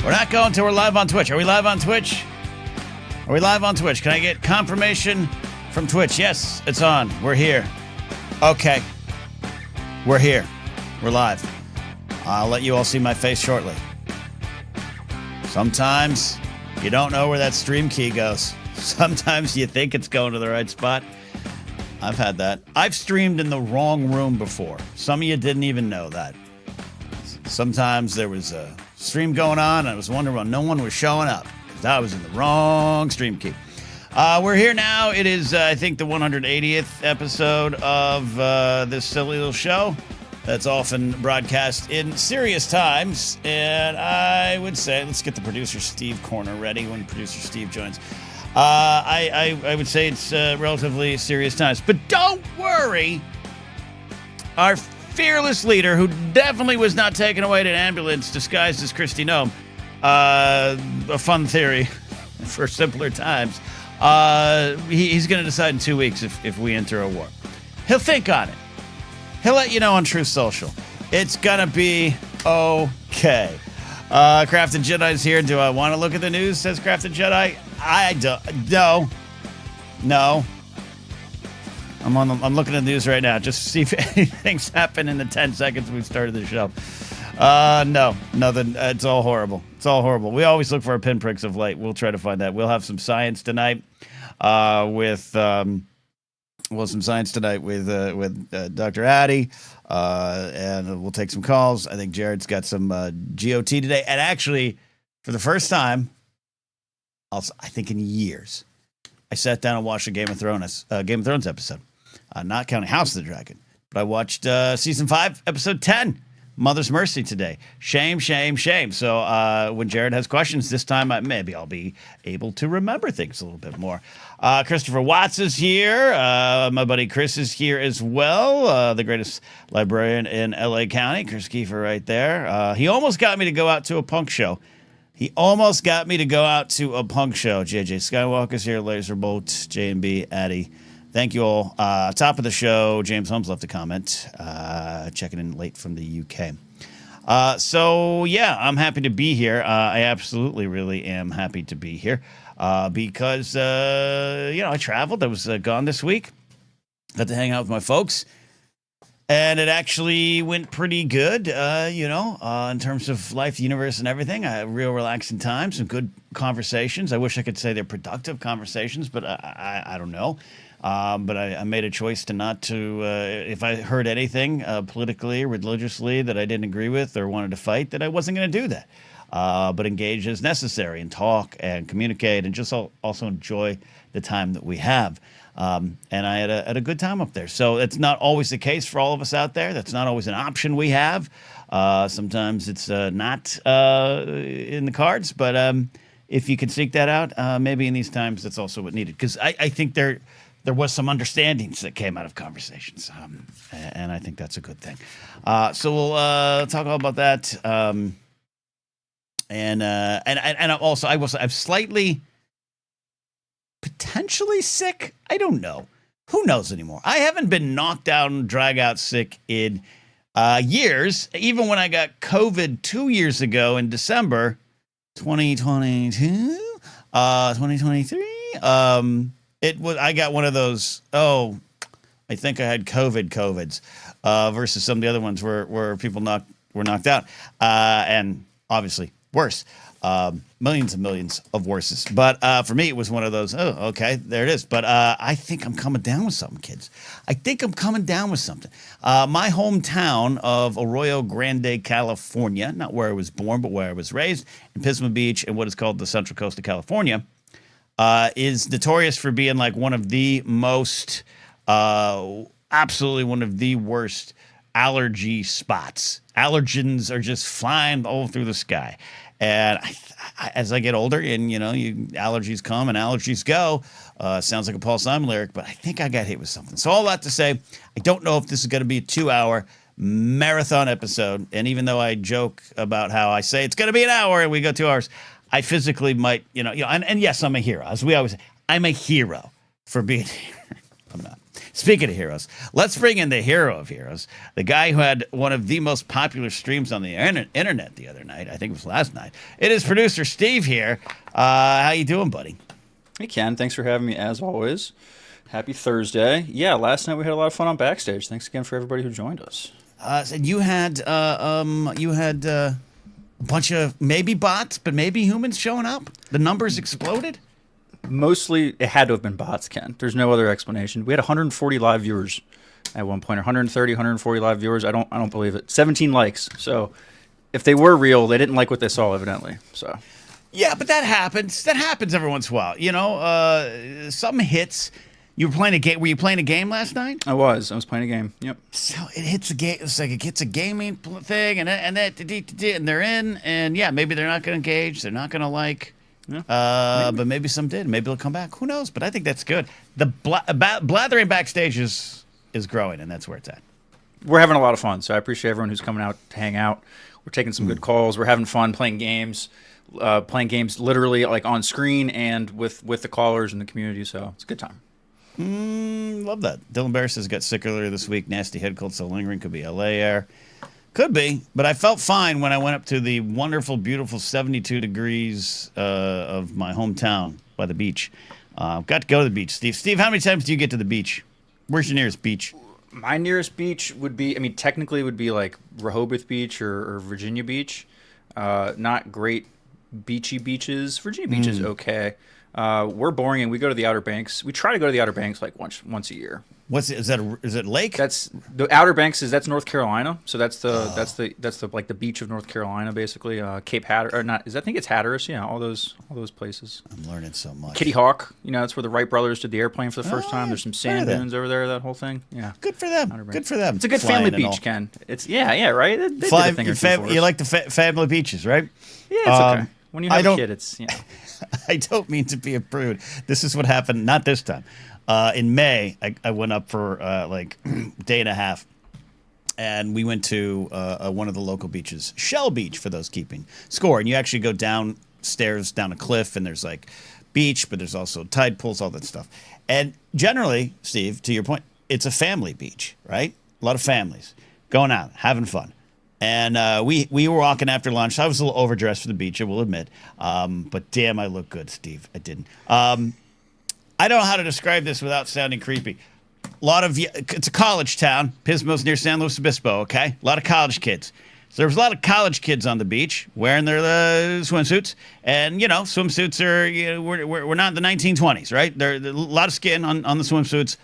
We're not going until we're live on Twitch. Are we live on Twitch? Are we live on Twitch? Can I get confirmation from Twitch? Yes, it's on. We're here. Okay. We're here. We're live. I'll let you all see my face shortly. Sometimes you don't know where that stream key goes. Sometimes you think it's going to the right spot. I've had that. I've streamed in the wrong room before. Some of you didn't even know that. Sometimes there was a stream going on, and I was wondering why no one was showing up because I was in the wrong stream key. We're here now. It is, I think, the 180th episode of this silly little show that's often broadcast in serious times. And I would say, let's get the producer Steve corner ready when producer Steve joins. I would say it's relatively serious times. But don't worry. Our fearless leader, who definitely was not taken away in an ambulance disguised as Kristi Noem, a fun theory for simpler times, he's going to decide in 2 weeks if we enter a war. He'll think on it. He'll let you know on Truth Social. It's going to be okay. Crafted Jedi's here. Do I want to look at the news, says Crafted Jedi? I don't. No. I'm looking at the news right now just to see if anything's happened in the 10 seconds we've started the show. No, nothing. It's all horrible. It's all horrible. We always look for our pinpricks of light. We'll try to find that. We'll have some science tonight with Dr. Addy, and we'll take some calls. I think Jared's got some GOT today, and actually, for the first time, I think in years, I sat down and watched a Game of Thrones episode. Not counting House of the Dragon, but I watched season 5, episode 10, Mother's Mercy today. Shame, shame, shame. So when Jared has questions this time, maybe I'll be able to remember things a little bit more. Christopher Watts is here. My buddy Chris is here as well. The greatest librarian in LA County, Chris Kiefer right there. He almost got me to go out to a punk show. JJ Skywalker's here, Laserbolt, J&B, Addy. Thank you all. Top of the show, James Holmes left a comment, checking in late from the UK. So, yeah, I'm happy to be here. I absolutely really am happy to be here because, I traveled. I was gone this week. Got to hang out with my folks. And it actually went pretty good, in terms of life, the universe, and everything. I had a real relaxing time, some good conversations. I wish I could say they're productive conversations, but I don't know. But I made a choice if I heard anything politically, religiously that I didn't agree with or wanted to fight, that I wasn't going to do that. But engage as necessary and talk and communicate and just also enjoy the time that we have. And I had a good time up there. So it's not always the case for all of us out there. That's not always an option we have. Sometimes it's not in the cards. But if you can seek that out, maybe in these times that's also what needed. Because I think there was some understandings that came out of conversations. And I think that's a good thing. So we'll talk all about that. And also, I'm slightly potentially sick. I don't know. Who knows anymore? I haven't been knocked down, drag out sick in years. Even when I got COVID 2 years ago in December 2022, 2023. I got one of those. I think I had COVIDs versus some of the other ones where people were knocked out, and obviously worse. Millions and millions of worses. But for me, it was one of those, okay, there it is. But I think I'm coming down with something, kids. I think I'm coming down with something. My hometown of Arroyo Grande, California, not where I was born, but where I was raised, in Pismo Beach and what is called the Central Coast of California, is notorious for being like one of the most, absolutely one of the worst allergy spots. Allergens are just flying all through the sky. And as I get older and, allergies come and allergies go, sounds like a Paul Simon lyric, but I think I got hit with something. So all that to say, I don't know if this is going to be a 2-hour marathon episode. And even though I joke about how I say it's going to be an hour and we go 2 hours, I physically might, and yes, I'm a hero. As we always say, I'm a hero for being here. I'm not. Speaking of heroes, let's bring in the hero of heroes, the guy who had one of the most popular streams on the internet the other night. I think it was last night. It is producer Steve here. How you doing, buddy? Hey, Ken. Thanks for having me, as always. Happy Thursday. Yeah, last night we had a lot of fun on Backstage. Thanks again for everybody who joined us. And you had a bunch of maybe bots, but maybe humans showing up. The numbers exploded. Mostly, it had to have been bots, Ken. There's no other explanation. We had 140 live viewers at one point, 130, 140 live viewers. I don't believe it. 17 likes. So, if they were real, they didn't like what they saw, evidently. So, yeah, but that happens. That happens every once in a while. You know, some hits. You were playing a game. Were you playing a game last night? I was playing a game. Yep. So it hits a game. It's like it gets a gaming thing, and they're in, and yeah, maybe they're not going to engage. They're not going to like. Yeah, but maybe some did. Maybe they'll come back. Who knows? But I think that's good. The Blathering Backstage is growing, and that's where it's at. We're having a lot of fun, so I appreciate everyone who's coming out to hang out. We're taking some good calls. We're having fun playing games literally like on screen and with the callers and the community, so it's a good time. Love that. Dylan Barris has got sick earlier this week. Nasty head cold still lingering. Could be LA air. Could be, but I felt fine when I went up to the wonderful, beautiful 72 degrees of my hometown by the beach. Got to go to the beach, Steve. Steve, how many times do you get to the beach? Where's your nearest beach? My nearest beach would be, technically it would be like Rehoboth Beach or Virginia Beach. Not great beachy beaches. Virginia Beach is okay. We're boring and we go to the Outer Banks. We try to go to the Outer Banks like once a year. What's it? Is it lake? That's the Outer Banks. That's North Carolina. So that's the like the beach of North Carolina, basically. Cape Hatteras, or not? I think it's Hatteras. Yeah, all those places. I'm learning so much. Kitty Hawk. That's where the Wright brothers did the airplane for the first time. There's some sand dunes over there. That whole thing. Yeah. Good for them. Good for them. It's a good family beach, Ken. It's right. They did a thing or two for us. You like the family beaches, right? Yeah, it's okay. When you have a kid, it's I don't mean to be a prude. This is what happened. Not this time. In May, I went up for like day and a half, and we went to one of the local beaches, Shell Beach, for those keeping score. And you actually go downstairs, down a cliff, and there's like beach, but there's also tide pools, all that stuff. And generally, Steve, to your point, it's a family beach, right? A lot of families going out, having fun. And we were walking after lunch. I was a little overdressed for the beach, I will admit. But damn, I look good, Steve. I didn't. I don't know how to describe this without sounding creepy. It's a college town. Pismo's near San Luis Obispo, okay? A lot of college kids. So there was a lot of college kids on the beach wearing their swimsuits. And, swimsuits are, we're not in the 1920s, right? There's a lot of skin on the swimsuits,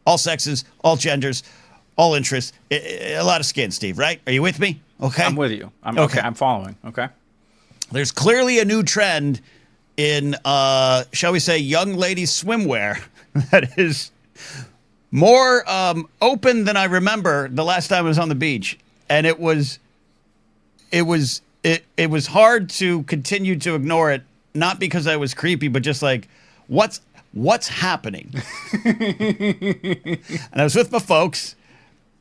all sexes, all genders, all interests. A lot of skin, Steve, right? Are you with me? Okay. I'm with you. Okay. I'm following. Okay. There's clearly a new trend in, shall we say, young ladies swimwear that is more open than I remember the last time I was on the beach, and it was hard to continue to ignore it, not because I was creepy, but just like what's happening. And I was with my folks,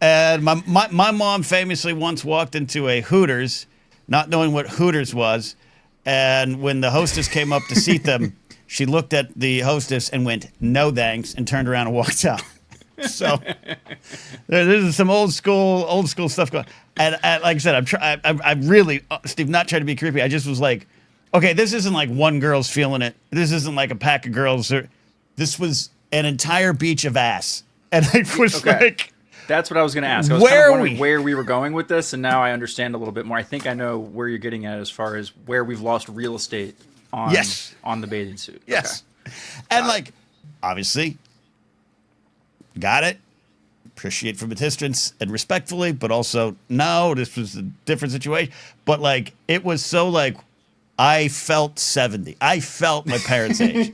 and my mom famously once walked into a Hooters, not knowing what Hooters was. And when the hostess came up to seat them, she looked at the hostess and went, "No thanks," and turned around and walked out. So this is some old school stuff going. And like I said, I'm really, Steve, not trying to be creepy. I just was like, okay, this isn't like one girl's feeling it. This isn't like a pack of girls. This was an entire beach of ass, and I was like. That's what I was going to ask. I was kind of wondering where we were going with this, and now I understand a little bit more. I think I know where you're getting at as far as where we've lost real estate on the bathing suit. Yes. Okay. And obviously, got it. Appreciate from participants and respectfully, but also, no, this was a different situation. But it was so I felt 70. I felt my parents' age.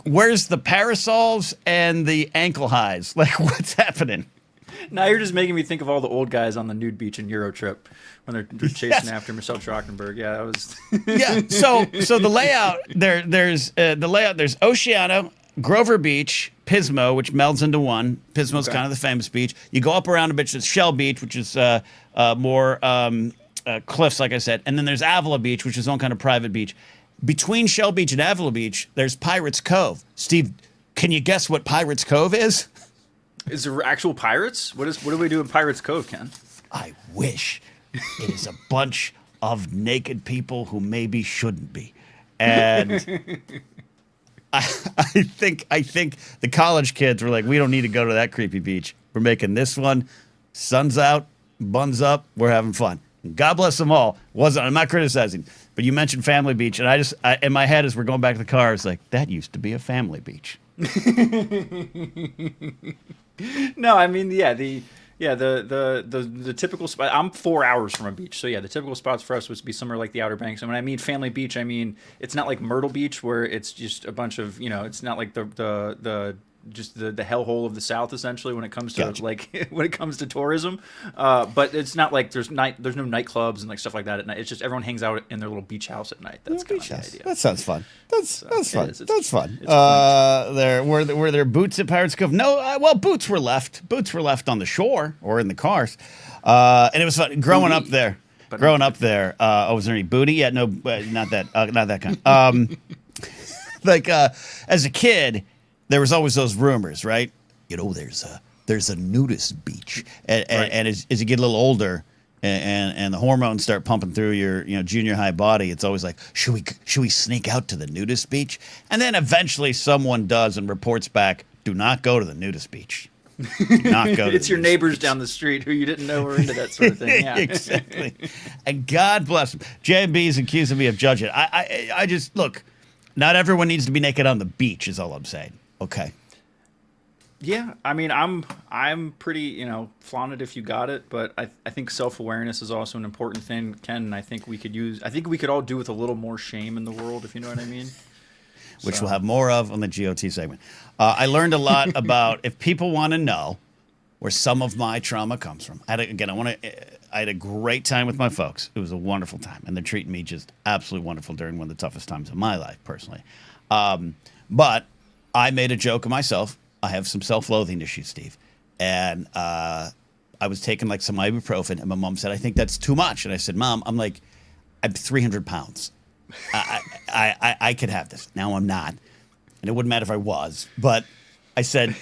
Where's the parasols and the ankle highs? What's happening? Now you're just making me think of all the old guys on the nude beach in Euro Trip when they're chasing after Michelle Trachtenberg. Yeah, that was. Yeah. So the layout there's Oceano, Grover Beach, Pismo, which melds into one. Pismo's kind of the famous beach. You go up around a bit. There's Shell Beach, which is more. Cliffs, like I said, and then there's Avila Beach, which is own kind of private beach. Between Shell Beach and Avila Beach, there's Pirates Cove. Steve, Can you guess what Pirates Cove is? Is there actual pirates? What do we do in Pirates Cove, Ken? I wish. It is a bunch of naked people who maybe shouldn't be. And I think the college kids were like, we don't need to go to that creepy beach. We're making this one. Sun's out, buns up, we're having fun. And God bless them all. I'm not criticizing, but you mentioned Family Beach, and I in my head as we're going back to the car, it's like, that used to be a family beach. No, I mean, the typical spot. I'm 4 hours from a beach, so yeah, the typical spots for us would be somewhere like the Outer Banks. And when I mean family beach, I mean it's not like Myrtle Beach where it's just a bunch of it's not like the hellhole of the South essentially when it comes to Gotcha. like when it comes to tourism. But it's not like there's no nightclubs and like stuff like that at night. It's just everyone hangs out in their little beach house at night. That's kind of the idea. That sounds fun. That's fun. That's fun. Were there boots at Pirates Cove? No. Well, boots were left. Boots were left on the shore or in the cars, and it was fun growing up there. Was there any booty? Yeah, no, not that kind. As a kid, there was always those rumors, right? There's a nudist beach, and as you get a little older, and the hormones start pumping through your junior high body, it's always like, should we sneak out to the nudist beach? And then eventually someone does and reports back, do not go to the nudist beach. Do not go. It's your neighbors down the street who you didn't know were into that sort of thing. Yeah, exactly. And God bless them. JB is accusing me of judging. I just look. Not everyone needs to be naked on the beach. Is all I'm saying. Okay. Yeah, I mean, I'm pretty, flaunt it if you got it, but I think self-awareness is also an important thing, Ken, and I think we could all do with a little more shame in the world, if you know what I mean. Which we'll have more of on the GOT segment. I learned a lot about, if people want to know where some of my trauma comes from. I had a great time with my folks. It was a wonderful time, and they're treating me just absolutely wonderful during one of the toughest times of my life, personally. But I made a joke of myself. I have some self-loathing issues, Steve. And I was taking like some ibuprofen, and my mom said, I think that's too much. And I said, Mom, I'm 300 pounds. I could have this. Now I'm not. And it wouldn't matter if I was. But I said,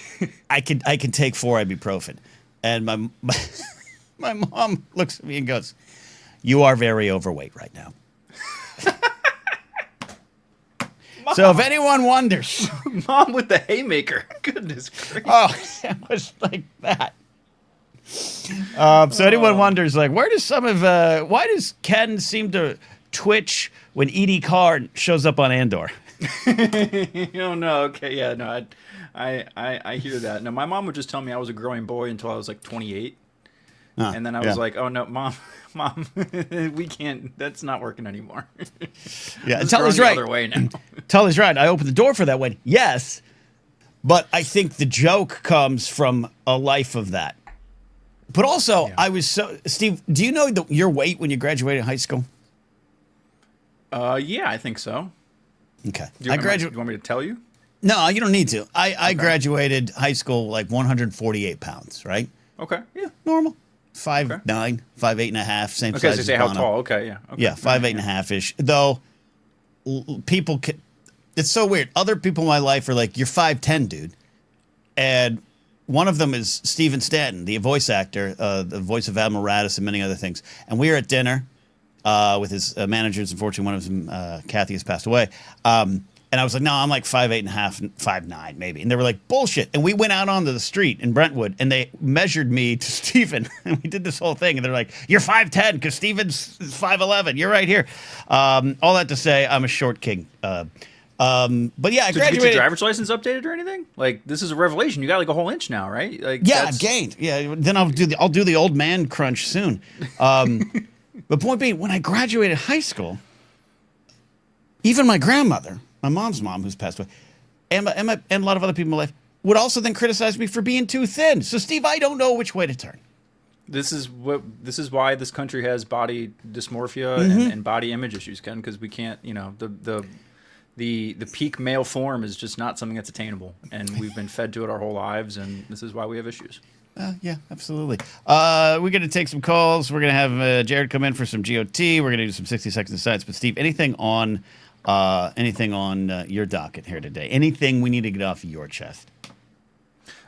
I can take 4 ibuprofen. And my mom looks at me and goes, you are very overweight right now. Mom. So if anyone wonders. Mom with the haymaker. Goodness gracious. Oh, it was like that. So anyone wonders, like, why does Ken seem to twitch when Edie Carr shows up on Andor? No. Okay, yeah, no, I hear that. No, my mom would just tell me I was a growing boy until I was like 28. And then I was like, oh, no, Mom, we can't. That's not working anymore. Yeah, Tully's right. The other way now. Tully's right. I opened the door for that one. Yes, but I think the joke comes from a life of that. But also, I was Steve, do you know your weight when you graduated high school? Yeah, I think so. Okay. Do you want me to tell you? No, you don't need to. I graduated high school like 148 pounds, right? Okay. Yeah. Normal. 5'9", 5'8.5", same size. Okay, so say how tall. Okay, yeah. Okay. Yeah, 5'8.5-ish. Though people it's so weird. Other people in my life are like, you're 5'10", dude. And one of them is Steven Stanton, the voice actor, the voice of Admiral Raddus and many other things. And we were at dinner with his managers. Unfortunately, one of them, Kathy, has passed away. And I was like, no, I'm like 5'8.5", 5'9", maybe. And they were like, bullshit. And we went out onto the street in Brentwood, and they measured me to Steven. And we did this whole thing. And they're like, you're 5'10", because Steven's 5'11". You're right here. All that to say, I'm a short king. But yeah, I graduated. Did you get your driver's license updated or anything? Like, this is a revelation. You got like a whole inch now, right? Like, yeah, I've gained. Yeah, then I'll do the old man crunch soon. But point being, when I graduated high school, even my grandmother, my mom's mom, who's passed away, and a lot of other people in my life, would also then criticize me for being too thin. So, Steve, I don't know which way to turn. This is why this country has body dysmorphia and body image issues, Ken, because we can't, the peak male form is just not something that's attainable, and we've been fed to it our whole lives, and this is why we have issues. Yeah, absolutely. We're going to take some calls. We're going to have Jared come in for some GOT. We're going to do some 60 Seconds of Science. But, Steve, anything on Anything on your docket here today? Anything we need to get off your chest?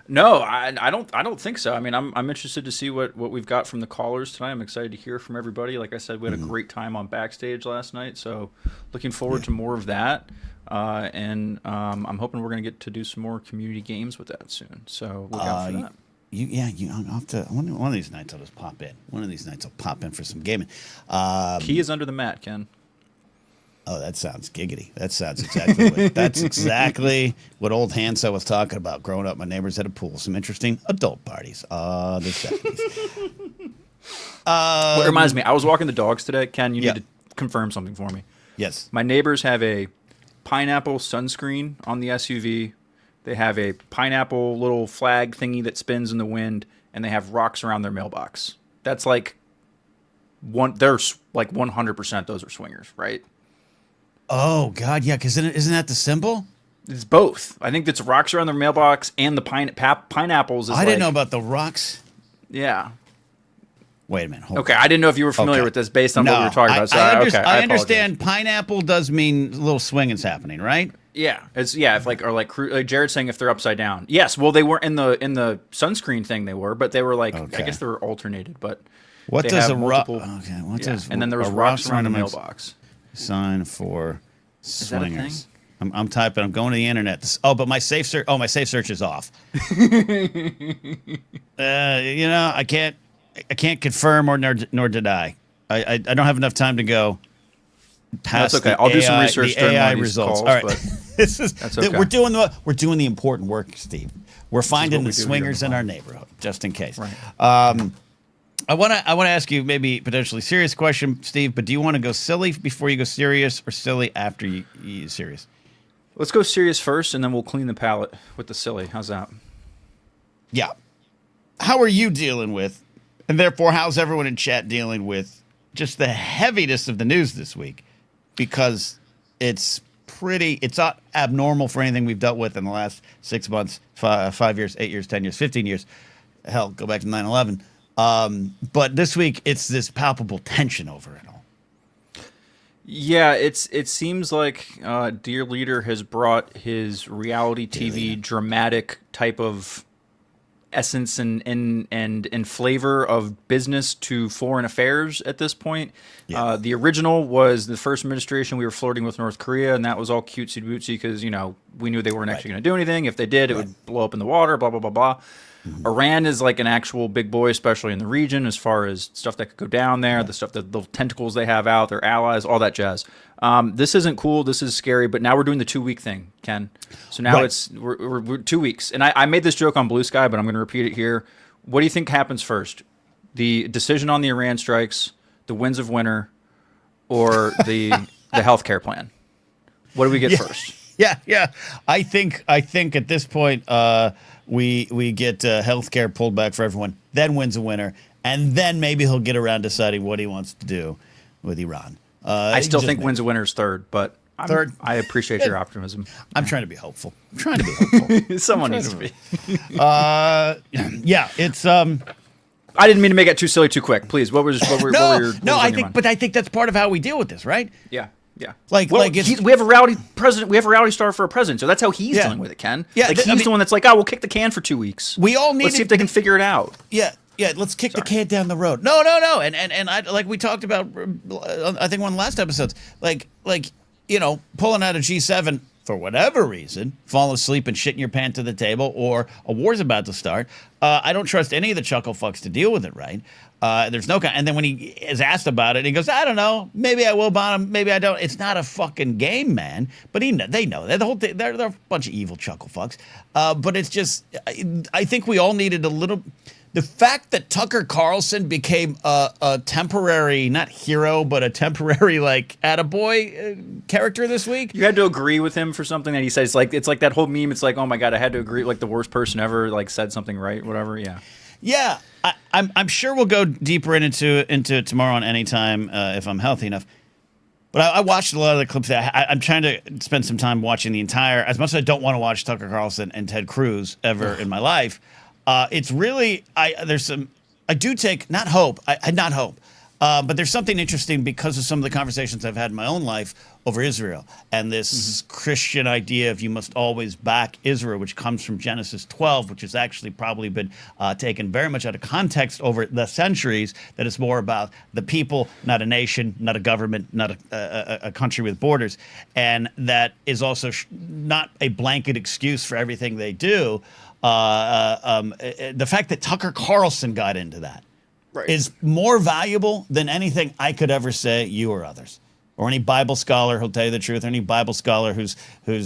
No, I don't think so. I mean, I'm interested to see what we've got from the callers tonight. I'm excited to hear from everybody. Like I said, we had a great time on Backstage last night, so looking forward to more of that. And I'm hoping we're going to get to do some more community games with that soon. So look out for that. I'll have to. One of these nights I'll just pop in. One of these nights I'll pop in for some gaming. Key is under the mat, Ken. Oh, that sounds giggity. That sounds exactly what old Hanso was talking about. Growing up, my neighbors had a pool. Some interesting adult parties. The 70s. What reminds me, I was walking the dogs today. Ken, you need to confirm something for me. Yes. My neighbors have a pineapple sunscreen on the SUV. They have a pineapple little flag thingy that spins in the wind, and they have rocks around their mailbox. That's like they're like 100% those are swingers, right? Oh, God, yeah, because isn't that the symbol? It's both. I think it's rocks around their mailbox and the pineapples. I didn't know about the rocks. Yeah. Wait a minute. Hold Okay, on. I didn't know if you were familiar with this based on what we were talking about. So I understand pineapple does mean a little swinging's happening, right? Yeah, if like Jared's saying if they're upside down. Yes, well they weren't in the sunscreen thing they were, but they were like I guess they were alternated. But what does a rock? Okay, what does and then there was rocks around the mailbox. Sign for swingers. Is that a thing? I'm typing. I'm going to the internet. My safe search. Oh, my safe search is off. I can't confirm nor deny. I don't have enough time to go past. That's okay. I'll do some research during AI one of these results. calls, all right, but that's okay. We're doing the important work, Steve. We're finding the swingers in our neighborhood, just in case. Right. I want to ask you maybe potentially serious question, Steve. But do you want to go silly before you go serious, or silly after you serious? Let's go serious first, and then we'll clean the palate with the silly. How's that? Yeah. How are you dealing with, and therefore how's everyone in chat dealing with just the heaviness of the news this week? Because it's not abnormal for anything we've dealt with in the last 6 months, 5 years, 8 years, 10 years, 15 years. Hell, go back to 9/11. But this week, it's this palpable tension over it all. Yeah, it seems like Dear Leader has brought his reality TV dramatic type of essence and flavor of business to foreign affairs at this point. Yeah. The original was the first administration. We were flirting with North Korea, and that was all cutesy bootsy because we knew they weren't actually going to do anything. If they did, it would blow up in the water. Blah blah blah blah. Mm-hmm. Iran is like an actual big boy, especially in the region, as far as stuff that could go down there, the stuff that the tentacles they have out, their allies, all that jazz. This isn't cool. This is scary. But now we're doing the 2-week thing, Ken. So now we're 2 weeks. And I made this joke on Blue Sky, but I'm going to repeat it here. What do you think happens first? The decision on the Iran strikes, the winds of winter, or the healthcare plan? What do we get first? Yeah. I think at this point we get healthcare pulled back for everyone, then wins a winner, and then maybe he'll get around deciding what he wants to do with Iran. I still think wins a winner is third, but I appreciate your optimism. I'm trying to be hopeful. Someone needs to be. Yeah, it's. I didn't mean to make it too silly too quick. Please, what were your I think that's part of how we deal with this, right? Yeah. Yeah, we have a reality president. We have a reality star for a president, so that's how he's dealing with it, Ken. Yeah, he's the one that's like, we'll kick the can for 2 weeks. We all need. Let's see if they can figure it out. Yeah. Let's kick the can down the road. No, and I like we talked about. I think one of the last episodes, like pulling out a G7 for whatever reason, falling asleep and shitting your pants at the table, or a war's about to start. I don't trust any of the chuckle fucks to deal with it, right? There's no kind. And then when he is asked about it, he goes, "I don't know. Maybe I will bomb him. Maybe I don't." It's not a fucking game, man. But they know that the whole thing. They're a bunch of evil chuckle fucks. But it's just, I think we all needed a little. The fact that Tucker Carlson became a temporary, not hero, but a temporary like attaboy character this week. You had to agree with him for something that he said. It's like that whole meme. It's like, oh my god, I had to agree. Like the worst person ever like said something right, whatever. Yeah. Yeah, I'm sure we'll go deeper into it tomorrow on Anytime if I'm healthy enough. But I watched a lot of the clips. I'm trying to spend some time watching the entire. As much as I don't want to watch Tucker Carlson and Ted Cruz ever in my life, it's really there's some. I do take not hope. I not hope. But there's something interesting because of some of the conversations I've had in my own life over Israel and this Christian idea of you must always back Israel, which comes from Genesis 12, which has actually probably been taken very much out of context over the centuries, that it's more about the people, not a nation, not a government, not a country with borders. And that is also not a blanket excuse for everything they do. The fact that Tucker Carlson got into that is more valuable than anything I could ever say, you or others, or any Bible scholar who'll tell you the truth, or any Bible scholar who's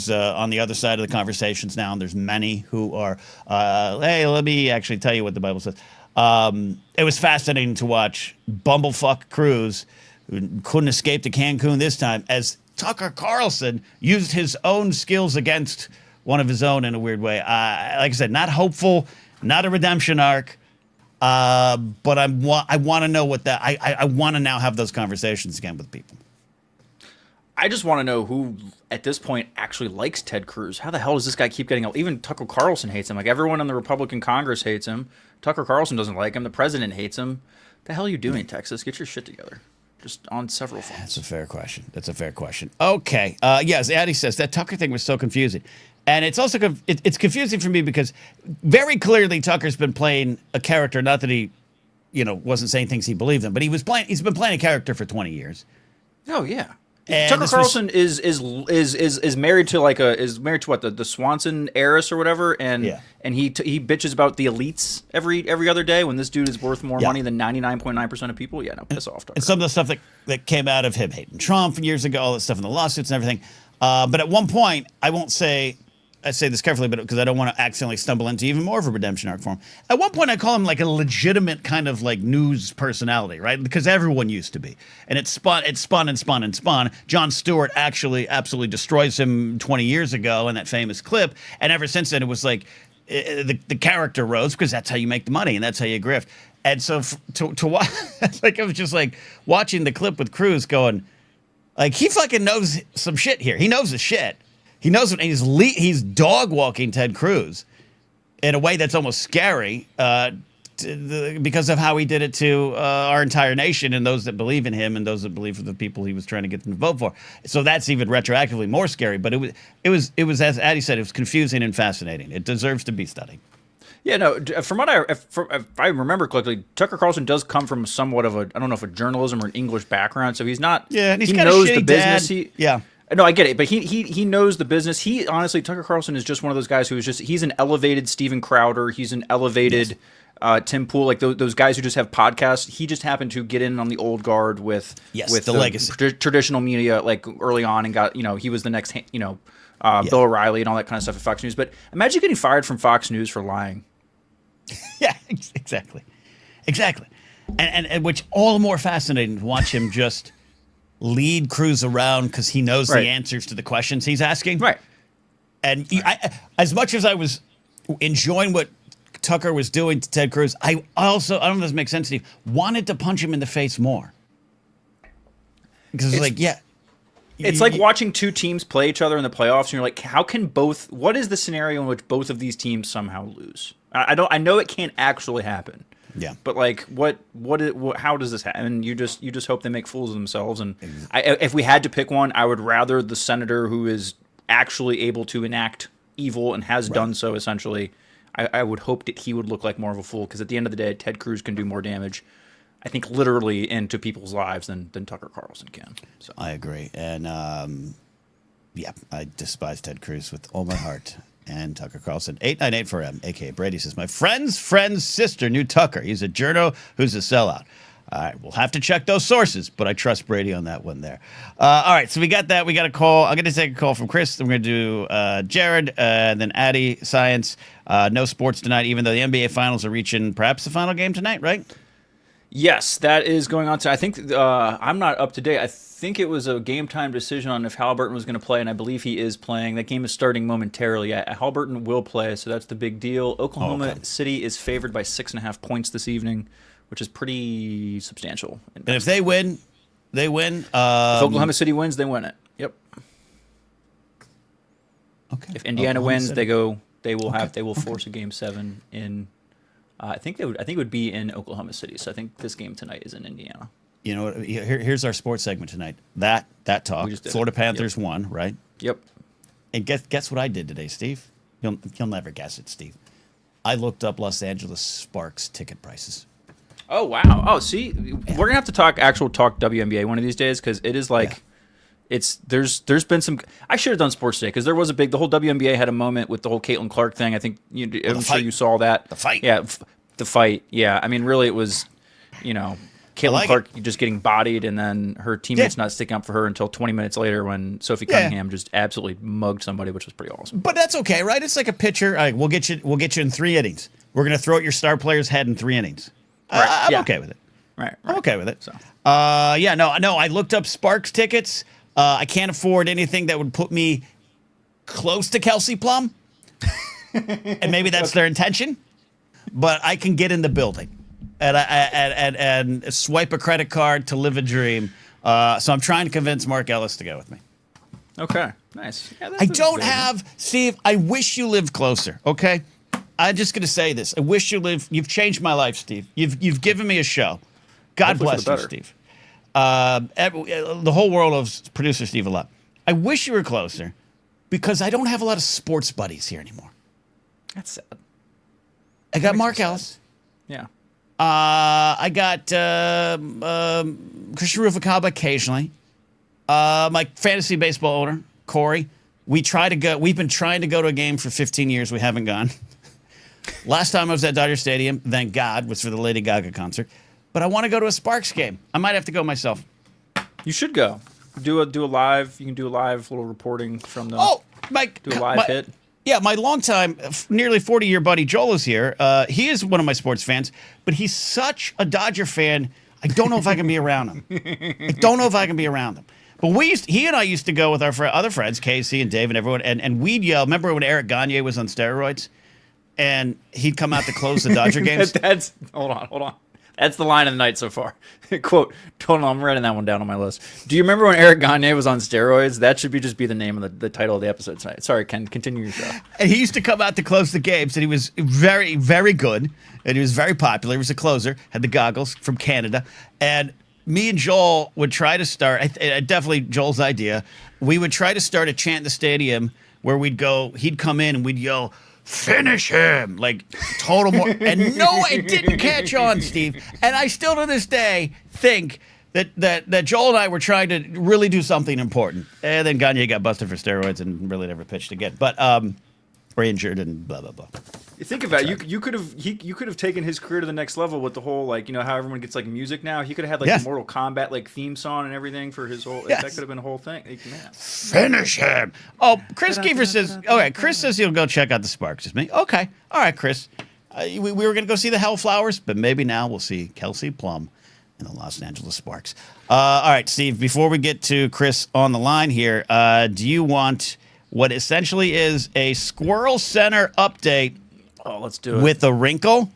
on the other side of the conversations now. And there's many who are, hey, let me actually tell you what the Bible says. It was fascinating to watch bumblefuck Cruz, who couldn't escape to Cancun this time, as Tucker Carlson used his own skills against one of his own in a weird way. Like I said, not hopeful, not a redemption arc. But I want to know what that. I want to now have those conversations again with people. I just want to know who at this point actually likes Ted Cruz. How the hell does this guy keep getting? Even Tucker Carlson hates him. Like, everyone in the Republican Congress hates him. Tucker Carlson doesn't like him. The president hates him. The hell are you doing, Texas? Get your shit together. Just on several fronts. That's a fair question. Okay. Yes, Addie says that Tucker thing was so confusing. And it's also it's confusing for me because very clearly Tucker's been playing a character. Not that he, wasn't saying things he believed in, but he's been playing a character for 20 years. Oh yeah. And Tucker Carlson is married to what, the Swanson heiress or whatever, and he bitches about the elites every other day when this dude is worth more money than 99.9% of people. Yeah, no, piss off, Tucker. And some of the stuff that came out of him hating Trump years ago, all that stuff in the lawsuits and everything. But at one point, I say this carefully, but because I don't want to accidentally stumble into even more of a redemption arc for him. At one point, I call him like a legitimate kind of like news personality, right? Because everyone used to be, and it spun. Jon Stewart actually absolutely destroys him 20 years ago in that famous clip, and ever since then, it was like the character rose because that's how you make the money and that's how you grift. And so to watch, like I was just like watching the clip with Cruz, going like he fucking knows some shit here. He knows his shit. He knows what he's dog walking Ted Cruz in a way that's almost scary because of how he did it to our entire nation and those that believe in him and those that believe for the people he was trying to get them to vote for. So that's even retroactively more scary. But it was as Addie said, it was confusing and fascinating. It deserves to be studied. Yeah, no. From what if I remember correctly, Tucker Carlson does come from somewhat of I don't know if a journalism or an English background. So he's not. Yeah, and he got knows a shitty the business. Yeah. No, I get it, but he knows the business. He honestly, Tucker Carlson is just one of those guys he's an elevated Steven Crowder. He's an elevated Tim Pool, like those guys who just have podcasts. He just happened to get in on the old guard with the legacy traditional media, like early on, and got he was the next Bill O'Reilly and all that kind of stuff at Fox News. But imagine getting fired from Fox News for lying. Yeah, exactly, and which all the more fascinating to watch him just lead Cruz around because he knows the answers to the questions he's asking. Right. And as much as I was enjoying what Tucker was doing to Ted Cruz, I also, I don't know if this makes sense to you, wanted to punch him in the face more. Because it's like, it's like watching two teams play each other in the playoffs, and you're like, what is the scenario in which both of these teams somehow lose? I know it can't actually happen. Yeah, but like, how does this happen? And you just hope they make fools of themselves. And if we had to pick one, I would rather the senator who is actually able to enact evil and has done so. Essentially, I would hope that he would look like more of a fool, because at the end of the day, Ted Cruz can do more damage, I think, literally into people's lives than Tucker Carlson can. So I agree, and I despise Ted Cruz with all my heart. And Tucker Carlson, 898-4M, a.k.a. Brady, says, my friend's sister knew Tucker. He's a journo who's a sellout. All right, we'll have to check those sources, but I trust Brady on that one there. All right, so we got that. We got a call. I'm going to take a call from Chris. Then we're going to do Jared, then Addie, Science. No sports tonight, even though the NBA Finals are reaching perhaps the final game tonight, right? Yes, that is going on. I think I'm not up to date. I think it was a game time decision on if Halliburton was going to play, and I believe he is playing. That game is starting momentarily. Halliburton will play, so that's the big deal. Oklahoma City is favored by 6.5 points this evening, which is pretty substantial. And if they win, they win. If Oklahoma City wins, they win it. Yep. Okay. If Indiana wins, City. They will force a game 7 in. I think it would be in Oklahoma City. So I think this game tonight is in Indiana. You know, here's our sports segment tonight. That talk. We just did Florida it. Panthers won, right? Yep. And guess what I did today, Steve? You'll never guess it, Steve. I looked up Los Angeles Sparks ticket prices. Oh wow! Oh, see, we're gonna have to talk WNBA one of these days because it is like, there's been some. I should have done sports today because there was the whole WNBA had a moment with the whole Caitlin Clark thing. I think I'm sure you saw that. The fight. Yeah, the fight. Yeah, I mean, really, it was, Caitlin Clark just getting bodied, and then her teammates not sticking up for her until 20 minutes later when Sophie Cunningham just absolutely mugged somebody, which was pretty awesome. But that's okay, right? It's like a pitcher. All right, we'll get you in 3 innings. We're gonna throw at your star player's head in 3 innings. Right. I'm okay with it. Right. I'm okay with it. So. No. I looked up Sparks tickets. I can't afford anything that would put me close to Kelsey Plum, and maybe that's their intention. But I can get in the building, and swipe a credit card to live a dream. So I'm trying to convince Mark Ellis to go with me. Okay. Nice. Yeah, I don't have Steve. I wish you lived closer. Okay. I'm just going to say this. I wish you lived. You've changed my life, Steve. You've given me a show. God bless you, Steve. The whole world of producer Steve a lot. I wish you were closer because I don't have a lot of sports buddies here anymore. That's sad. I got Mark Ellis. Yeah. I got Christian Rufacaba occasionally. My fantasy baseball owner, Corey. We've been trying to go to a game for 15 years. We haven't gone. Last time I was at Dodger Stadium, thank God, was for the Lady Gaga concert. But I want to go to a Sparks game. I might have to go myself. You should go. Do a live. You can do a live little reporting from the. Oh, Mike. Do a live hit. Yeah, my longtime, nearly 40-year buddy Joel is here. He is one of my sports fans, but he's such a Dodger fan. I don't know if I can be around him. But he and I used to go with our other friends, Casey and Dave and everyone, and we'd yell. Remember when Eric Gagne was on steroids? And he'd come out to close the Dodger games? Hold on. That's the line of the night so far. Quote, hold on, I'm writing that one down on my list. Do you remember when Eric Gagne was on steroids? That should just be the name of the title of the episode tonight. Sorry, Ken, continue your show. And he used to come out to close the games, and he was very, very good, and he was very popular. He was a closer, had the goggles from Canada. And me and Joel would try to start, definitely Joel's idea, we would try to start a chant in the stadium where he'd come in and we'd yell, "Finish him!" Like total more. And no, it didn't catch on, Steve. And I still to this day think that Joel and I were trying to really do something important. And then Gagne got busted for steroids and really never pitched again. But or injured and blah blah blah. You think about it, you could have taken his career to the next level with the whole how everyone gets music now. He could have had the Mortal Kombat theme song and everything for his whole. That could have been a whole thing. Man. Finish him! Oh, Chris Kiefer says. Okay, Chris says he'll go check out the Sparks with me. Okay, all right, Chris. We were going to go see the Hellflowers, but maybe now we'll see Kelsey Plum and the Los Angeles Sparks. All right, Steve. Before we get to Chris on the line here, do you want what essentially is a Squirrel Center update? Oh, let's do it. With a wrinkle.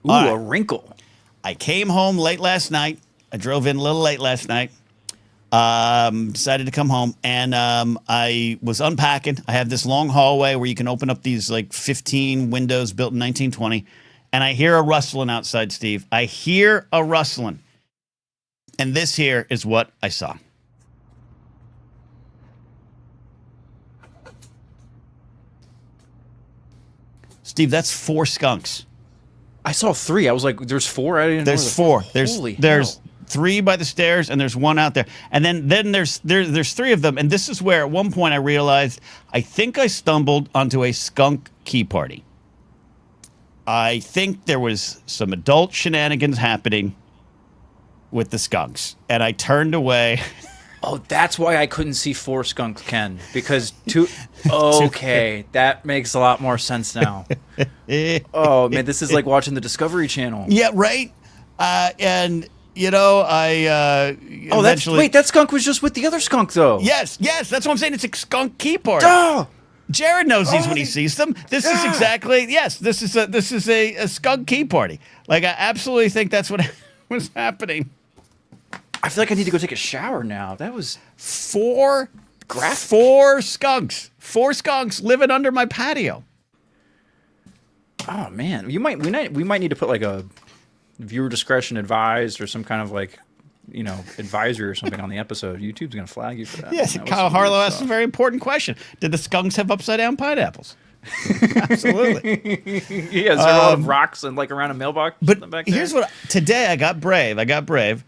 Ooh, a wrinkle. I came home late last night. I drove in a little late last night. Decided to come home, and I was unpacking. I have this long hallway where you can open up these 15 windows built in 1920, and I hear a rustling outside, Steve. I hear a rustling. And this here is what I saw. Steve, that's 4 skunks. I saw 3. I was like, "There's 4." I didn't know. There's 4. Holy there's hell. 3 by the stairs, and there's 1 out there. And then there's 3 of them. And this is where at one point I realized I think I stumbled onto a skunk key party. I think there was some adult shenanigans happening with the skunks, and I turned away. Oh, that's why I couldn't see 4 skunks, Ken. Because 2. Okay, that makes a lot more sense now. Oh man, this is like watching the Discovery Channel. Yeah, right. And I eventually. That skunk was just with the other skunk, though. Yes, that's what I'm saying. It's a skunk key party. Oh! Jared knows these when he sees them. This is exactly This is a skunk key party. I absolutely think that's what was happening. I feel like I need to go take a shower now. That was 4 skunks. 4 skunks living under my patio. Oh man, we might need to put a viewer discretion advised or some kind of advisory or something on the episode, YouTube's gonna flag you for that. Yes, That was Kyle some weird Harlow asked a stuff. very important question. Did the skunks have upside down pineapples? Absolutely. Yeah, is there a lot of rocks and like around a mailbox? But back there? here's what today I got brave.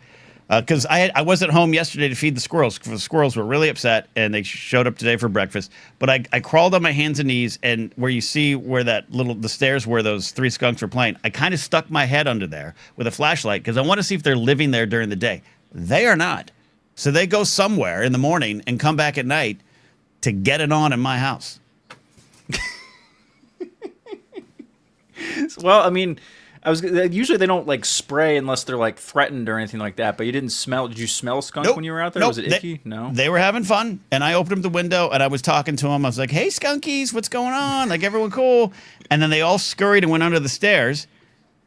Because I wasn't home yesterday to feed the squirrels. The squirrels were really upset, and they showed up today for breakfast. But I crawled on my hands and knees, and where you see where the stairs where those 3 skunks were playing, I kind of stuck my head under there with a flashlight because I want to see if they're living there during the day. They are not. So they go somewhere in the morning and come back at night to get it on in my house. Well, I mean, usually they don't like spray unless they're like threatened or anything like that. But you didn't smell. Did you smell skunk Nope. when you were out there? Nope. Was it icky? No. They were having fun, and I opened up the window and I was talking to them. I was like, "Hey, skunkies, what's going on? Like, everyone cool?" And then they all scurried and went under the stairs.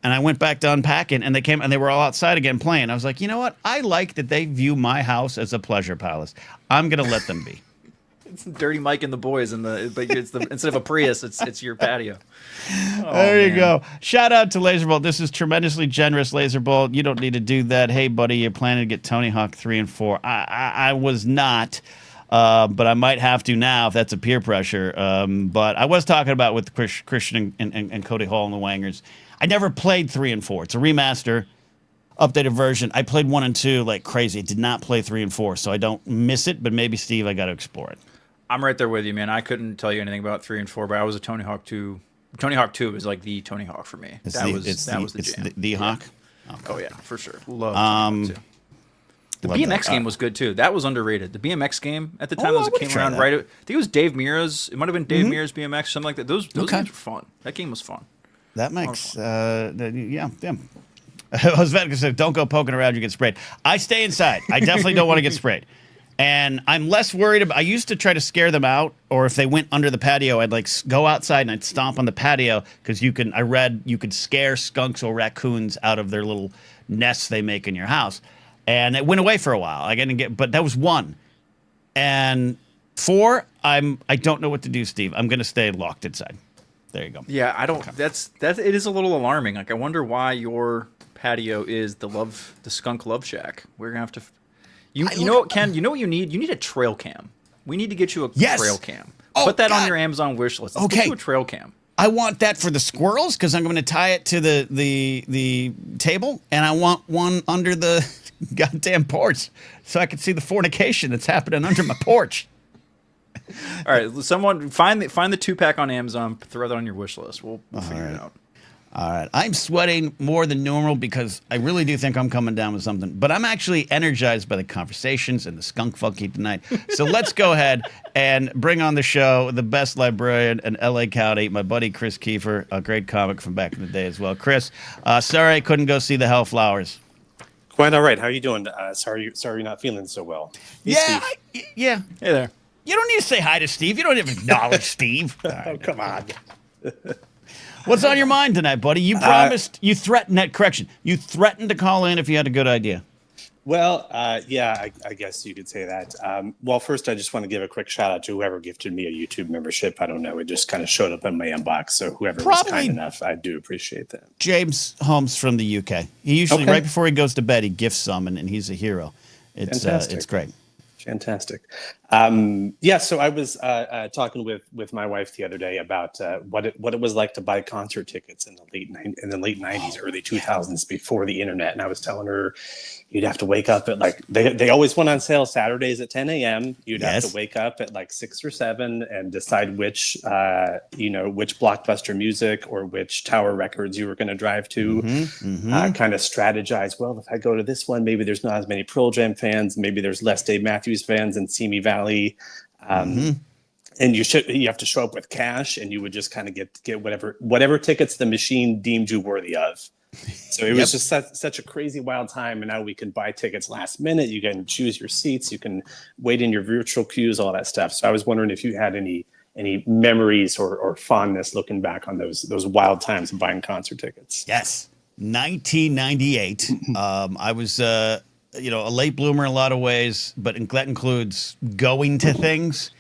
And I went back to unpacking, and they came and they were all outside again playing. I was like, you know what? I like that they view my house as a pleasure palace. I'm gonna let them be. It's Dirty Mike and the boys, instead of a Prius, it's your patio. Oh, There you man. go. Shout out to Laserbolt. This is tremendously generous, Laserbolt. You don't need to do that. Hey, buddy, you're planning to get Tony Hawk 3 and 4. I was not, but I might have to now if that's a peer pressure. But I was talking about with Christian and Cody Hall and the Wangers. I never played 3 and 4. It's a remaster, updated version. I played 1 and 2 like crazy. I did not play 3 and 4, so I don't miss it. But maybe, Steve, I got to explore it. I'm right there with you, man. I couldn't tell you anything about 3 and 4, but I was a Tony Hawk 2. Tony Hawk 2 was like the Tony Hawk for me. That was the jam. The Hawk? Yeah. Oh, yeah, for sure. Love Tony Hawk 2. The BMX game was good, too. That was underrated. The BMX game, at the time, I it would came try around that. right. I think it was Dave Mira's. It might have been Dave Mira's BMX, something like that. Those Okay. games were fun. That game was fun. That makes, yeah. I was about to say, don't go poking around, you get sprayed. I stay inside. I definitely don't want to get sprayed. And I'm less worried about, I used to try to scare them out, or if they went under the patio, I'd like go outside and I'd stomp on the patio, because I read you could scare skunks or raccoons out of their little nests they make in your house. And it went away for a while. But that was 1. And 4, I don't know what to do, Steve. I'm going to stay locked inside. There you go. Yeah, I don't. It is a little alarming. Like, I wonder why your patio is the skunk love shack. We're gonna have to. You know what, Ken? You know what you need? You need a trail cam. We need to get you a trail cam. Oh, Put that God. on your Amazon wish list. Let's Okay. get you a trail cam. I want that for the squirrels because I'm going to tie it to the table, and I want one under the goddamn porch so I can see the fornication that's happening under my porch. All right, someone find the 2-pack on Amazon. Throw that on your wish list. We'll figure it out. All right. I'm sweating more than normal because I really do think I'm coming down with something. But I'm actually energized by the conversations and the skunk funky tonight. So let's go ahead and bring on the show the best librarian in L.A. County, my buddy Chris Kiefer, a great comic from back in the day as well. Chris, sorry I couldn't go see the Hellflowers. Quite all right. How are you doing? Sorry you're not feeling so well. Yeah. Hey there. You don't need to say hi to Steve. You don't even acknowledge Steve. All right. Oh, come on. What's on your mind tonight, buddy? You promised, you threatened that correction. You threatened to call in if you had a good idea. Well, yeah, I guess you could say that. Well, first, I just want to give a quick shout out to whoever gifted me a YouTube membership. I don't know. It just kind of showed up in my inbox. So whoever was kind enough, I do appreciate that. James Holmes from the UK. He usually, right before he goes to bed, he gifts some, and he's a hero. It's great. Fantastic. Yeah, so I was talking with my wife the other day about what it was like to buy concert tickets in the late 90s, early 2000s, before the internet. And I was telling her you'd have to wake up at they always went on sale Saturdays at 10 a.m. You'd have to wake up at like 6 or 7 and decide which Blockbuster Music or which Tower Records you were going to drive to. Kind of strategize. Well, if I go to this one, maybe there's not as many Pearl Jam fans. Maybe there's less Dave Matthews fans in Simi Valley. And you have to show up with cash, and you would just kind of get whatever tickets the machine deemed you worthy of. So it was just such a crazy, wild time. And now we can buy tickets last minute. You can choose your seats. You can wait in your virtual queues, all that stuff. So I was wondering if you had any memories or fondness looking back on those wild times of buying concert tickets. Yes. 1998. I was, a late bloomer in a lot of ways, but that includes going to things.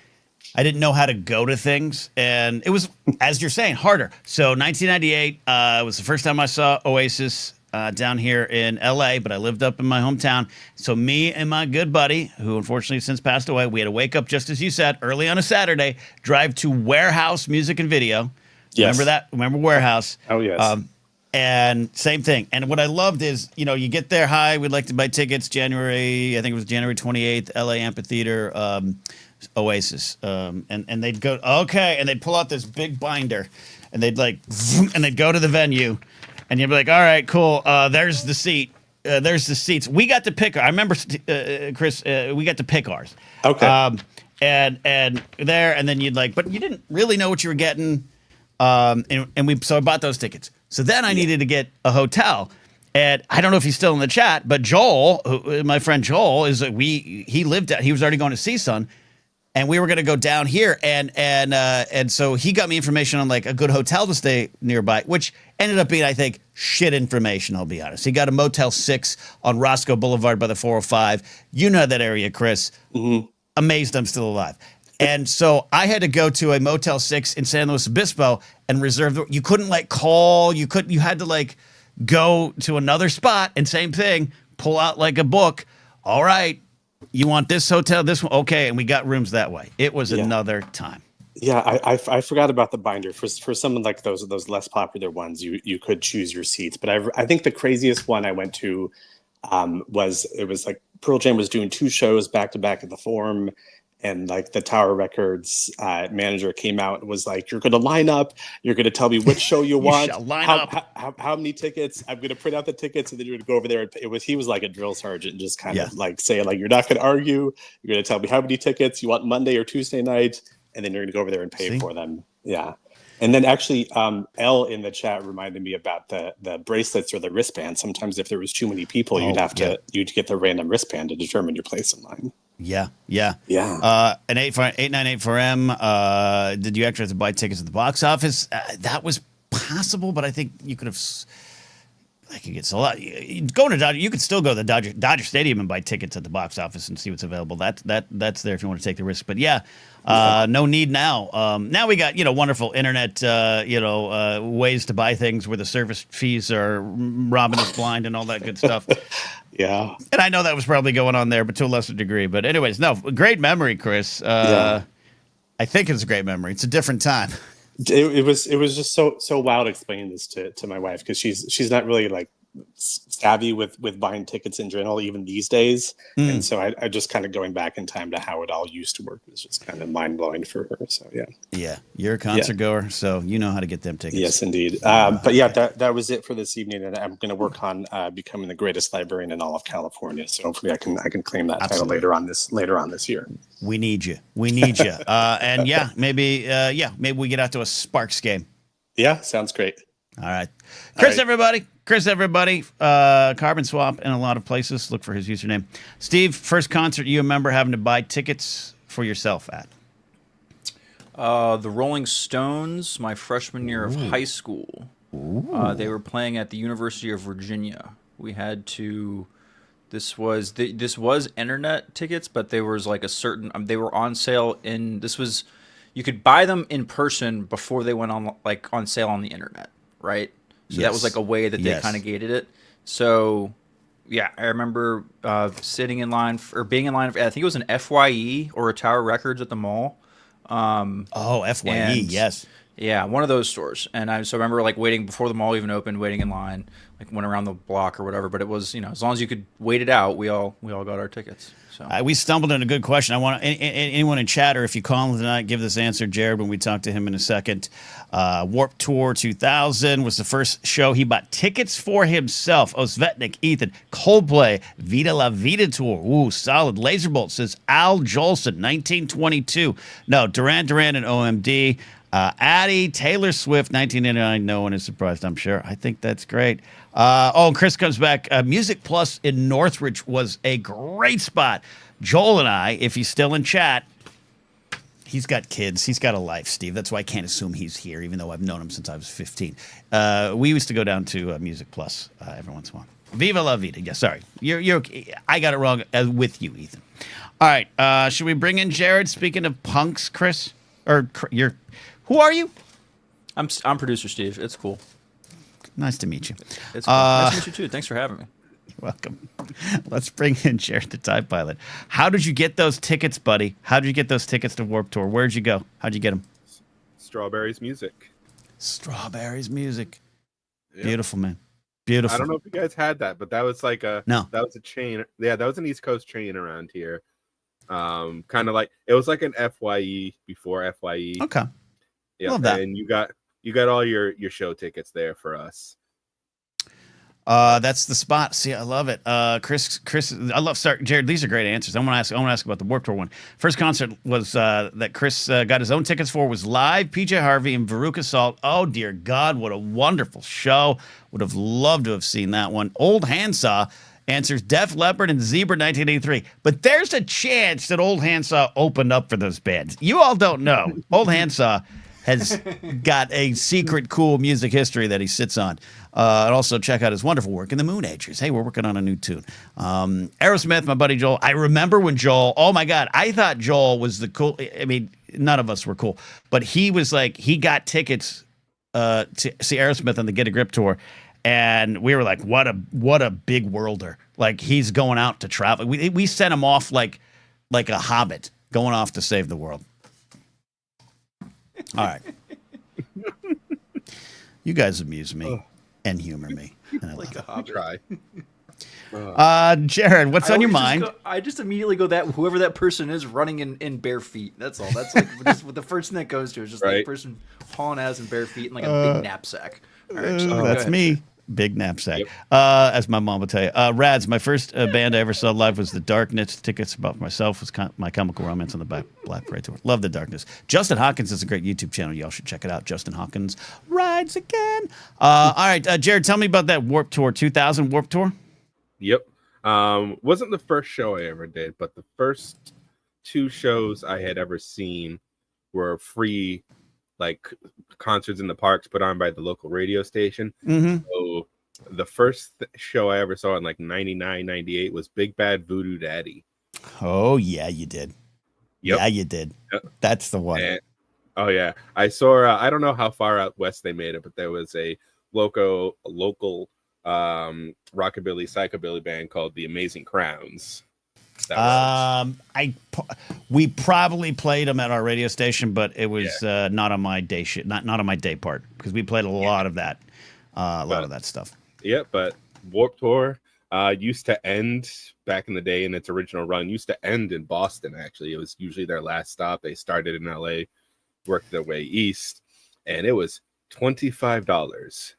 I didn't know how to go to things, and it was, as you're saying, harder. So 1998 was the first time I saw Oasis. down here in LA, but I lived up in my hometown. So me and my good buddy, who unfortunately since passed away, we had to wake up, just as you said, early on a Saturday, drive to Warehouse Music and Video. Yes. Remember that? Remember Warehouse? Oh, yes. And same thing. And what I loved is, you get there, hi, we'd like to buy tickets, January, I think it was January 28th, LA Amphitheater, Oasis. And they'd go, okay, and they'd pull out this big binder, and they'd and they'd go to the venue, and you'd be like, all right, cool, there's the seat. There's the seats. We got to pick. I remember, Chris, we got to pick ours. Okay. And there, and then but you didn't really know what you were getting. So I bought those tickets. So then I needed to get a hotel, and I don't know if he's still in the chat, but Joel, my friend Joel, he was already going to CSUN, and we were going to go down here, and so he got me information on a good hotel to stay nearby, which ended up being, I think, shit information. I'll be honest. He got a Motel 6 on Roscoe Boulevard by the 405. You know that area, Chris. Mm-hmm. Amazed I'm still alive. And so I had to go to a Motel 6 in San Luis Obispo and reserve you couldn't call, you had to go to another spot, and same thing, pull out a book. All right, you want this hotel, this one, okay, and we got rooms that way. It was another time. Yeah, I forgot about the binder. For some of those less popular ones, you could choose your seats. But I think the craziest one I went to was Pearl Jam was doing 2 shows back to back at the Forum. And the Tower Records manager came out and was like, "You're going to line up. You're going to tell me which show you want. How many tickets? I'm going to print out the tickets, and then you're going to go over there." He was like a drill sergeant, and just kind of saying "You're not going to argue. You're going to tell me how many tickets you want Monday or Tuesday night, and then you're going to go over there and pay for them." Yeah. And then actually, L in the chat reminded me about the bracelets or the wristbands. Sometimes if there was too many people, you'd get the random wristband to determine your place in line. Yeah. An 898-4M. Did you actually have to buy tickets at the box office? That was possible, but I think you could have. I could get sold out. Going to Dodger, you could still go to the Dodger Stadium and buy tickets at the box office and see what's available. That's there if you want to take the risk. But no need now. Now we got wonderful internet ways to buy things where the service fees are robbing us blind and all that good stuff. Yeah, and I know that was probably going on there, but to a lesser degree. But anyways, no, great memory, Chris. I think it's a great memory. It's a different time. It was just so wild explaining this to my wife, because she's not really savvy with buying tickets in general, even these days. And so I just kind of going back in time to how it all used to work was just kind of mind blowing for her. So yeah, you're a concert goer, so you know how to get them tickets. Yes, indeed. But yeah, that was it for this evening, and I'm going to work on becoming the greatest librarian in all of California. So hopefully I can claim that title later on this year. We need you. And maybe we get out to a Sparks game. Yeah, sounds great. All right. Chris, everybody. Carbon Swap in a lot of places. Look for his username. Steve, first concert you remember having to buy tickets for yourself at? The Rolling Stones, my freshman year of high school. They were playing at the University of Virginia. We had to... This was internet tickets, but there was a certain... they were on sale in... You could buy them in person before they went on sale on the internet, right? So that was a way that they kind of gated it. So, yeah, I remember sitting in line being in line for, I think it was an FYE or a Tower Records at the mall. FYE, yes. Yeah, one of those stores. And I remember waiting before the mall even opened, waiting in line, went around the block or whatever. But it was, as long as you could wait it out, we all got our tickets. So we stumbled on a good question. I want anyone in chat, or if you call him tonight, give this answer, Jared, when we talk to him in a second. Warped Tour 2000 was the first show he bought tickets for himself. Osvetnik, Ethan, Coldplay, Vida La Vida Tour. Ooh, solid. Laserbolt says Al Jolson, 1922. No, Duran Duran and OMD. Addie, Taylor Swift, 1989. No one is surprised, I'm sure. I think that's great. Chris comes back. Music Plus in Northridge was a great spot. Joel and I, if he's still in chat, he's got kids. He's got a life, Steve. That's why I can't assume he's here, even though I've known him since I was 15. We used to go down to Music Plus every once in a while. Viva La Vida. Yeah, sorry. You're I got it wrong with you, Ethan. All right. Should we bring in Jared? Speaking of punks, Chris? Who are you? I'm producer Steve. It's cool. Nice to meet you. It's nice to meet you too. Thanks for having me. Welcome. Let's bring in Jared the Time Pilot. How did you get those tickets, buddy? How did you get those tickets to Warped Tour? Where'd you go? How'd you get them? Strawberries Music. Strawberries Music. Yep. Beautiful, man. Beautiful. I don't know if you guys had that, but that was like that was a chain. Yeah, that was an East Coast chain around here. Kind of like it was like an FYE before FYE. Okay. Yeah, love that. And you got all your show tickets there for us. That's the spot. See, I love it. Chris, I love Jared. These are great answers. I want to ask about the Warped Tour one. First concert was that Chris got his own tickets for was live. PJ Harvey and Veruca Salt. Oh dear God, what a wonderful show! Would have loved to have seen that one. Old Handsaw answers Def Leppard and Zebra 1983. But there's a chance that Old Handsaw opened up for those bands. You all don't know. Old Handsaw has got a secret cool music history that he sits on. And also check out his wonderful work in the Moon Agers. Hey, we're working on a new tune. Aerosmith, my buddy Joel. I remember when Joel, oh my God, I thought Joel was the cool. I mean, none of us were cool, but he was like, he got tickets to see Aerosmith on the Get a Grip tour. And we were like, what a big worlder. Like he's going out to travel. We sent him off like a hobbit going off to save the world. All right. You guys amuse me and humor me. And I Like love a hobby. Try. it. Jared, what's on your mind? I just immediately go that whoever that person is running in bare feet. That's all. That's like just the first thing that goes to is just like a person hauling ass in bare feet and like a big knapsack. All right, so go That's ahead. me. Big knapsack. Yep. As my mom would tell you. Rads, my first band I ever saw live was The Darkness. Tickets about myself was My Chemical Romance on the Black Parade tour. Love The Darkness. Justin Hawkins is a great YouTube channel. Y'all should check it out. Justin Hawkins rides again. All right, Jared, tell me about that Warped Tour, 2000 Warped Tour. Yep. Wasn't the first show I ever did, but the first two shows I had ever seen were free, like concerts in the parks put on by the local radio station. Mm-hmm. So the first show I ever saw in like 99, 98 was Big Bad Voodoo Daddy. Oh, yeah, you did. Yep. Yeah, you did. Yep. That's the one. And, oh, yeah. I saw, I don't know how far out west they made it, but there was a local rockabilly, psychobilly band called The Amazing Crowns. We probably played them at our radio station, but it was not on my day not on my day part because we played a lot of that, lot of that stuff. Yeah, but Warped Tour used to end back in the day in its original run. Used to end in Boston. Actually, it was usually their last stop. They started in LA, worked their way east, and it was $25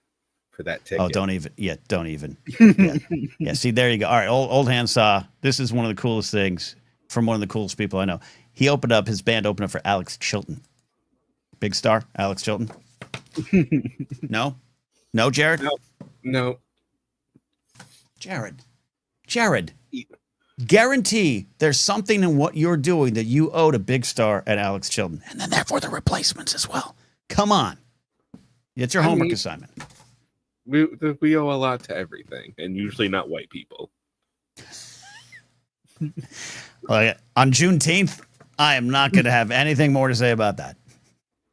for that ticket. Oh, don't even. Yeah. Yeah. See, there you go. All right. Old Handsaw. This is one of the coolest things from one of the coolest people I know. His band opened up for Alex Chilton. Big star, Alex Chilton. No, Jared? No. Jared. Guarantee there's something in what you're doing that you owe to Big Star and Alex Chilton. And then therefore the replacements as well. Come on. It's your homework assignment. We owe a lot to everything, and usually not white people. Well, on Juneteenth, I am not going to have anything more to say about that.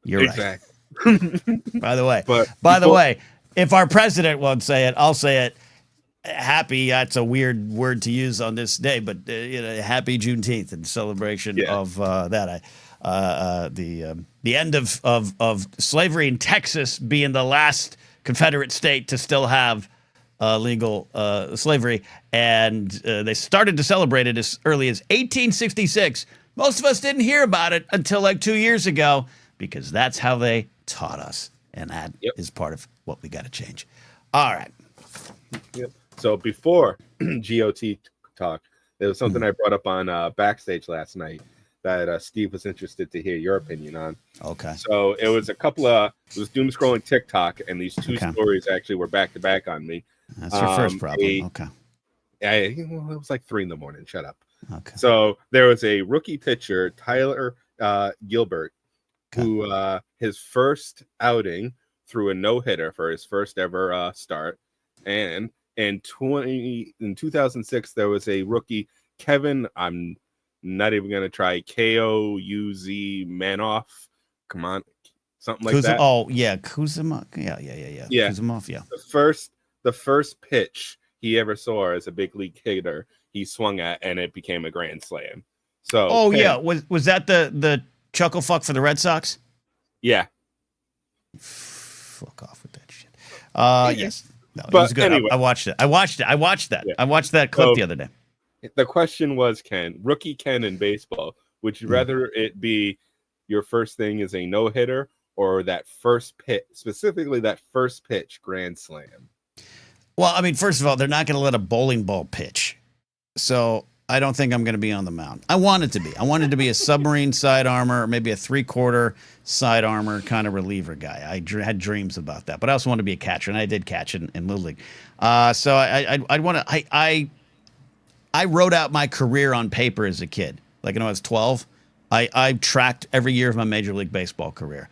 You're right. By the way, if our president won't say it, I'll say it. Happy, that's a weird word to use on this day, but happy Juneteenth in celebration of that. The end of slavery in Texas being the last Confederate state to still have legal slavery, and they started to celebrate it as early as 1866. Most of us didn't hear about it until like 2 years ago because that's how they taught us, and that is part of what we got to change. All right. Yep. So before GOT talk, there was something I brought up on backstage last night that Steve was interested to hear your opinion on. Okay. So it was it was doom scrolling TikTok, and these two stories actually were back to back on me. That's your first problem. Okay. It was like 3 a.m. Shut up. Okay. So there was a rookie pitcher, Tyler Gilbert, who his first outing threw a no-hitter for his first ever start. And in 2006, there was a rookie, Kevin, I'm not even going to try, Kouz Manoff. Come on. something like that. Oh yeah, Kuzma. Yeah. Yeah. Kuzmov. Yeah. The first pitch he ever saw as a big league hitter, he swung at, and it became a grand slam. So, Oh yeah, was that the chuckle fuck for the Red Sox? Yeah. Fuck off with that shit. Yes. No, But it was good. anyway. I watched it. I watched that. Yeah. I watched that clip the other day. The question was, rookie Ken in baseball, would you rather it be your first thing is a no-hitter or that first pitch, specifically that first pitch grand slam? Well, I mean, first of all, they're not going to let a bowling ball pitch. So I don't think I'm going to be on the mound. I wanted to be. I wanted to be a submarine side armor, or maybe a 3/4 side armor kind of reliever guy. I had dreams about that, but I also wanted to be a catcher, and I did catch in Little League. So I want to. I wrote out my career on paper as a kid. Like when I was 12, I tracked every year of my Major League Baseball career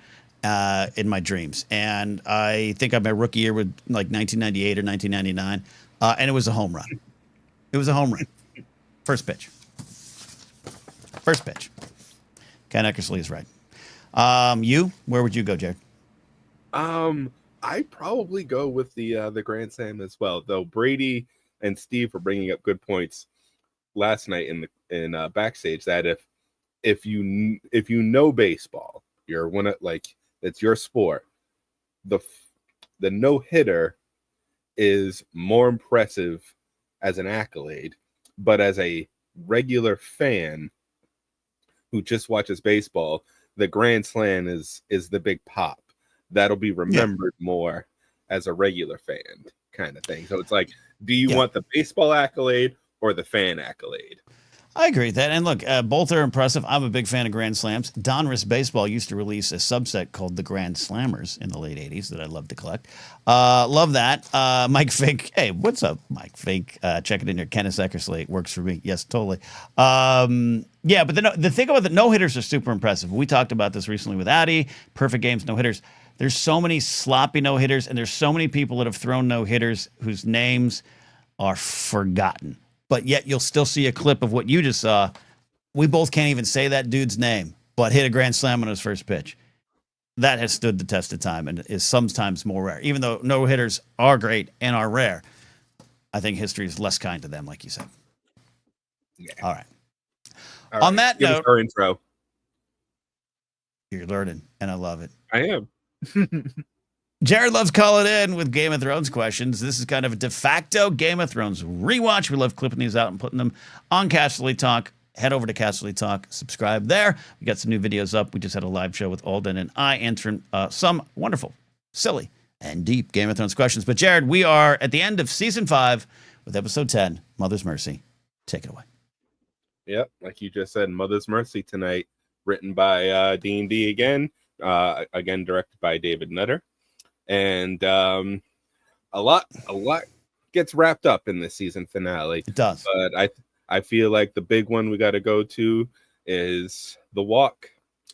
in my dreams, and I think my rookie year was like 1998 or 1999, and it was a home run. It was a home run. First pitch. Ken Eckersley is right. Where would you go, Jared? I probably go with the grand slam as well. Though Brady and Steve were bringing up good points last night in backstage that if you know baseball, you're one of it's your sport. The no hitter is more impressive as an accolade, but as a regular fan who just watches baseball, the grand slam is the big pop that'll be remembered more as a regular fan kind of thing. So it's like, do you want the baseball accolade or the fan accolade? I agree with that. And look, both are impressive. I'm a big fan of Grand Slams. Donruss Baseball used to release a subset called the Grand Slammers in the late 80s that I loved to collect. Love that. Mike Fink. Hey, what's up, Mike Fink? Check it in here. Kenneth Eckersley works for me. Yes, totally. Yeah, but the thing about the no-hitters are super impressive. We talked about this recently with Addy. Perfect games, no-hitters. There's so many sloppy no-hitters, and there's so many people that have thrown no-hitters whose names are forgotten. But yet you'll still see a clip of what you just saw. We both can't even say that dude's name, but hit a grand slam on his first pitch. That has stood the test of time and is sometimes more rare. Even though no-hitters are great and are rare, I think history is less kind to them, like you said. Yeah. All right. On that note, our intro. You're learning, and I love it. I am. Jared loves calling in with Game of Thrones questions. This is kind of a de facto Game of Thrones rewatch. We love clipping these out and putting them on Casterly Talk. Head over to Casterly Talk. Subscribe there. We got some new videos up. We just had a live show with Alden and I answering some wonderful, silly, and deep Game of Thrones questions. But Jared, we are at the end of season 5 with episode 10, Mother's Mercy. Take it away. Yep, like you just said, Mother's Mercy tonight, written by D&D again directed by David Nutter. And a lot gets wrapped up in this season finale. It does. But I feel like the big one we got to go to is the walk.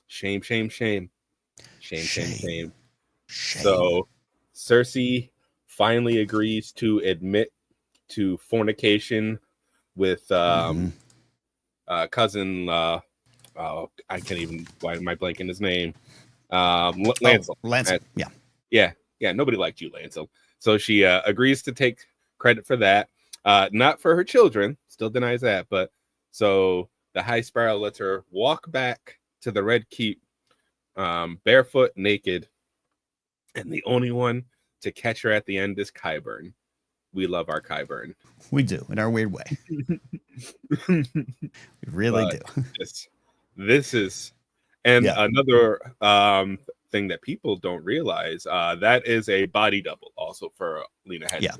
Shame. So Cersei finally agrees to admit to fornication with cousin. I can't even. Why am I blanking his name? Lancel. Lancel. Yeah. Nobody liked you, Lancel. So she agrees to take credit for that. Not for her children. Still denies that. But so the High Sparrow lets her walk back to the Red Keep, barefoot, naked, and the only one to catch her at the end is Qyburn. We love our Qyburn. We do, in our weird way. We really do. This is, and another thing that people don't realize, that is a body double also for Lena Headey. Yeah.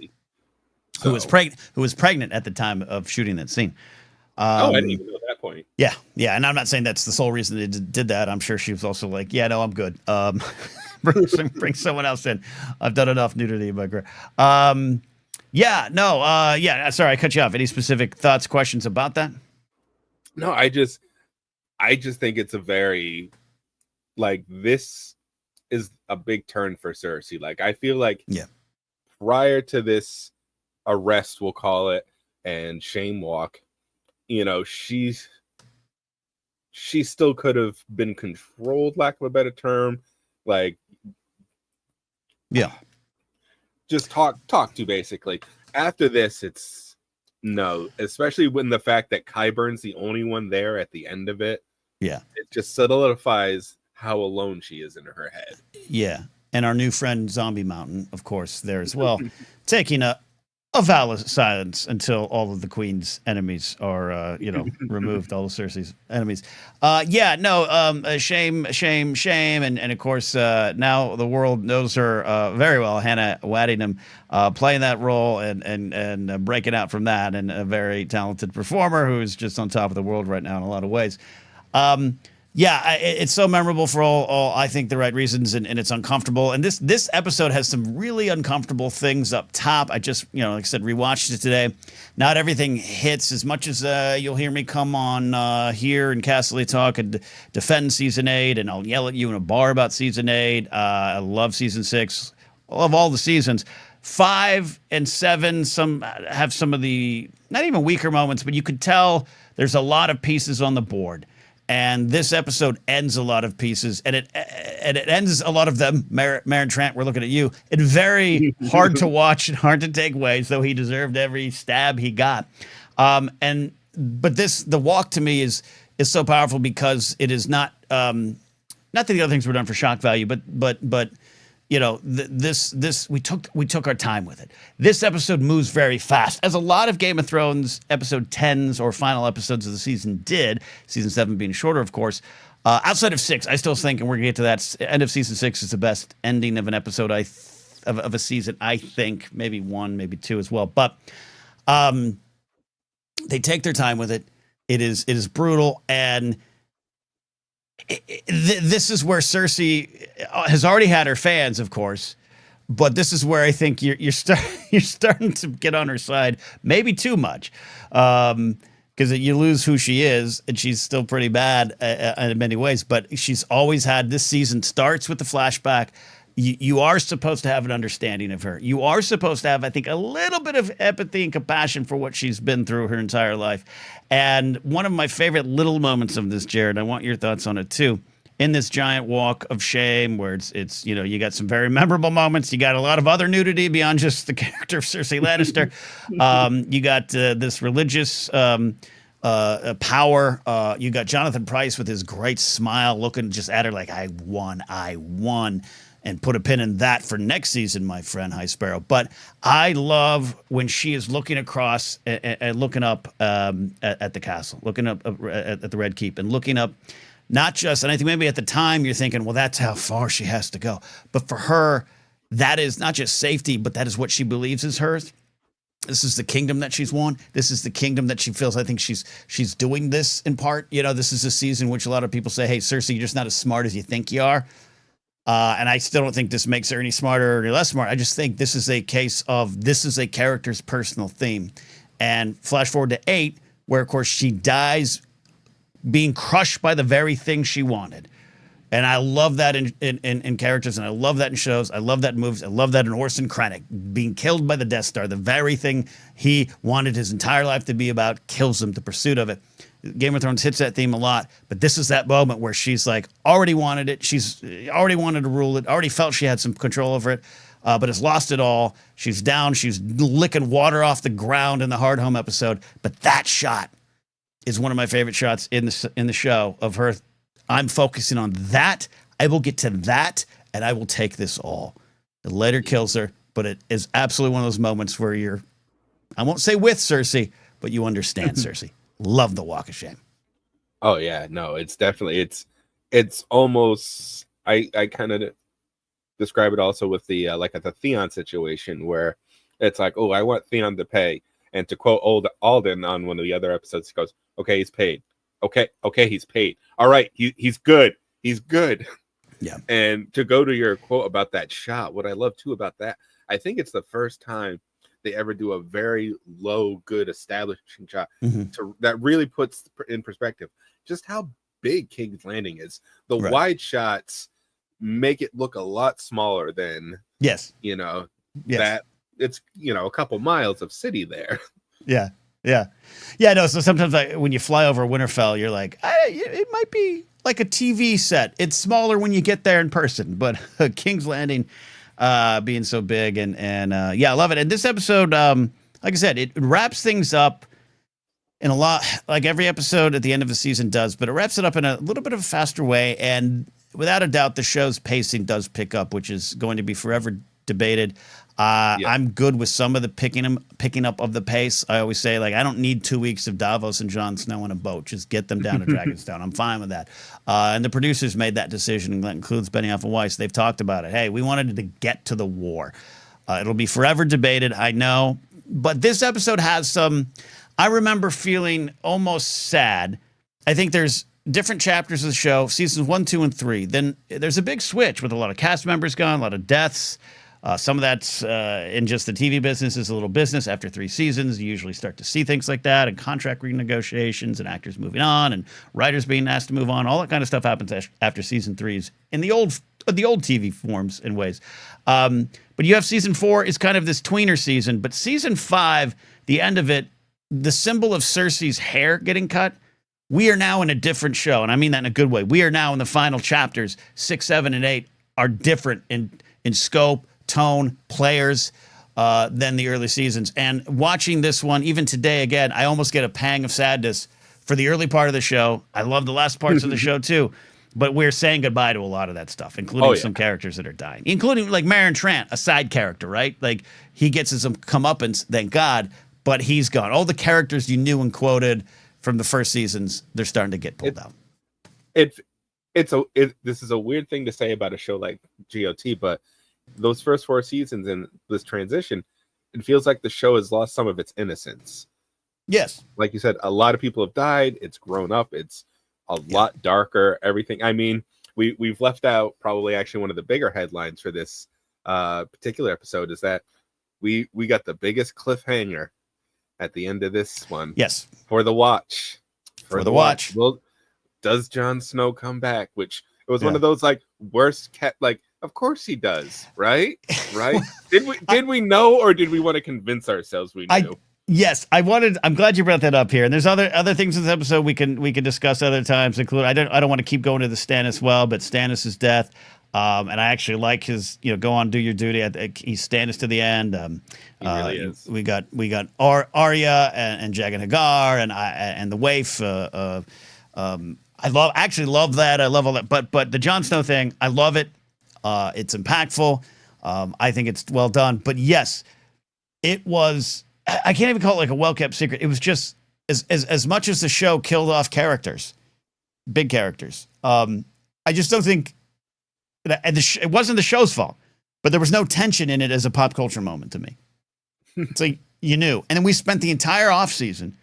So, who was pregnant at the time of shooting that scene. I didn't even know that point. Yeah, and I'm not saying that's the sole reason they did that. I'm sure she was also like, yeah, no, I'm good. Bring someone else in. I've done enough nudity in my career. Sorry, I cut you off. Any specific thoughts, questions about that? No, I just think it's a very, this is a big turn for Cersei. I feel like prior to this arrest, we'll call it, and shame walk, she still could have been controlled, lack of a better term, Like, Yeah. just talk to basically. After this, it's no, especially when the fact that Qyburn's the only one there at the end of it. Yeah. It just solidifies how alone she is in her head. Yeah. And our new friend Zombie Mountain, of course, there as well, taking a vow of silence until all of the queen's enemies are, removed, all of Cersei's enemies. Shame. And of course, now the world knows her very well. Hannah Waddingham playing that role and breaking out from that, and a very talented performer who's just on top of the world right now in a lot of ways. It's so memorable for all I think the right reasons, and it's uncomfortable. And this episode has some really uncomfortable things up top. I just, like I said, rewatched it today. Not everything hits as much as you'll hear me come on here in Castle Talk and defend season 8, and I'll yell at you in a bar about season 8. I love season 6. I love all the seasons. 5 and 7, some have some of the not even weaker moments, but you could tell there's a lot of pieces on the board. And this episode ends a lot of pieces, and it ends a lot of them. Marin Trant, we're looking at you, in very hard to watch and hard to take ways, though he deserved every stab he got. But the walk to me is so powerful because it is not that the other things were done for shock value, but we took our time with it. This episode moves very fast, as a lot of Game of Thrones episode 10s or final episodes of the season did. Season 7 being shorter, of course. Outside of 6, I still think, and we're gonna get to that. End of season 6 is the best ending of an episode of a season. I think maybe 1, maybe 2 as well. But they take their time with it. It is brutal, and this is where Cersei has already had her fans, of course, but this is where I think you're starting to get on her side, maybe too much, because you lose who she is, and she's still pretty bad in many ways. But she's always had, this season starts with the flashback. You are supposed to have an understanding of her. You are supposed to have, I think, a little bit of empathy and compassion for what she's been through her entire life. And one of my favorite little moments of this, Jared, I want your thoughts on it too, in this giant walk of shame where it's you got some very memorable moments. You got a lot of other nudity beyond just the character of Cersei Lannister. You got this religious power. You got Jonathan Pryce with his great smile looking just at her like, I won. And put a pin in that for next season, my friend High Sparrow. But I love when she is looking across and looking up at the castle, looking up at the Red Keep, and looking up, not just, and I think maybe at the time you're thinking, well, that's how far she has to go. But for her, that is not just safety, but that is what she believes is hers. This is the kingdom that she's won. This is the kingdom that she feels. I think she's doing this in part. This is a season in which a lot of people say, hey, Cersei, you're just not as smart as you think you are. And I still don't think this makes her any smarter or any less smart. I just think this is a case of, this is a character's personal theme. And flash forward to 8, where, of course, she dies being crushed by the very thing she wanted. And I love that in characters, and I love that in shows. I love that in movies. I love that in Orson Krennic, being killed by the Death Star. The very thing he wanted his entire life to be about kills him, the pursuit of it. Game of Thrones hits that theme a lot, but this is that moment where she's like already wanted it. She's already wanted to rule it, already felt she had some control over it, but has lost it all. She's down. She's licking water off the ground in the Hard Home episode. But that shot is one of my favorite shots in the show of her. I'm focusing on that. I will get to that, and I will take this all. It later kills her, but it is absolutely one of those moments where you're, I won't say with Cersei, but you understand Cersei. Love the walk of shame. Oh yeah, no, it's definitely it's almost, I kind of describe it also with the like at the Theon situation where it's like, oh, I want Theon to pay, and to quote Alden on one of the other episodes, he goes, okay, he's paid. Okay, he's paid. All right, he's good. He's good. Yeah. And to go to your quote about that shot, what I love too about that, I think it's the first time they ever do a very low, good establishing shot that really puts in perspective just how big King's Landing is. The wide shots make it look a lot smaller than that it's a couple miles of city there. Yeah. Yeah. Yeah, no, so sometimes when you fly over Winterfell, you're like, it might be like a TV set. It's smaller when you get there in person, but King's Landing being so big and yeah, I love it. And this episode, like I said, it wraps things up in a lot, like every episode at the end of the season does, but it wraps it up in a little bit of a faster way. And without a doubt, the show's pacing does pick up, which is going to be forever debated. I'm good with some of the picking up of the pace. I always say, like, I don't need 2 weeks of Davos and Jon Snow on a boat. Just get them down to Dragonstone. I'm fine with that. And the producers made that decision, and that includes Benioff and Weiss. They've talked about it. Hey, we wanted to get to the war. It'll be forever debated, I know. But this episode has some... I remember feeling almost sad. I think there's different chapters of the show, seasons 1, 2, and 3. Then there's a big switch with a lot of cast members gone, a lot of deaths. Some of that's in just the TV business is a little business. After 3 seasons, you usually start to see things like that, and contract renegotiations, and actors moving on, and writers being asked to move on. All that kind of stuff happens after season 3s in the old TV forms in ways. But you have season 4 is kind of this tweener season, but season 5, the end of it, the symbol of Cersei's hair getting cut. We are now in a different show, and I mean that in a good way. We are now in the final chapters. 6, 7, and 8 are different in scope, tone, players than the early seasons. And watching this one, even today, again, I almost get a pang of sadness for the early part of the show. I love the last parts of the show too, but we're saying goodbye to a lot of that stuff, including some characters that are dying, including like Meryn Trant, a side character, right? Like he gets some comeuppance, thank God, but he's gone. All the characters you knew and quoted from the first seasons, they're starting to get pulled out. This is a weird thing to say about a show like GOT, but those first 4 seasons and this transition, it feels like the show has lost some of its innocence. Yes. Like you said, a lot of people have died. It's grown up. It's a lot darker. Everything. I mean, we've left out probably actually one of the bigger headlines for this particular episode is that we got the biggest cliffhanger at the end of this one. Yes. For the watch. For the watch. Well, does Jon Snow come back? Which it was one of those like worst like, of course he does, right? Right? Did we know, or did we want to convince ourselves we knew? Yes, I'm glad you brought that up here. And there's other things in this episode we can discuss other times, including I don't want to keep going to the Stannis but Stannis' death. And I actually like his, go on, do your duty. He's Stannis to the end. He really is. We got Arya and Jagan Hagar and the waif. I actually love that. I love all that. But the Jon Snow thing, I love it. It's impactful. I think it's well done. But yes, it was. I can't even call it like a well-kept secret. It was just as much as the show killed off characters, big characters. I just don't think. And it wasn't the show's fault, but there was no tension in it as a pop culture moment to me. It's like you knew. And then we spent the entire off season,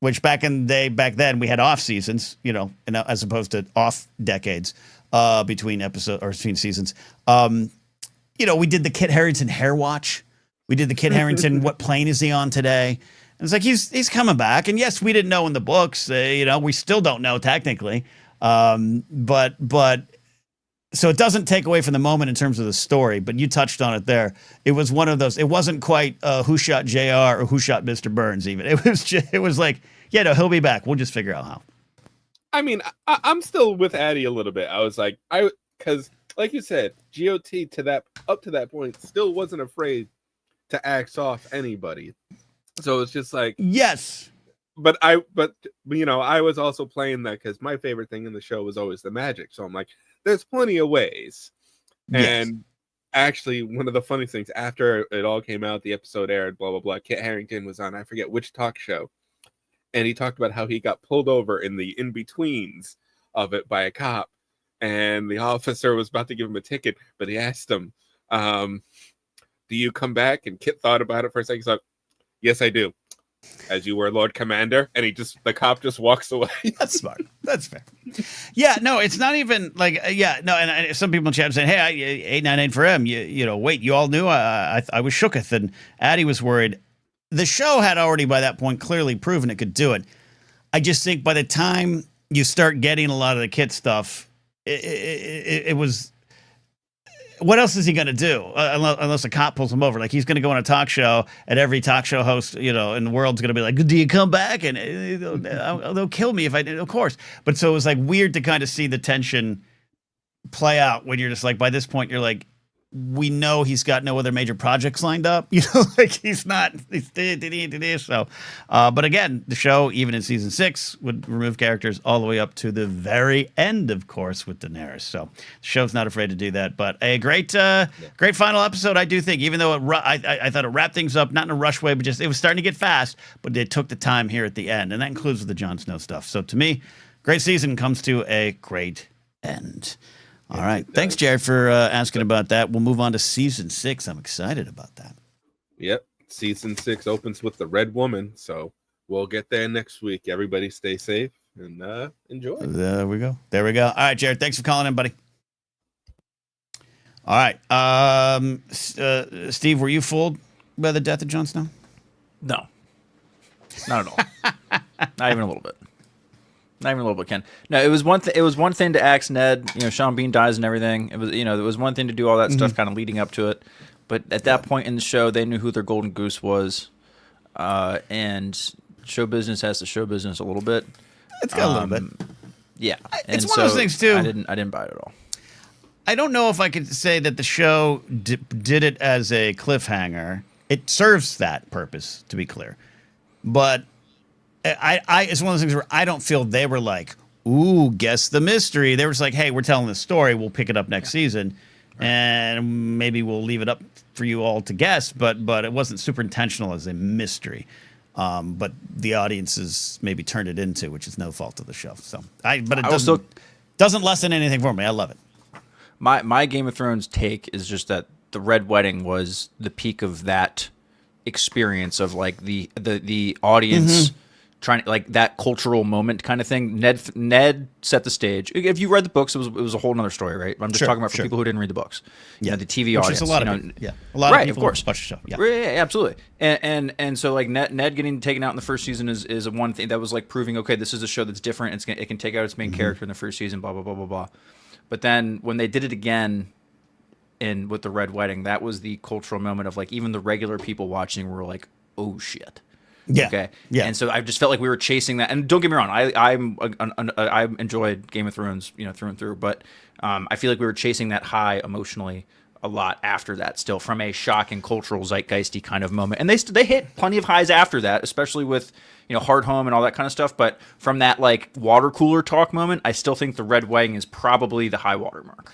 which back then we had off seasons, as opposed to off decades between seasons. We did the Kit Harington hair watch. We did the Kit Harington, what plane is he on today? And it's like he's coming back. And yes, we didn't know in the books. We still don't know technically. But so it doesn't take away from the moment in terms of the story, but you touched on it there. It was one of those. It wasn't quite who shot JR or who shot Mr. Burns. Even it was like, he'll be back. We'll just figure out how. I mean, I'm still with Addie a little bit. I was like, because like you said, GOT up to that point still wasn't afraid to axe off anybody. So it's just like, yes. But I was also playing that because my favorite thing in the show was always the magic. So I'm like, there's plenty of ways. Yes. And actually, one of the funny things, after it all came out, the episode aired, blah, blah, blah, Kit Harington was on, I forget which talk show. And he talked about how he got pulled over in the in-betweens of it by a cop. And the officer was about to give him a ticket, but he asked him, do you come back? And Kit thought about it for a second. He's like, yes, I do. As you were, Lord Commander. And the cop just walks away. That's smart. That's fair. Yeah, no, it's not even like, and some people in chat saying, hey, 898 for him. Wait, you all knew I was shooketh. And Addie was worried. The show had already by that point clearly proven it could do it. I just think by the time you start getting a lot of the Kit stuff, it was what else is he going to do unless a cop pulls him over? Like, he's going to go on a talk show, and every talk show host, in the world's going to be like, do you come back? And they'll kill me if I did, of course. But so it was like weird to kind of see the tension play out when you're just like, by this point, you're like, we know he's got no other major projects lined up, like he's not. So, but again, the show, even in season 6, would remove characters all the way up to the very end, of course, with Daenerys. So the show's not afraid to do that. But a great final episode, I do think. Even though I thought it wrapped things up, not in a rush way, but just it was starting to get fast. But they took the time here at the end, and that includes the Jon Snow stuff. So to me, great season comes to a great end. All right. Thanks, Jared, for asking about that. We'll move on to season 6. I'm excited about that. Yep. Season 6 opens with the Red Woman. So we'll get there next week. Everybody stay safe and enjoy. There we go. All right, Jared. Thanks for calling in, buddy. All right. Steve, were you fooled by the death of Jon Snow? No. Not at all. Not even a little bit. Not even a little bit, Ken. No, it was one thing to axe Ned. Sean Bean dies and everything. It was, there was one thing to do all that stuff, kind of leading up to it. But at that point in the show, they knew who their golden goose was, and show business has to show business a little bit. It's got a little bit. Yeah, it's one of those things too. I didn't buy it at all. I don't know if I could say that the show did it as a cliffhanger. It serves that purpose, to be clear, but. It's one of those things where I don't feel they were like, ooh, guess the mystery. They were just like, hey, we're telling the story. We'll pick it up next season. Right. And maybe we'll leave it up for you all to guess. But it wasn't super intentional as a mystery. But the audiences maybe turned it into, which is no fault of the show. So doesn't lessen anything for me. I love it. My Game of Thrones take is just that the Red Wedding was the peak of that experience of like the audience. Mm-hmm. Trying like that cultural moment kind of thing. Ned set the stage. If you read the books, it was a whole other story, right? I'm just talking about for people who didn't read the books. Yeah, the TV audience. A lot of people watch the show. Yeah, absolutely. And so like Ned getting taken out in the first season is one thing that was like proving, okay, this is a show that's different. It can take out its main character in the first season. Blah blah blah blah blah. But then when they did it again with the Red Wedding, that was the cultural moment of like even the regular people watching were like, oh shit. Yeah. Okay. Yeah. And so I just felt like we were chasing that. And don't get me wrong, I enjoyed Game of Thrones, through and through. But I feel like we were chasing that high emotionally a lot after that. Still, from a shock and cultural zeitgeisty kind of moment. And they hit plenty of highs after that, especially with Hard Home and all that kind of stuff. But from that like water cooler talk moment, I still think the Red Wedding is probably the high water mark.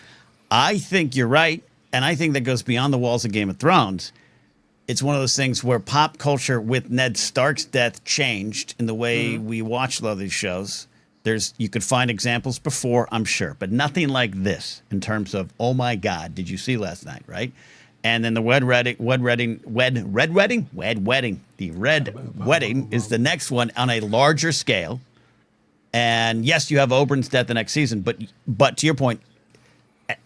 I think you're right, and I think that goes beyond the walls of Game of Thrones. It's one of those things where pop culture with Ned Stark's death changed in the way we watch a lot of these shows. You could find examples before, I'm sure, but nothing like this in terms of, oh my God, did you see last night, right? And then the Red Wedding is the next one on a larger scale. And yes, you have Oberyn's death the next season, but to your point,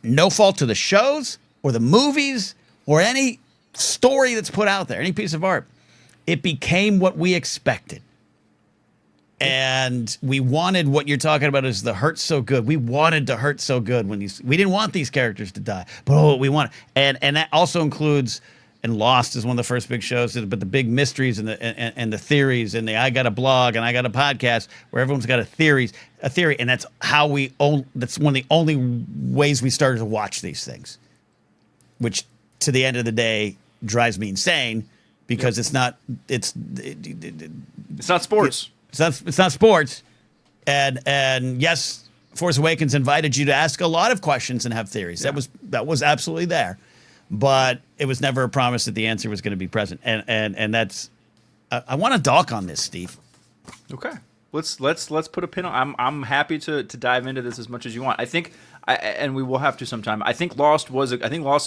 no fault to the shows or the movies or any story that's put out there, any piece of art, it became what we expected. And we wanted what you're talking about is the hurt so good. We wanted to hurt so good we didn't want these characters to die, but we want, and that also includes, and Lost is one of the first big shows, but the big mysteries and the theories and I got a blog and I got a podcast where everyone's got a theory, and that's that's one of the only ways we started to watch these things, which to the end of the day drives me insane because it's not sports. It's not sports. And yes, Force Awakens invited you to ask a lot of questions and have theories. Yeah. That was absolutely there. But it was never a promise that the answer was going to be present. And that's I want to dock on this, Steve. Okay. Let's put a pin on. I'm happy to dive into this as much as you want. I think and we will have to sometime. I think Lost is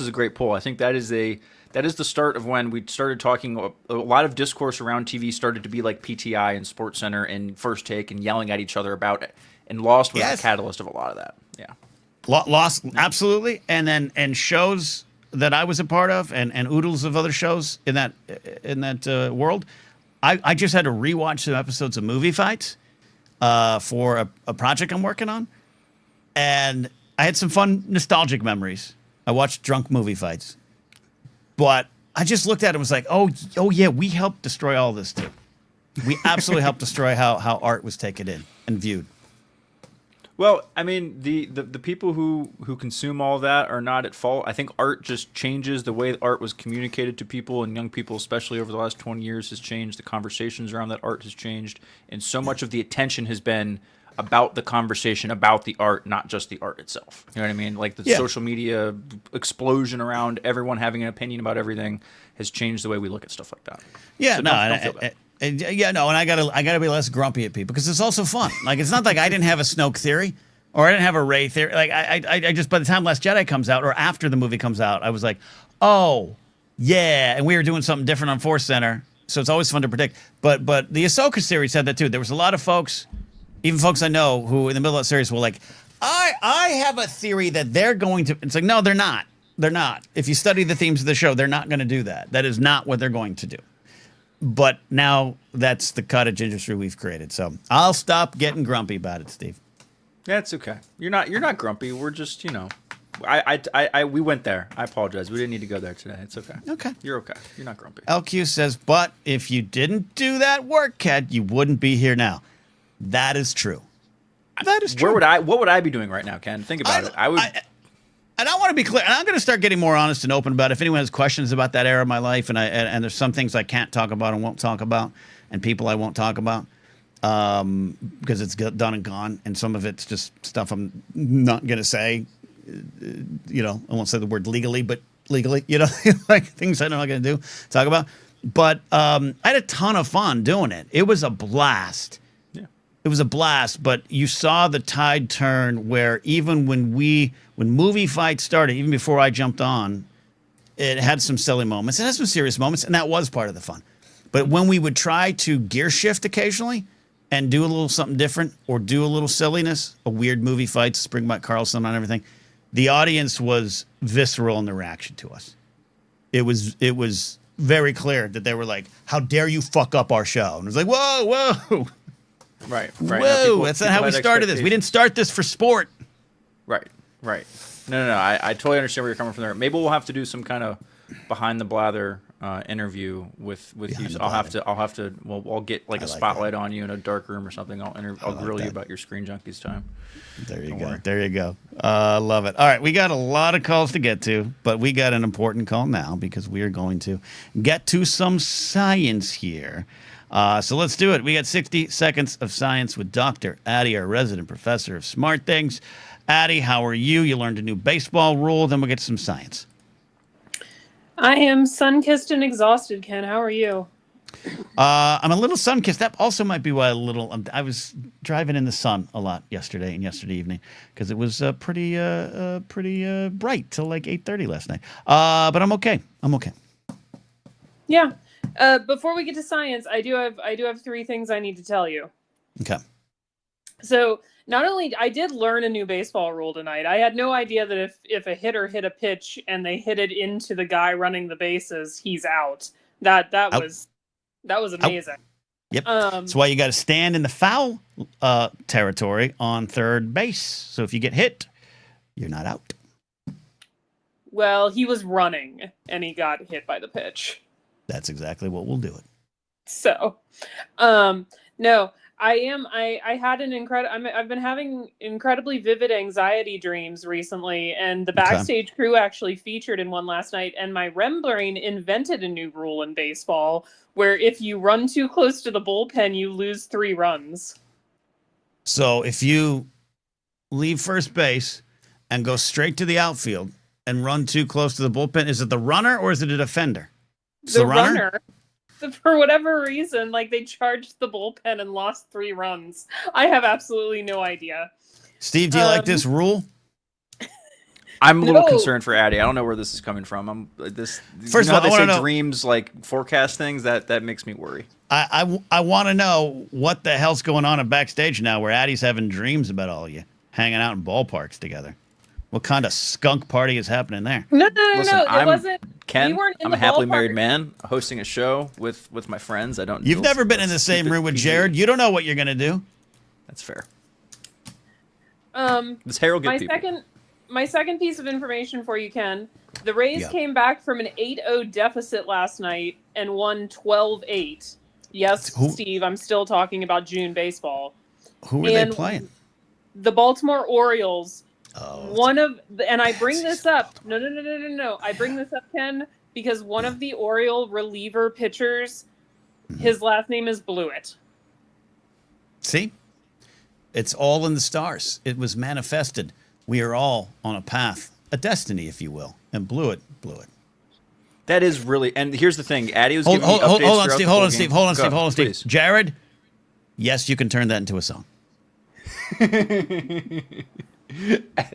a great pull. I think that is the start of when we started talking. A lot of discourse around TV started to be like PTI and SportsCenter and First Take and yelling at each other about it. And Lost was the catalyst of a lot of that. Yeah. Lost, absolutely. And shows that I was a part of and oodles of other shows in that world. I just had to rewatch some episodes of Movie Fights for a project I'm working on. And I had some fun nostalgic memories I watched drunk movie fights. But I just looked at it and was like, oh yeah, we helped destroy all this too. We absolutely helped destroy how art was taken in and viewed. Well, I mean, the people who consume all that are not at fault. I think art just changes the way art was communicated to people, and young people, especially over the last 20 years, has changed. The conversations around that art has changed, and so much of the attention has been about the conversation about the art, not just the art itself. You know what I mean? Like the social media explosion around everyone having an opinion about everything has changed the way we look at stuff like that. Yeah, So no, don't feel bad. and I gotta be less grumpy at people because it's also fun. Like it's not like I didn't have a Snoke theory or I didn't have a Rey theory. Like I just by the time Last Jedi comes out or after the movie comes out, I was like, oh yeah, and we were doing something different on Force Center, so it's always fun to predict. But the Ahsoka series had that too. There was a lot of folks, even folks I know, who in the middle of that series were like, I have a theory that they're going to. It's like no, they're not. They're not. If you study the themes of the show, they're not going to do that. That is not what they're going to do. But now that's the cottage industry we've created. So I'll stop getting grumpy about it, Steve. That's okay. You're not grumpy. We're just, we went there. I apologize. We didn't need to go there today. It's okay. Okay. You're okay. You're not grumpy. LQ says, but if you didn't do that work, Kat, you wouldn't be here now. That is true. That is true. What would I be doing right now, Ken? Think about it. And I want to be clear, and I'm going to start getting more honest and open about it. If anyone has questions about that era of my life, and there's some things I can't talk about and won't talk about, and people I won't talk about, because it's done and gone, and some of it's just stuff I'm not going to say. I won't say the word legally, but legally, like things I'm not going to talk about. But I had a ton of fun doing it. It was a blast. It was a blast, but you saw the tide turn where even when movie fights started, even before I jumped on, it had some silly moments. It had some serious moments, and that was part of the fun. But when we would try to gear shift occasionally and do a little something different or do a little silliness, a weird movie fight, Springmike Carlson on everything, the audience was visceral in their reaction to us. It was very clear that they were like, how dare you fuck up our show? And it was like, whoa. Right. Whoa, that's not how we started this. We didn't start this for sport. Right. No. I totally understand where you're coming from there. Maybe we'll have to do some kind of behind the blather interview with you. So I'll have to. Well, I'll get like a spotlight on you in a dark room or something. I'll grill you about your Screen Junkies time. There you go. Love it. All right, we got a lot of calls to get to, but we got an important call now because we are going to get to some science here. So let's do it. We got 60 seconds of science with Dr. Addy, our resident professor of smart things. Addy, how are you? You learned a new baseball rule. Then we'll get to some science. I am sun-kissed and exhausted, Ken. How are you? I'm a little sun-kissed. That also might be why I was driving in the sun a lot yesterday and yesterday evening because it was pretty bright till like 8:30 last night. But I'm okay. Yeah. Before we get to science, I do have three things I need to tell you. Okay. So not only I did learn a new baseball rule tonight. I had no idea that if a hitter hit a pitch and they hit it into the guy running the bases, he's out. That was amazing. Out. Yep. That's why you got to stand in the foul territory on third base. So if you get hit, you're not out. Well, he was running and he got hit by the pitch. That's exactly what we'll do it. So, no, I've been having incredibly vivid anxiety dreams recently, and the backstage crew actually featured in one last night, and my REM brain invented a new rule in baseball where if you run too close to the bullpen, you lose 3 runs. So if you leave first base and go straight to the outfield and run too close to the bullpen, is it the runner or is it a defender? The runner. For whatever reason, they charged the bullpen and lost 3 runs. I have absolutely no idea. Steve, do you like this rule? I'm a little concerned for Addy. I don't know where this is coming from. First of all, they say dreams forecast things. That makes me worry. I want to know what the hell's going on at backstage now where Addy's having dreams about all of you hanging out in ballparks together. What kind of skunk party is happening there? No. It wasn't. Ken, we weren't in I'm the a happily ballpark. Married man hosting a show with my friends. You've never been in the same room with Jared. You don't know what you're going to do. That's fair. This hair will get people. my second piece of information for you, Ken. The Rays came back from an 8-0 deficit last night and won 12-8. Yes, Steve, I'm still talking about June baseball. Who were they playing? The Baltimore Orioles. Oh, and I bring this up. No. I bring this up, Ken, because one of the Oriole reliever pitchers, his last name is Blewett. See? It's all in the stars. It was manifested. We are all on a path, a destiny, if you will. And Blewett. That is really, and here's the thing. Addie was giving me updates. Hold on, Steve. Please. Jared, yes, you can turn that into a song.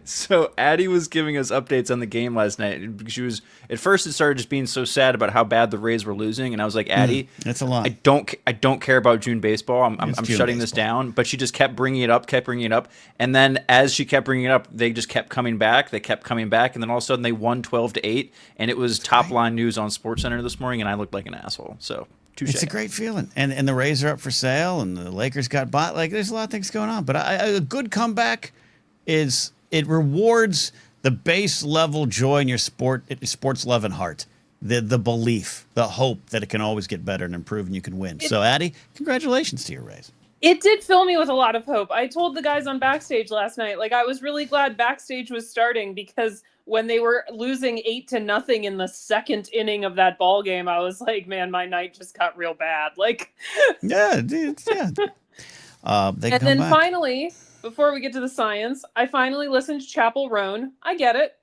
So Addie was giving us updates on the game last night because she was at first it started just being so sad about how bad the Rays were losing, and I was like, Addie, that's a lot. I don't care about June baseball. I'm shutting this down. But she just kept bringing it up, and then as she kept bringing it up, they just kept coming back. They kept coming back, and then all of a sudden they won 12-8, and it was top line news on SportsCenter this morning, and I looked like an asshole. So. Touché. It's a great feeling, and the Rays are up for sale, and the Lakers got bought. Like, there's a lot of things going on, but a good comeback is it rewards the base level joy in your sports love and heart, the belief, the hope that it can always get better and improve, and you can win. So, Addie, congratulations to your Rays. It did fill me with a lot of hope. I told the guys on Backstage last night, like, I was really glad Backstage was starting because when they were losing 8-0 in the second inning of that ball game, I was like, man, my night just got real bad. Like, yeah, dude, yeah. And then finally, before we get to the science, I finally listened to Chapel Roan. I get it.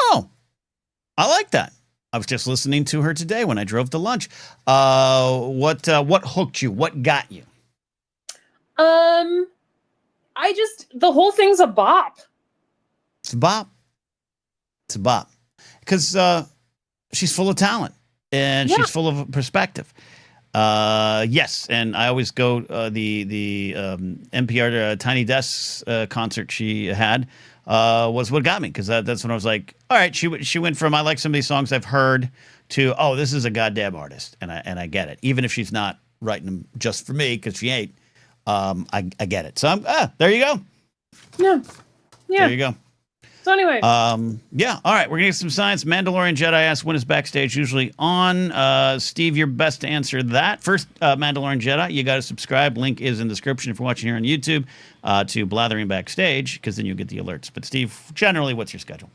Oh, I like that. I was just listening to her today when I drove to lunch. What hooked you? What got you? The whole thing's a bop. It's a bop. Because she's full of talent and she's full of perspective. Yes, and I always go the NPR Tiny Desks concert she had was what got me, because that's when I was like, all right, she went from I like some of these songs I've heard to this is a goddamn artist, and I get it, even if she's not writing them just for me, because she ain't. I get it. So there you go. Yeah. There you go. So anyway. Yeah. All right. We're going to get some science. Mandalorian Jedi asks, when is Backstage usually on? Steve, you're best to answer that. First, Mandalorian Jedi, you got to subscribe. Link is in the description if you're watching here on YouTube to Blathering Backstage, because then you'll get the alerts. But Steve, generally, what's your schedule?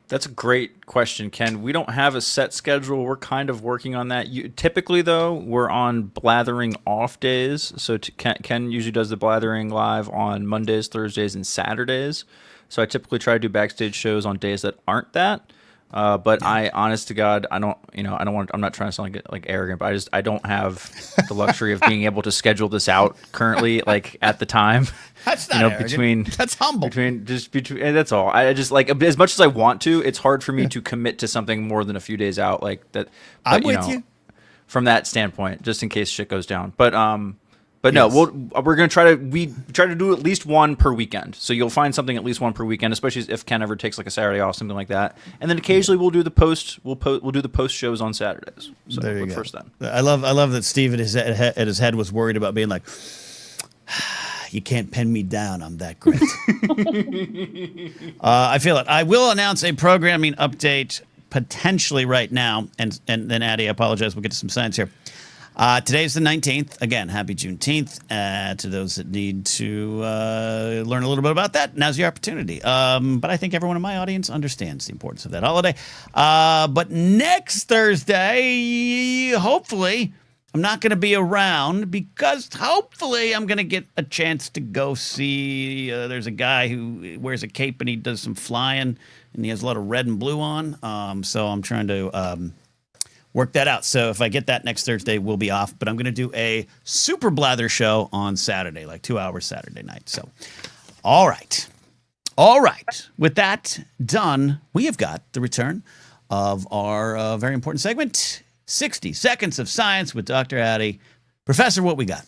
That's a great question, Ken. We don't have a set schedule. We're kind of working on that. Typically, though, we're on Blathering off days. So Ken usually does the Blathering live on Mondays, Thursdays, and Saturdays. So I typically try to do Backstage shows on days that aren't that. But I, honest to God, I'm not trying to sound like arrogant, but I don't have the luxury of being able to schedule this out currently, like at the time. That's not arrogant. That's humble. And that's all. I just, like, as much as I want to, it's hard for me to commit to something more than a few days out, like that. But, I'm with you. From that standpoint, just in case shit goes down. But no, we're gonna try to do at least one per weekend. So you'll find something at least one per weekend, especially if Ken ever takes like a Saturday off, something like that. And then occasionally we'll do the post. We'll do the post shows on Saturdays. So there you go. First then. I love that Steve at his head was worried about being like, you can't pin me down. I'm that great. I feel it. I will announce a programming update potentially right now, and then Addie, I apologize. We'll get to some science here. Today's the 19th. Again, happy Juneteenth. To those that need to learn a little bit about that, now's your opportunity. But I think everyone in my audience understands the importance of that holiday. But next Thursday, hopefully, I'm not going to be around, because hopefully I'm going to get a chance to go see, there's a guy who wears a cape and he does some flying, and he has a lot of red and blue on. So I'm trying to work that out. So if I get that next Thursday, we'll be off. But I'm going to do a super blather show on Saturday, like 2 hours Saturday night. So, all right. With that done, we have got the return of our very important segment, 60 Seconds of Science with Dr. Addie. Professor, what we got?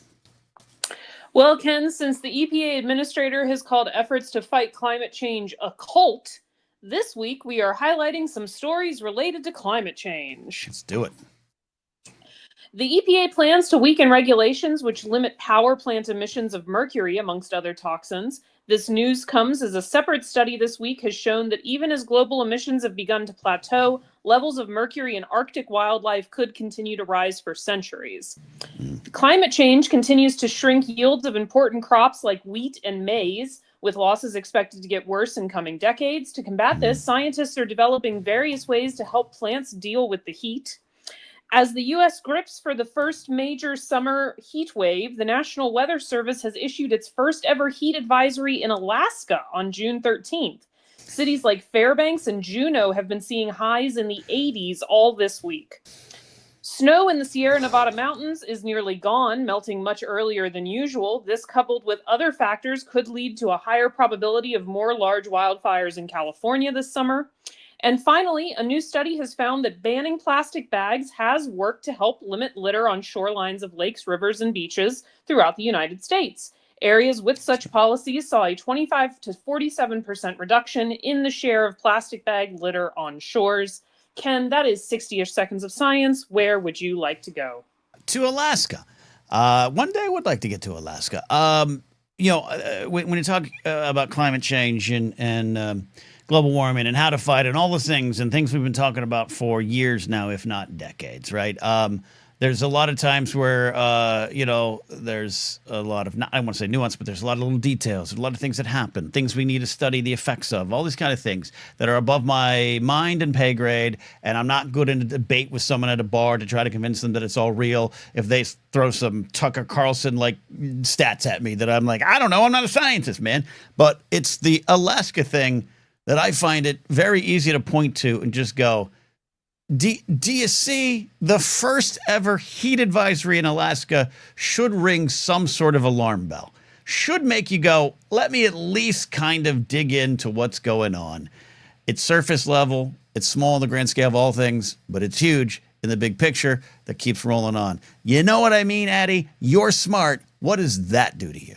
Well, Ken, since the EPA administrator has called efforts to fight climate change a cult, this week, we are highlighting some stories related to climate change. Let's do it. The EPA plans to weaken regulations which limit power plant emissions of mercury, amongst other toxins. This news comes as a separate study this week has shown that even as global emissions have begun to plateau, levels of mercury in Arctic wildlife could continue to rise for centuries. Climate change continues to shrink yields of important crops like wheat and maize, with losses expected to get worse in coming decades. To combat this, scientists are developing various ways to help plants deal with the heat. As the U.S. grips for the first major summer heat wave, the National Weather Service has issued its first ever heat advisory in Alaska on June 13th. Cities like Fairbanks and Juneau have been seeing highs in the 80s all this week. Snow in the Sierra Nevada mountains is nearly gone, melting much earlier than usual. This, coupled with other factors, could lead to a higher probability of more large wildfires in California this summer. And finally, a new study has found that banning plastic bags has worked to help limit litter on shorelines of lakes, rivers, and beaches throughout the United States. Areas with such policies saw a 25 to 47% reduction in the share of plastic bag litter on shores. Ken, that is 60-ish seconds of science. Where would you like to go? To Alaska. One day I would like to get to Alaska. When you talk about climate change and global warming and how to fight and all the things and things we've been talking about for years now, if not decades, right? There's a lot of times where, there's a lot of, I want to say nuance, but there's a lot of little details, a lot of things that happen, things we need to study the effects of, all these kind of things that are above my mind and pay grade. And I'm not good in a debate with someone at a bar to try to convince them that it's all real. If they throw some Tucker Carlson like stats at me that I'm like, I don't know, I'm not a scientist, man. But it's the Alaska thing that I find it very easy to point to and just go, do you see the first ever heat advisory in Alaska should ring some sort of alarm bell, should make you go, let me at least kind of dig into what's going on. It's surface level. It's small in the grand scale of all things, but it's huge in the big picture that keeps rolling on. You know what I mean, Addie? You're smart. What does that do to you?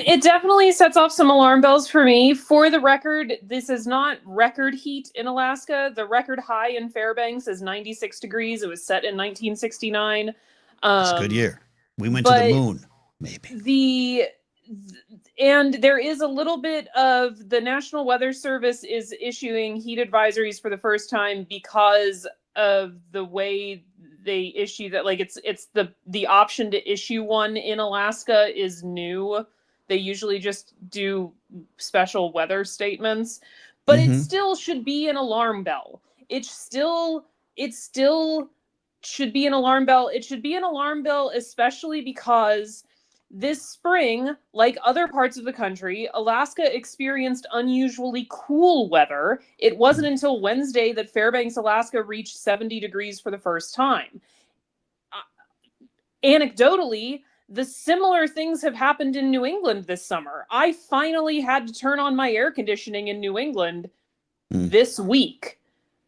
It definitely sets off some alarm bells for me. For the record, this is not record heat in Alaska. The record high in Fairbanks is 96 degrees. It was set in 1969. It's a good year. We went to the moon, maybe. And there is a little bit of the National Weather Service is issuing heat advisories for the first time because of the way they issue that. Like it's the option to issue one in Alaska is new. They usually just do special weather statements, but it still should be an alarm bell. It still should be an alarm bell. It should be an alarm bell, especially because this spring, like other parts of the country, Alaska experienced unusually cool weather. It wasn't until Wednesday that Fairbanks, Alaska reached 70 degrees for the first time. Anecdotally, the similar things have happened in New England this summer. I finally had to turn on my air conditioning in New England this week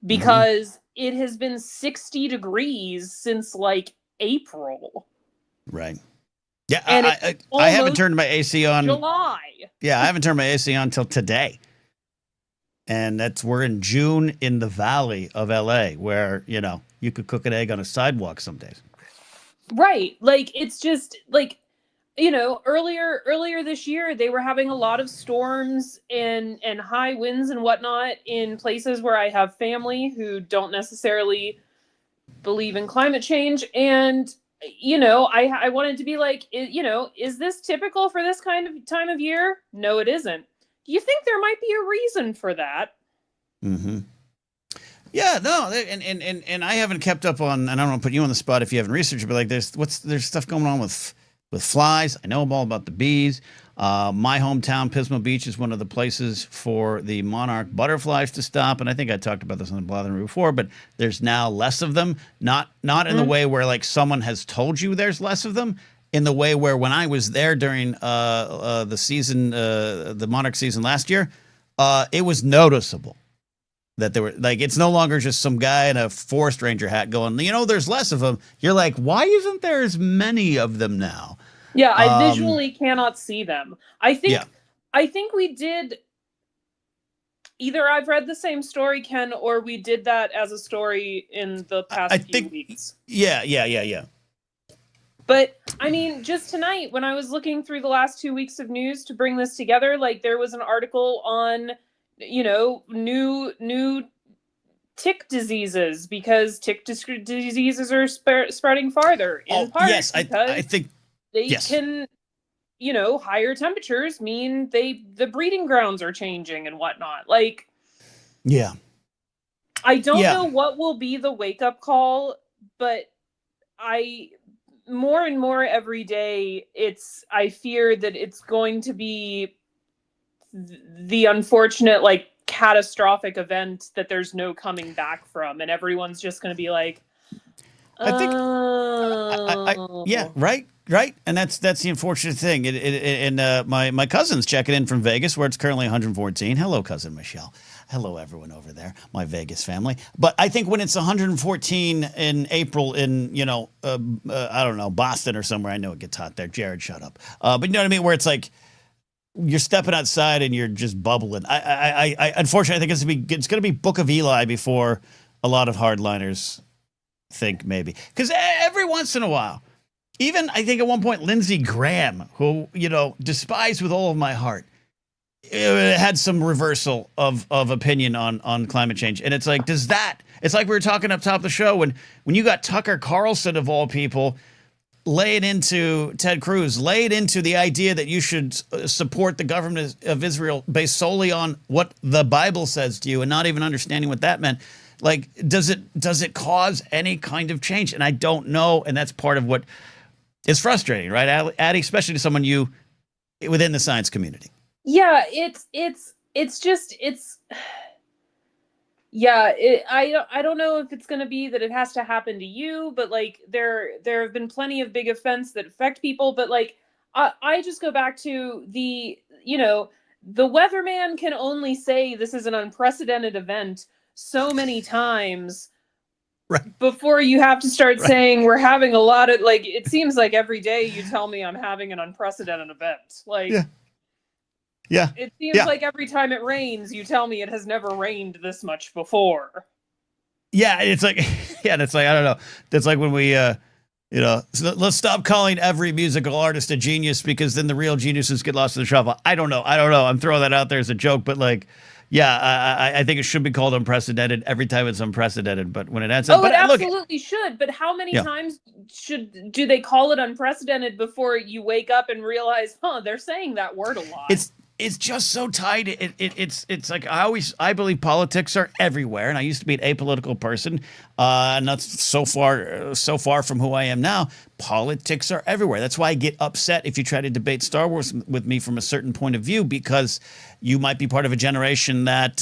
because it has been 60 degrees since like April. Right. Yeah, I haven't turned my AC on. July. Yeah, I haven't turned my AC on till today. And we're in June in the valley of LA where, you could cook an egg on a sidewalk some days. Right. Like, it's just like, earlier this year, they were having a lot of storms and high winds and whatnot in places where I have family who don't necessarily believe in climate change. And, I wanted to be like, is this typical for this kind of time of year? No, it isn't. Do you think there might be a reason for that? Mm-hmm. Yeah, no, and I haven't kept up on, and I don't want to put you on the spot if you haven't researched, but like there's stuff going on with flies. I know all about the bees. My hometown, Pismo Beach, is one of the places for the monarch butterflies to stop, and I think I talked about this on the Blathering before, but there's now less of them, not in the way where like someone has told you there's less of them, in the way where when I was there during the season, the monarch season last year, it was noticeable. That they were like, it's no longer just some guy in a forest ranger hat going, there's less of them. You're like, why isn't there as many of them now? Yeah, I visually cannot see them. I think we did. Either I've read the same story, Ken, or we did that as a story in the past few weeks. Yeah. But I mean, just tonight when I was looking through the last 2 weeks of news to bring this together, like there was an article on, new tick diseases, because tick diseases are spreading farther. In part, yes, I think they can, higher temperatures mean the breeding grounds are changing and whatnot. Like, yeah, I don't know what will be the wake up call, but more and more every day, I fear that it's going to be the unfortunate, like, catastrophic event that there's no coming back from, and everyone's just going to be like, I think, right, and that's the unfortunate thing. And my cousin's checking in from Vegas, where it's currently 114. Hello, cousin Michelle. Hello, everyone over there, my Vegas family. But I think when it's 114 in April in I don't know, Boston or somewhere, I know it gets hot there. Jared, shut up. But you know what I mean, where it's like you're stepping outside and you're just bubbling. I unfortunately, I think it's going to be Book of Eli before a lot of hardliners think, maybe, because every once in a while, even I think at one point Lindsey Graham, who despise with all of my heart, had some reversal of opinion on climate change. And it's like, it's like we were talking up top of the show when you got Tucker Carlson of all people laying into Ted Cruz, laying into the idea that you should support the government of Israel based solely on what the Bible says to you, and not even understanding what that meant. Like, does it cause any kind of change? And I don't know. And that's part of what is frustrating, right, Addie, especially to someone within the science community. Yeah, I don't know if it's going to be that it has to happen to you, but like there have been plenty of big events that affect people. But like, I just go back to the weatherman can only say this is an unprecedented event so many times, right, before you have to start saying we're having a lot of, like, it seems like every day you tell me I'm having an unprecedented event. Like, yeah. It seems like every time it rains, you tell me it has never rained this much before. Yeah, it's like, I don't know. That's like when we, so let's stop calling every musical artist a genius, because then the real geniuses get lost in the shuffle. I don't know. I'm throwing that out there as a joke, but like, yeah, I think it should be called unprecedented every time it's unprecedented. But when it ends up, it absolutely should. But how many times do they call it unprecedented before you wake up and realize, they're saying that word a lot? It's just so tight. It's like I believe politics are everywhere, and I used to be an apolitical person, and that's so far from who I am now. Politics are everywhere. That's why I get upset if you try to debate Star Wars with me from a certain point of view, because you might be part of a generation that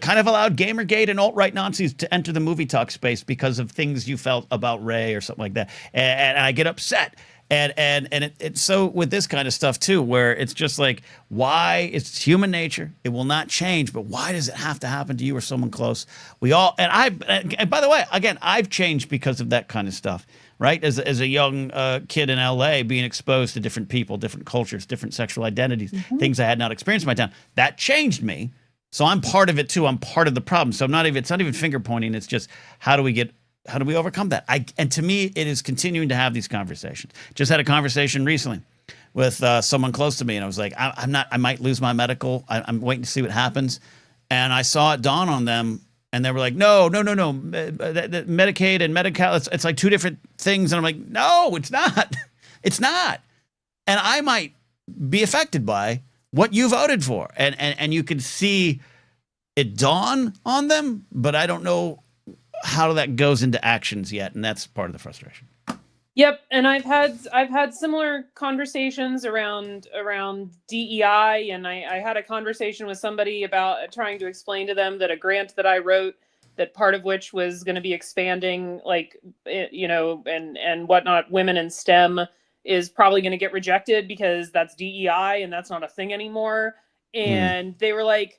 kind of allowed Gamergate and alt-right Nazis to enter the movie talk space because of things you felt about Rey or something like that, and I get upset. And it's so with this kind of stuff too, where it's just like, why? It's human nature. It will not change, but why does it have to happen to you or someone close? And by the way, again, I've changed because of that kind of stuff, right? As a young kid in LA, being exposed to different people, different cultures, different sexual identities, things I had not experienced in my town, that changed me. So I'm part of it too. I'm part of the problem. So it's not even finger pointing. It's just, how do we overcome that? And to me, it is continuing to have these conversations. Just had a conversation recently with someone close to me, and I was like, I might lose my medical. I'm waiting to see what happens. And I saw it dawn on them, and they were like, no. Medicaid and Medi-Cal, it's like two different things. And I'm like, no, it's not. It's not. And I might be affected by what you voted for. And you can see it dawn on them, but I don't know how that goes into actions yet, and that's part of the frustration. Yep, and I've had similar conversations around DEI, and I had a conversation with somebody about trying to explain to them that a grant that I wrote, that part of which was going to be expanding, like, and whatnot, women in STEM, is probably going to get rejected because that's DEI and that's not a thing anymore. And they were like,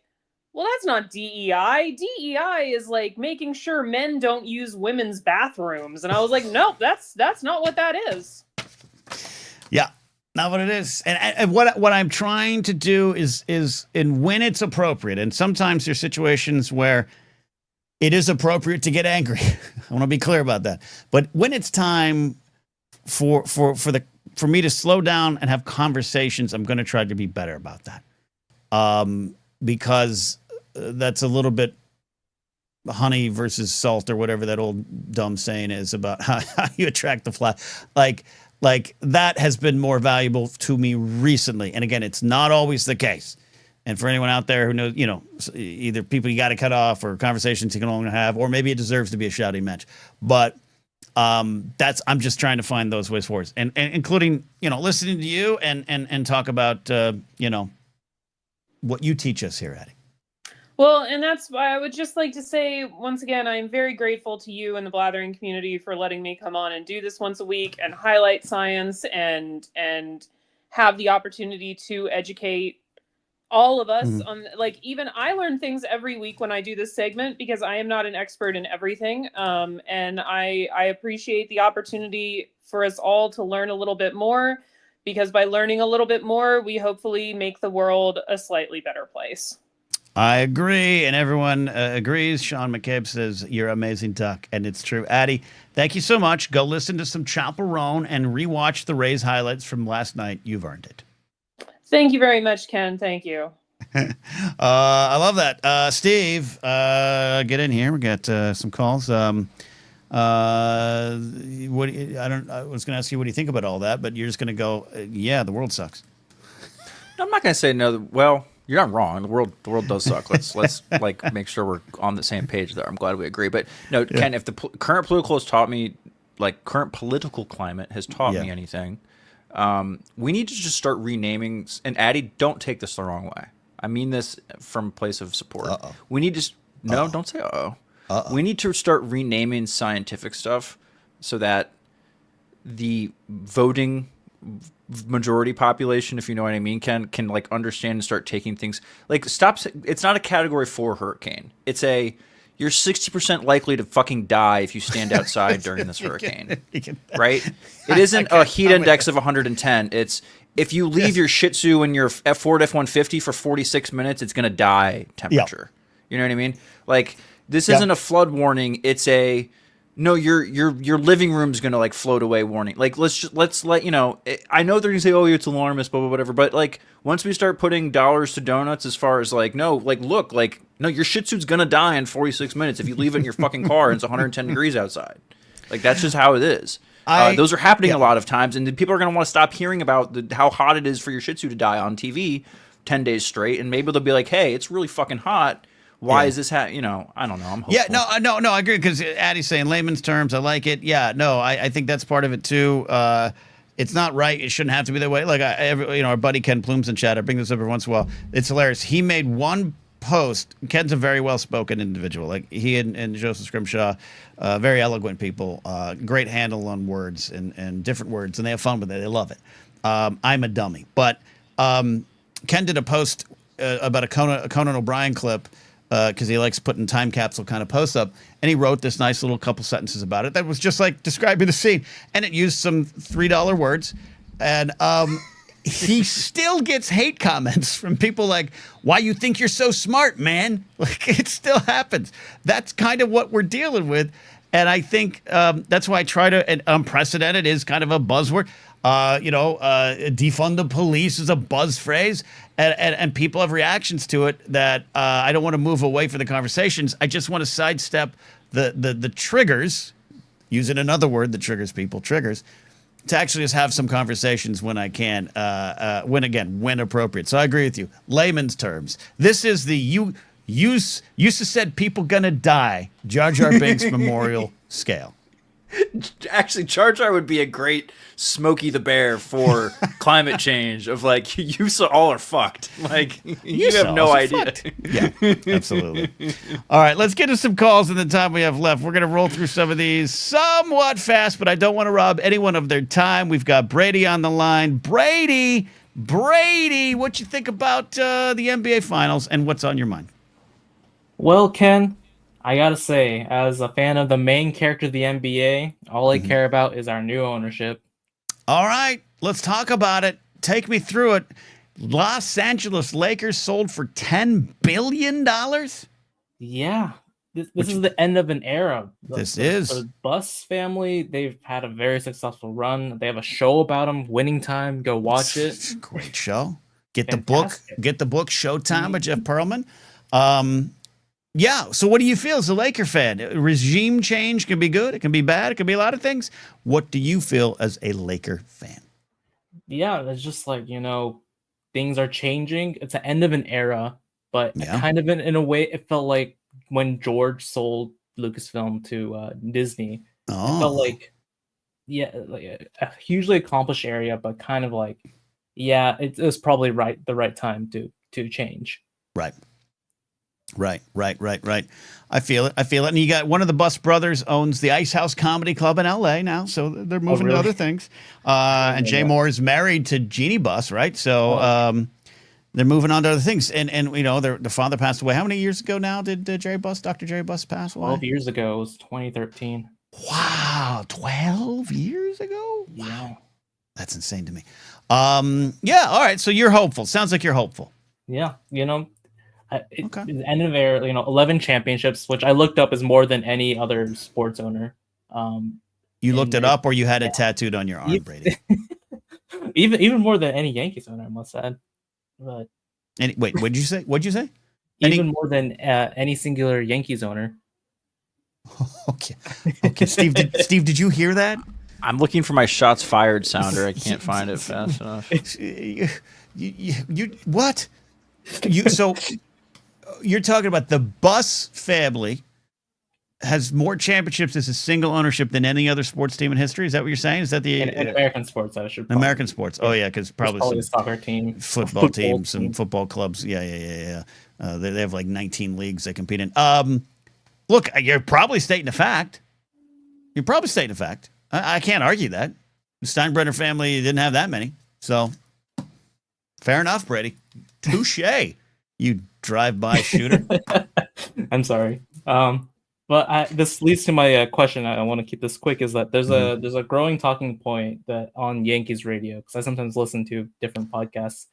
well, that's not DEI. DEI is like making sure men don't use women's bathrooms. And I was like, nope, that's not what that is. Yeah. Not what it is. And what I'm trying to do is and when it's appropriate, and sometimes there's situations where it is appropriate to get angry. I want to be clear about that. But when it's time for me to slow down and have conversations, I'm going to try to be better about that. Because that's a little bit honey versus salt or whatever that old dumb saying is about how you attract the fly. Like that has been more valuable to me recently. And again, it's not always the case. And for anyone out there who knows, either people you got to cut off or conversations you can only have, or maybe it deserves to be a shouting match. But I'm just trying to find those ways forward, and including, listening to you and talk about, what you teach us here, Addie. Well, and that's why I would just like to say, once again, I'm very grateful to you and the Blathering community for letting me come on and do this once a week and highlight science and have the opportunity to educate all of us on, even I learn things every week when I do this segment because I am not an expert in everything. And I appreciate the opportunity for us all to learn a little bit more, because by learning a little bit more, we hopefully make the world a slightly better place. I agree, and everyone agrees. Sean McCabe says, you're amazing, Duck, and it's true. Addie, thank you so much. Go listen to some Chopperone and rewatch the Rays highlights from last night. You've earned it. Thank you very much, Ken. Thank you. I love that. Steve, get in here. We got some calls. I was going to ask you, what do you think about all that? But you're just going to go, yeah, the world sucks. I'm not going to say no. Well, you're not wrong. The world does suck. Let's make sure we're on the same page there. I'm glad we agree. But no, yeah. Ken, if the current political has taught me, current political climate has taught me anything, we need to just start renaming. And Addie, don't take this the wrong way. I mean this from a place of support. Uh-oh. We need to don't say uh-oh. Uh-oh. We need to start renaming scientific stuff so that the voting majority population, if you know what I mean, can understand and start taking things stop. It's not a category 4 hurricane. It's you're 60% likely to fucking die if you stand outside during this hurricane. Right? It isn't a heat index of 110. It's if you leave your Shih Tzu in your Ford F-150 for 46 minutes, it's going to die temperature. Yep. You know what I mean? This isn't a flood warning. It's no, your living room's gonna float away warning. Let's let I know they're gonna say, oh, it's alarmist, blah blah whatever. But once we start putting dollars to donuts, as far as look, no, your Shih Tzu's gonna die in 46 minutes if you leave it in your fucking car and it's 110 degrees outside. That's just how it is. Those are happening a lot of times, and people are gonna want to stop hearing about how hot it is for your Shih Tzu to die on TV 10 days straight, and maybe they'll be like, hey, it's really fucking hot. Why is this I don't know. I'm hopeful. Yeah, no, I agree, because Addie's saying layman's terms. I like it. Yeah, no, I think that's part of it too. It's not right. It shouldn't have to be that way. Our buddy Ken Plumes in chat, I bring this up every once in a while. It's hilarious. He made one post. Ken's a very well-spoken individual. He and Joseph Scrimshaw, very eloquent people, great handle on words and different words, and they have fun with it. They love it. I'm a dummy. But Ken did a post about a Conan O'Brien clip, because he likes putting time capsule kind of posts up, and he wrote this nice little couple sentences about it that was just describing the scene, and it used some $3 words, and he still gets hate comments from people like, why you think you're so smart, man? It still happens. That's kind of what we're dealing with, and I think that's why I try to, and unprecedented is kind of a buzzword. Defund the police is a buzz phrase, and people have reactions to it that I don't want to move away from the conversations. I just want to sidestep the triggers, using another word that triggers people, triggers, to actually just have some conversations when I can, when appropriate. So I agree with you. Layman's terms. This is the used to said people gonna die, Jar Jar Binks Memorial scale. Actually, Jar Jar would be a great Smokey the Bear for climate change. Of you all are fucked. You have no idea. Yeah, absolutely. All right, let's get to some calls in the time we have left. We're gonna roll through some of these somewhat fast, but I don't want to rob anyone of their time. We've got Brady on the line. Brady, what you think about the NBA Finals and what's on your mind? Well, Ken, I gotta say, as a fan of the main character of the NBA, all I care about is our new ownership. All right. Let's talk about it. Take me through it. Los Angeles Lakers sold for $10 billion. Yeah. This is the end of an era. The Buss family, they've had a very successful run. They have a show about them, Winning Time. Go watch it. Great show. Get Fantastic. the book Showtime by Jeff Pearlman. Yeah. So what do you feel as a Laker fan? Regime change can be good. It can be bad. It can be a lot of things. What do you feel as a Laker fan? Yeah, it's just like, things are changing. It's the end of an era, but kind of in a way, it felt like when George sold Lucasfilm to Disney. It felt like, like a hugely accomplished area, but kind of like, it was probably the right time to change. Right. I feel it. And you got one of the Buss brothers owns the Ice House Comedy Club in LA now, so they're moving to other things. And Jay Moore is married to Jeannie Buss, right? So they're moving on to other things. And their father passed away. How many years ago now did Dr. Jerry Buss pass away? 12 years ago. It was 2013. Wow, 12 years ago? Yeah. Wow. That's insane to me. All right. So you're hopeful. Sounds like you're hopeful. Yeah, the end of era, 11 championships, which I looked up is more than any other sports owner. You looked it up, or you had it tattooed on your arm, Brady? even more than any Yankees owner, I must add. But wait, what'd you say? Even more than any singular Yankees owner. Okay, Steve. Did you hear that? I'm looking for my shots fired sounder. I can't find it fast enough. You what? So you're talking about the Buss family has more championships as a single ownership than any other sports team in history. Is that what you're saying? Is that the in American sports? I should American sports. Oh yeah, because probably a soccer team, football teams, some football clubs. Yeah. They have like 19 leagues they compete in. Look, you're probably stating a fact. I can't argue that. The Steinbrenner family didn't have that many, so fair enough, Brady. Touche, you drive-by shooter. I'm sorry. But this leads to my question. I want to keep this quick. Is that there's a growing talking point that on Yankees radio, because I sometimes listen to different podcasts,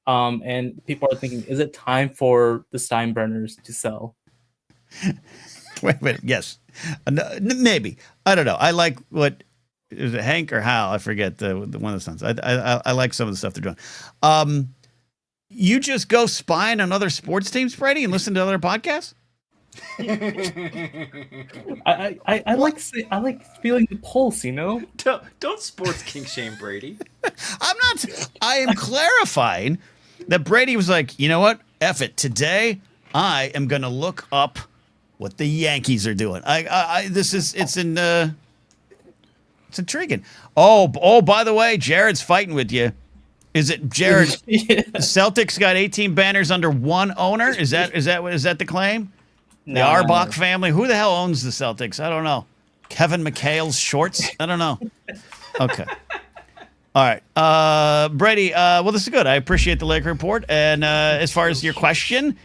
and people are thinking, is it time for the Steinbrenners to sell? Wait a minute. Yes, maybe. I don't know. I like what is it, Hank or Hal? I forget the one of the sons. I like some of the stuff they're doing. You just go spying on other sports teams, Brady, and listen to other podcasts? I like feeling the pulse, Don't sports king shame Brady. I'm not. I am clarifying that Brady was like, you know what? F it. Today, I am going to look up what the Yankees are doing. It's intriguing. Oh, by the way, Jared's fighting with you. Is it Jared? Yeah. The Celtics got 18 banners under one owner. Is that the claim? The Arbach family. Who the hell owns the Celtics? I don't know. Kevin McHale's shorts. I don't know. Okay. All right. Brady. Well, this is good. I appreciate the Laker report. And as far as your question,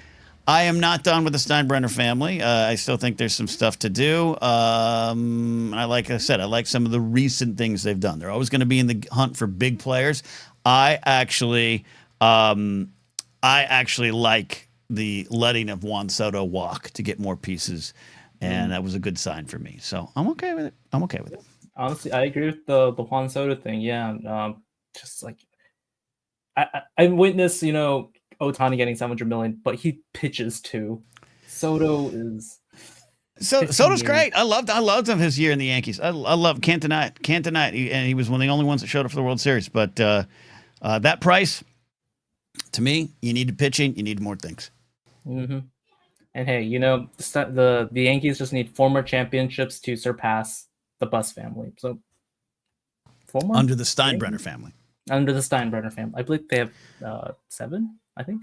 I am not done with the Steinbrenner family. I still think there's some stuff to do. Like I said, I like some of the recent things they've done. They're always going to be in the hunt for big players. I actually like the letting of Juan Soto walk to get more pieces, and that was a good sign for me. So I'm okay with it. Honestly, I agree with the Juan Soto thing. Yeah, just like I witnessed, Ohtani getting $700 million, but he pitches too. Soto's great. I loved him his year in the Yankees. I love can't deny it. And he was one of the only ones that showed up for the World Series. But that price, to me, you need pitching. You need more things. Mm-hmm. And hey, the Yankees just need 4 more championships to surpass the Buss family. So 4 more under the Steinbrenner family. Under the Steinbrenner family, I believe they have 7. I think.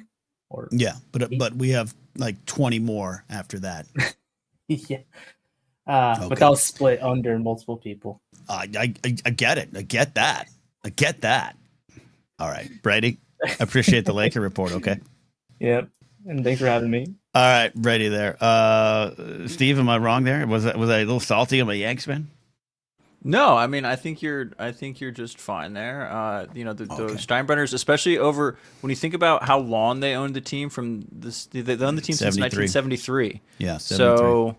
Or yeah, but we have like 20 more after that. Yeah. Okay. But that was split under multiple people. I get it. I get that. All right, Brady. Appreciate the Laker report. Okay. Yep. And thanks for having me. All right, Brady. There. Steve, am I wrong there? Was I a little salty on my Yanks, man? No, I mean, I think you're just fine there. The Steinbrenners, especially over when you think about how long they owned the team from this, they owned the team since 1973. Yeah, 73. So,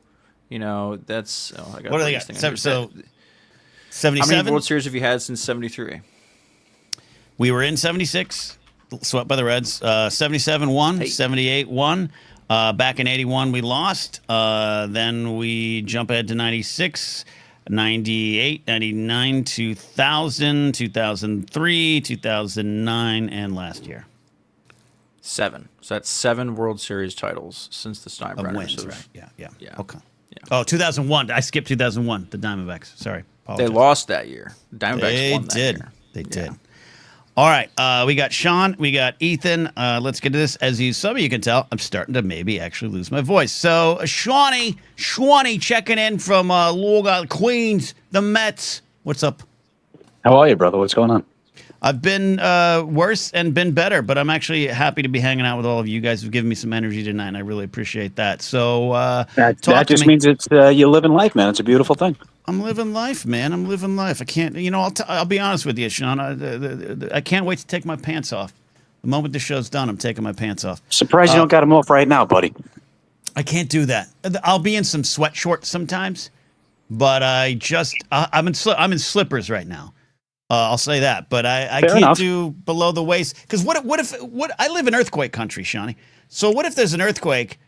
that's I got What do they got? So 77. How many World Series have you had since 73? We were in 76, swept by the Reds. 77 won, 78 won. Back in 81, we lost. Then we jump ahead to 96. 98, 99, 2000, 2003, 2009, and last year. 7. So that's 7 World Series titles since the Steinbrenners. Wins, right? Yeah. Okay. Yeah. Oh, 2001. I skipped 2001. The Diamondbacks. Sorry. They lost that year. The Diamondbacks won that year. They did. All right, we got Sean, we got Ethan. Let's get to this. As some of you can tell, I'm starting to maybe actually lose my voice. So, Shawnee checking in from Long Island, Queens, the Mets. What's up? How are you, brother? What's going on? I've been worse and been better, but I'm actually happy to be hanging out with all of you guys who've given me some energy tonight, and I really appreciate that. So that just means it's you're living life, man. It's a beautiful thing. I'm living life, man. I'm living life. I can't, I'll be honest with you, Sean. I can't wait to take my pants off. The moment the show's done, I'm taking my pants off. Surprised you don't got them off right now, buddy. I can't do that. I'll be in some sweat shorts sometimes, but I'm in slippers right now. I'll say that, but I can't do below the waist. Because what if I live in earthquake country, Shawnee? So what if there's an earthquake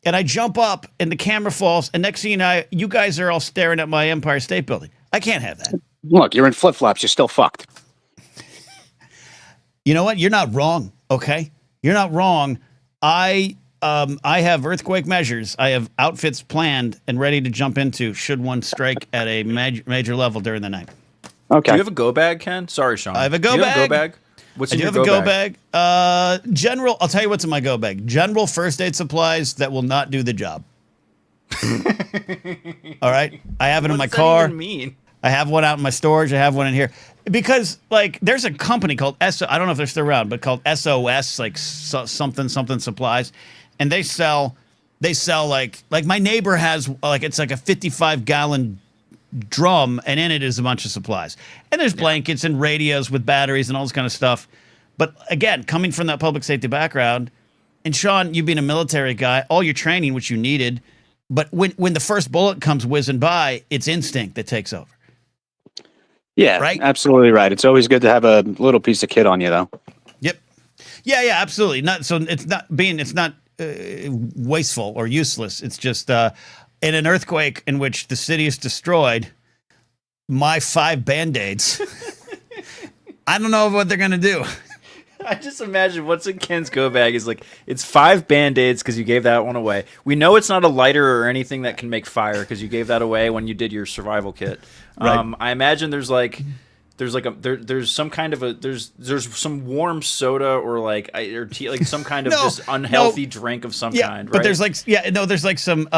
and I jump up and the camera falls, and next thing you know, you guys are all staring at my Empire State Building? I can't have that. Look, you're in flip flops. You're still fucked. You know what? You're not wrong. Okay, you're not wrong. I have earthquake measures. I have outfits planned and ready to jump into should one strike at a major level during the night. Okay. Do you have a go bag, Ken? Sorry, Sean. I have a go bag. What's I in do your have a go go bag. General, I'll tell you what's in my go bag. General first aid supplies that will not do the job. All right? I have it in my car. What does that even mean? I have one out in my storage. I have one in here. Because, there's a company called I don't know if they're still around, but called SOS, something supplies. And they sell like my neighbor has, it's like a 55-gallon drum, and in it is a bunch of supplies, and there's blankets and radios with batteries and all this kind of stuff. But again, coming from that public safety background, and Sean, you being a military guy, all your training, which you needed, but when the first bullet comes whizzing by, it's instinct that takes over. Yeah, right. Absolutely right. It's always good to have a little piece of kit on you, though. Yep. Yeah, absolutely. It's not wasteful or useless. It's just in an earthquake in which the city is destroyed, my 5 Band-Aids, I don't know what they're going to do. I just imagine what's in Ken's go bag is it's 5 Band-Aids because you gave that one away. We know it's not a lighter or anything that can make fire because you gave that away when you did your survival kit. Right. I imagine there's some kind of there's some warm soda or tea, some kind of just unhealthy drink of some kind, right? But there's there's some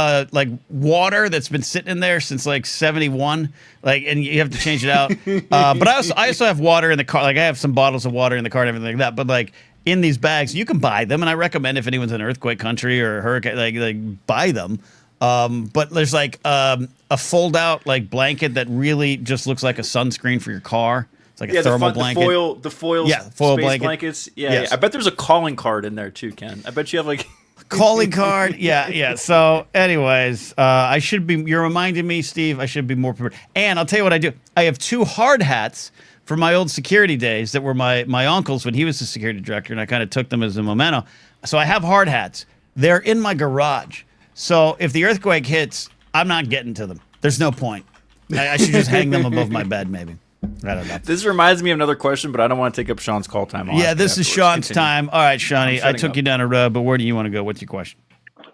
water that's been sitting in there since 71, and you have to change it out. But I also have water in the car. I have some bottles of water in the car and everything like that. But in these bags, you can buy them, and I recommend if anyone's in earthquake country or hurricane, buy them. But there's a fold out blanket that really just looks like a sunscreen for your car. It's like a thermal blanket. The foil space blankets. Yeah, yes. I bet there's a calling card in there too, Ken. I bet you have calling card. Yeah. So anyways, you're reminding me, Steve, I should be more prepared. And I'll tell you what I do. I have 2 hard hats from my old security days that were my uncle's when he was the security director, and I kind of took them as a memento. So I have hard hats. They're in my garage. So if the earthquake hits, I'm not getting to them. There's no point. I should just hang them above my bed, maybe. I don't know. This reminds me of another question, but I don't want to take up Sean's call time. Yeah, this is Sean's time. All right, Shawnee, I took you down a road, but where do you want to go? What's your question?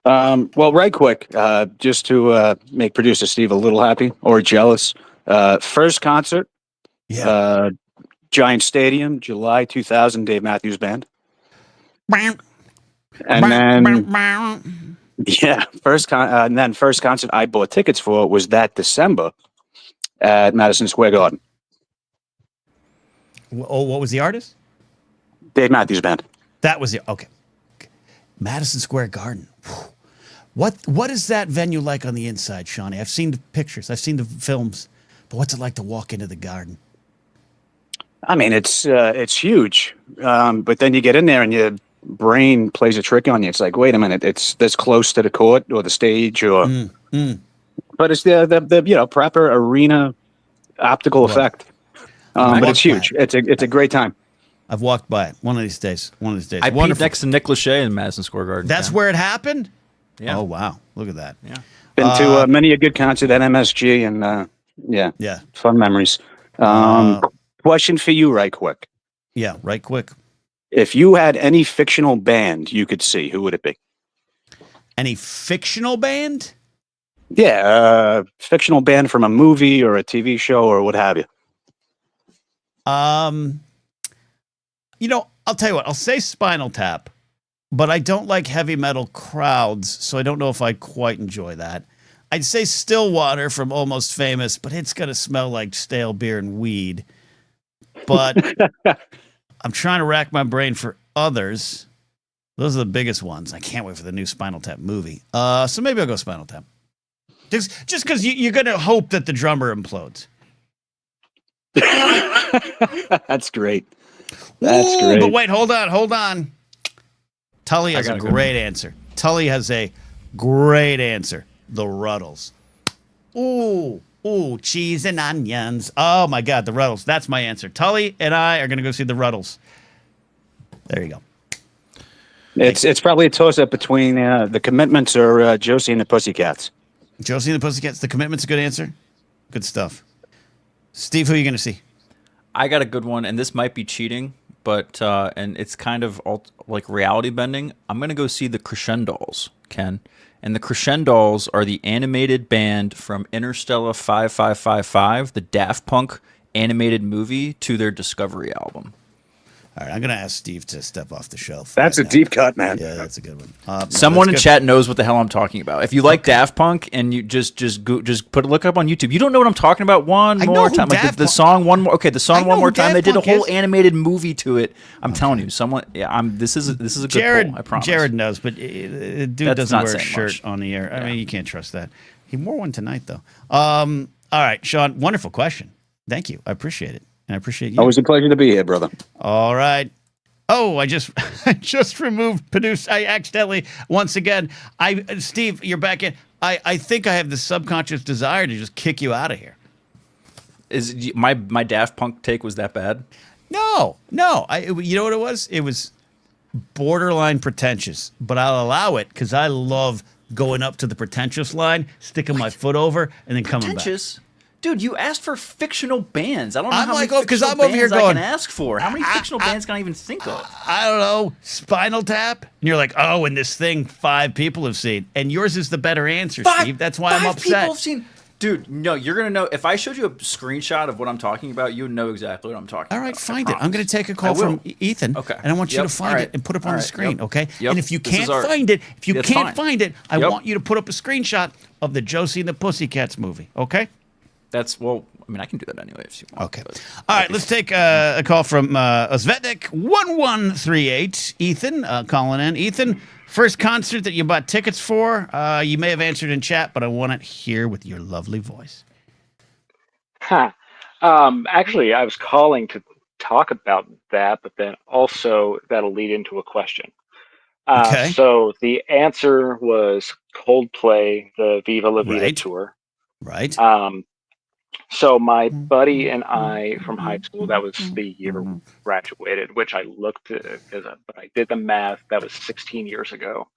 Well, right quick, just to make producer Steve a little happy or jealous. First concert, Giant Stadium, July 2000, Dave Matthews Band. And then... Yeah, and then first concert I bought tickets for was that December at Madison Square Garden. Oh, what was the artist? Dave Matthews Band. That was okay. Madison Square Garden. What is that venue like on the inside, Shawnee? I've seen the pictures. I've seen the films. But what's it like to walk into the garden? I mean, it's huge, but then you get in there and your brain plays a trick on you. It's like, wait a minute, it's this close to the court or the stage, or but it's the proper arena optical effect. But it's huge. It's a great time. I've walked by it one of these days. I peed next to Nick Lachey in Madison Square Garden. That's where it happened? Yeah. Oh, wow. Look at that. Yeah. Been to many a good concert at MSG, and yeah, fun memories. Question for you, right quick. Yeah, right quick. If you had any fictional band you could see, who would it be? Any fictional band? Yeah, fictional band from a movie or a TV show or what have you. I'll tell you what. I'll say Spinal Tap, but I don't like heavy metal crowds, so I don't know if I quite enjoy that. I'd say Stillwater from Almost Famous, but it's going to smell like stale beer and weed. But I'm trying to rack my brain for others. Those are the biggest ones. I can't wait for the new Spinal Tap movie. So maybe I'll go Spinal Tap. Just because you're going to hope that the drummer implodes. That's great. That's great. But wait, hold on. Tully has a great answer. Tully has a great answer. The Ruddles. Ooh, cheese and onions. Oh my God, the Ruddles. That's my answer. Tully and I are going to go see the Ruddles. There you go. It's probably a toss-up between the Commitments or Josie and the Pussycats. Josie and the Pussycats. The Commitment's a good answer. Good stuff. Steve, who are you going to see? I got a good one, and this might be cheating, but and it's kind of like reality bending. I'm going to go see the Crescendos, Ken. And the Crescendos are the animated band from Interstellar 5555, the Daft Punk animated movie, to their Discovery album. All right, I'm going to ask Steve to step off the shelf. That's a deep cut, man. Yeah, that's a good one. Someone in chat knows what the hell I'm talking about. If you like Daft Punk and you just look up on YouTube, you don't know what I'm talking about. One more time, like the song one more. Okay, the song one more time. They did a whole animated movie to it. I'm telling you, someone. Yeah, This is a good poll, I promise. Jared knows, but the dude doesn't wear a shirt on the air. I mean, you can't trust that. He wore one tonight, though. All right, Sean. Wonderful question. Thank you. I appreciate it. And I appreciate you. Always a pleasure to be here, brother. All right. Oh, I just removed produce. I accidentally, once again, Steve, you're back in. I think I have the subconscious desire to just kick you out of here. Is my Daft Punk take was that bad? No. You know what it was? It was borderline pretentious, but I'll allow it because I love going up to the pretentious line, sticking my foot over, and then coming back. Dude, you asked for fictional bands. I don't know how many fictional bands I can ask for. How many fictional bands can I even think of? I don't know. Spinal Tap? And you're like, oh, and this thing 5 people have seen. And yours is the better answer, Steve. That's why I'm upset. 5 people have seen. Dude, no, you're going to know. If I showed you a screenshot of what I'm talking about, you would know exactly what I'm talking about. All right, find it. I'm going to take a call from Ethan. Okay. And I want you to find it and put it up on the screen, okay? Yep. And if you can't find it, I want you to put up a screenshot of the Josie and the Pussycats movie, okay? I can do that anyway if you want. Okay. All right, let's take a call from Osvetnik 1138. Ethan calling in. Ethan, first concert that you bought tickets for. You may have answered in chat, but I want it here with your lovely voice. Actually, I was calling to talk about that, but then also that'll lead into a question. Okay. So the answer was Coldplay, the Viva La Vida tour. Right. So my buddy and I from high school, that was the year we graduated, which I looked at, but I did the math. That was 16 years ago.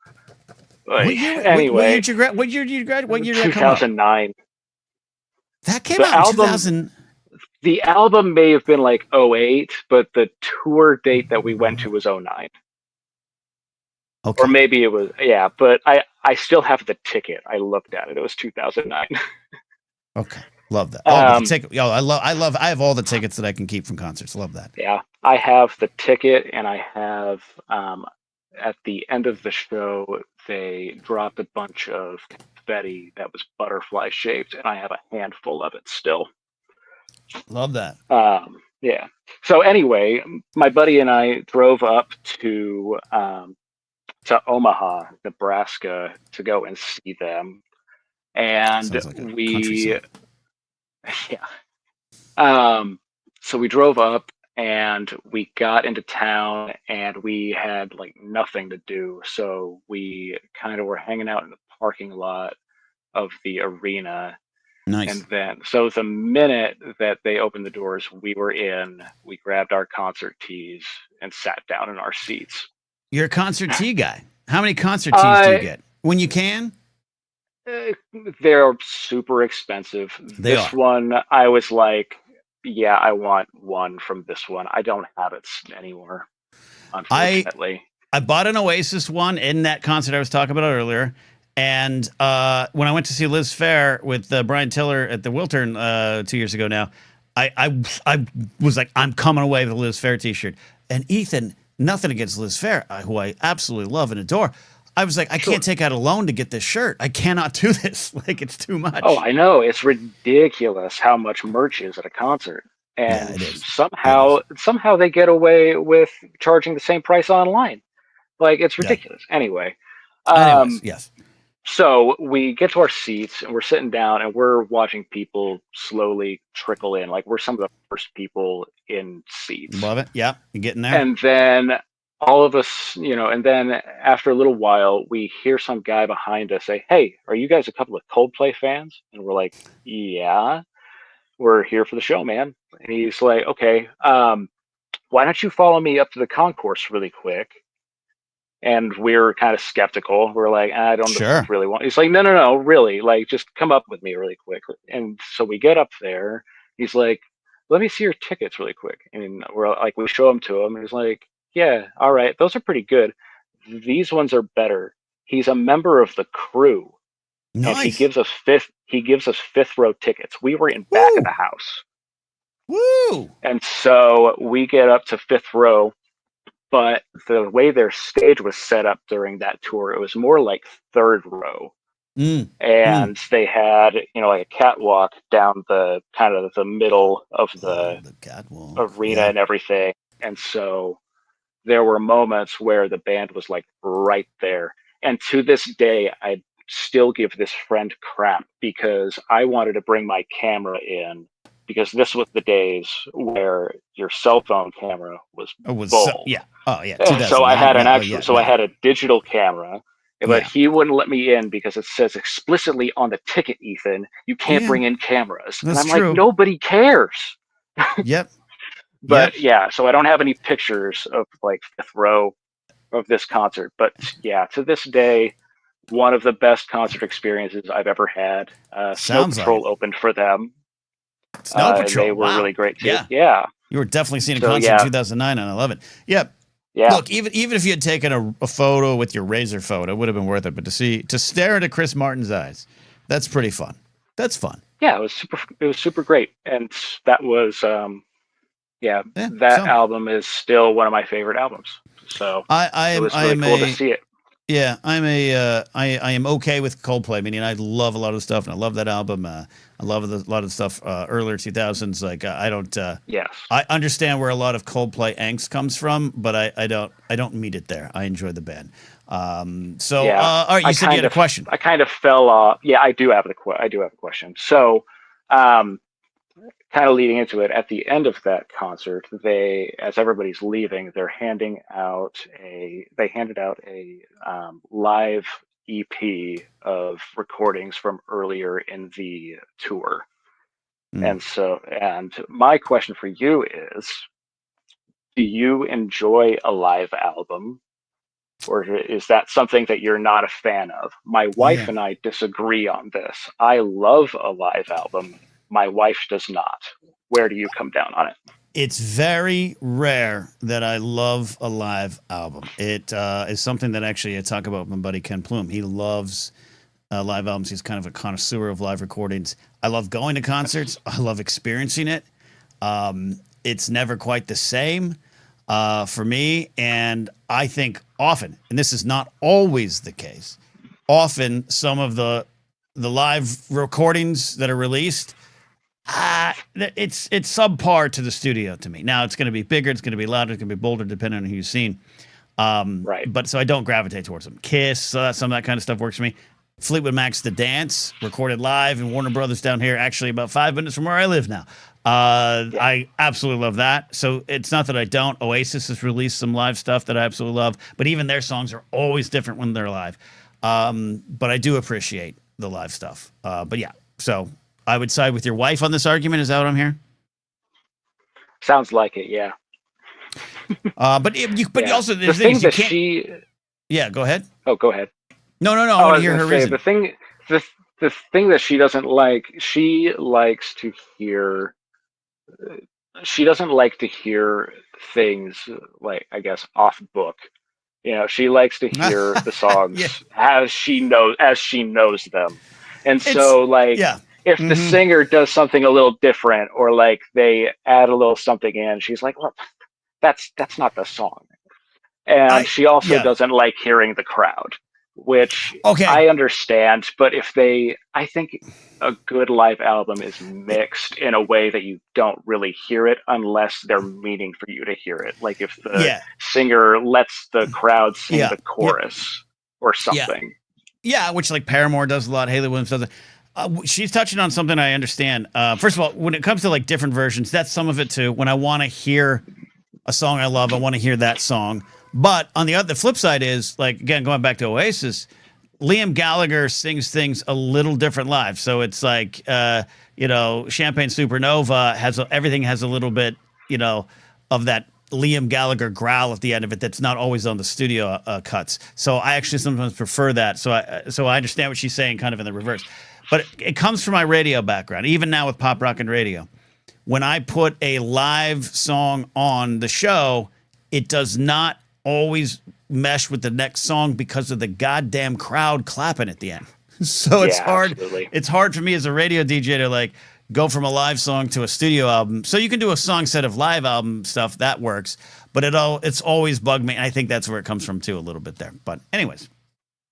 What year did you graduate? What year did you graduate? 2009. That came out in 2000. The album may have been like 08, but the tour date that we went to was 09. Okay. Or maybe it was, but I still have the ticket. I looked at it. It was 2009. Okay. Love that. Oh, the ticket. I have all the tickets that I can keep from concerts. Love that. Yeah. I have the ticket, and I have at the end of the show they dropped a bunch of confetti that was butterfly shaped, and I have a handful of it still. Love that. Yeah. So anyway, my buddy and I drove up to Omaha, Nebraska to go and see them. And like So we drove up and we got into town and we had like nothing to do. So we kind of were hanging out in the parking lot of the arena. Nice. And then, so the minute that they opened the doors, we were in, we grabbed our concert tees and sat down in our seats. You're a concert tee guy. How many concert tees do you get? When you can? They're super expensive. This one, I was like, yeah, I want one from this one. I don't have it anymore, unfortunately. I bought an Oasis one in that concert I was talking about earlier. And when I went to see Liz Phair with Brian Tiller at the Wiltern 2 years ago now, I was like, I'm coming away with a Liz Phair t-shirt. And Ethan, nothing against Liz Phair, who I absolutely love and adore. I was like, I can't take out a loan to get this shirt. I cannot do this. Like, it's too much. Oh, I know. It's ridiculous how much merch is at a concert. And somehow they get away with charging the same price online. Like, it's ridiculous. Yeah. Anyway. Yes. So we get to our seats and we're sitting down and we're watching people slowly trickle in. Like, we're some of the first people in seats. Love it. Yeah. You're getting there. And then all of us, and then after a little while, we hear some guy behind us say, "Hey, are you guys a couple of Coldplay fans?" And we're like, "Yeah, we're here for the show, man." And he's like, "Okay, why don't you follow me up to the concourse really quick?" And we're kind of skeptical. We're like, I don't really want. He's like, no, really, like, just come up with me really quick. And so we get up there. He's like, "Let me see your tickets really quick." And we're like, we show them to him. And he's like, "Yeah, all right, those are pretty good. These ones are better." He's a member of the crew. Nice. And he gives us fifth row tickets. We were in back of the house. Woo! And so we get up to fifth row. But the way their stage was set up during that tour, it was more like third row. And they had, like a catwalk down the kind of the middle of the arena and everything. And so there were moments where the band was like right there. And to this day, I still give this friend crap because I wanted to bring my camera in. Because this was the days where your cell phone camera was bulb. So I had I had a digital camera, but he wouldn't let me in because it says explicitly on the ticket, Ethan, you can't bring in cameras. That's and I'm like, nobody cares. Yep. But so I don't have any pictures of like fifth row of this concert. But yeah, to this day, one of the best concert experiences I've ever had. Snow Patrol opened for them. Snow Patrol. They were really great too. Yeah. You were definitely seeing a concert in 2009, and I love it. Yeah. Look, even if you had taken a photo with your Razor phone, it would have been worth it. But to stare into Chris Martin's eyes, that's pretty fun. That's fun. Yeah, it was super great, and that was album is still one of my favorite albums. So it was really cool to see it. Yeah, I am okay with Coldplay. Meaning, I love a lot of the stuff, and I love that album. I love a lot of the stuff earlier 2000s. Like I don't. Yes. I understand where a lot of Coldplay angst comes from, but I don't meet it there. I enjoy the band. All right, you said you had a question. I kind of fell off. Yeah, I do have a question. So, kind of leading into it, at the end of that concert, as everybody's leaving, they handed out a live EP of recordings from earlier in the tour. And my question for you is, do you enjoy a live album, or is that something that you're not a fan of? My wife and I disagree on this. I love a live album. My wife does not. Where do you come down on it? It's very rare that I love a live album. It is something that actually I talk about with my buddy Ken Plume. He loves live albums. He's kind of a connoisseur of live recordings. I love going to concerts. I love experiencing it. It's never quite the same for me. And I think often, and this is not always the case, often some of the live recordings that are released, it's subpar to the studio to me. Now it's going to be bigger, it's going to be louder, it's going to be bolder, depending on who you've seen. Right. But so I don't gravitate towards them. Kiss, some of that kind of stuff works for me. Fleetwood Mac's The Dance, recorded live in Warner Brothers down here, actually about 5 minutes from where I live now. I absolutely love that. So it's not that I don't. Oasis has released some live stuff that I absolutely love, but even their songs are always different when they're live. But I do appreciate the live stuff. But yeah, so I would side with your wife on this argument. Is that what I'm hearing? Sounds like it, yeah. But you also the thing that she. Yeah, go ahead. Oh, go ahead. No. I want to hear her reason. The thing that she doesn't like, she likes to hear. She doesn't like to hear things like, I guess, off book. She likes to hear the songs as she knows them. And so if the singer does something a little different, or like they add a little something in, she's like, well, that's not the song. And she also doesn't like hearing the crowd, which I understand. But I think a good live album is mixed in a way that you don't really hear it unless they're meaning for you to hear it. Like if the singer lets the crowd sing the chorus or something. Yeah, which like Paramore does a lot. Hayley Williams does it. She's touching on something I understand. First of all, when it comes to like different versions, that's some of it too. When I want to hear a song I love, I want to hear that song. But on the flip side is, like, again, going back to Oasis, Liam Gallagher sings things a little different live. So it's like, Champagne Supernova everything has a little bit, of that Liam Gallagher growl at the end of it that's not always on the studio cuts. So I actually sometimes prefer that. So I understand what she's saying kind of in the reverse. But it comes from my radio background, even now with pop rock and radio. When I put a live song on the show, it does not always mesh with the next song because of the goddamn crowd clapping at the end. So it's hard. Absolutely. It's hard for me as a radio DJ to like go from a live song to a studio album. So you can do a song set of live album stuff that works, but it's always bugged me. And I think that's where it comes from too, a little bit there. But anyways,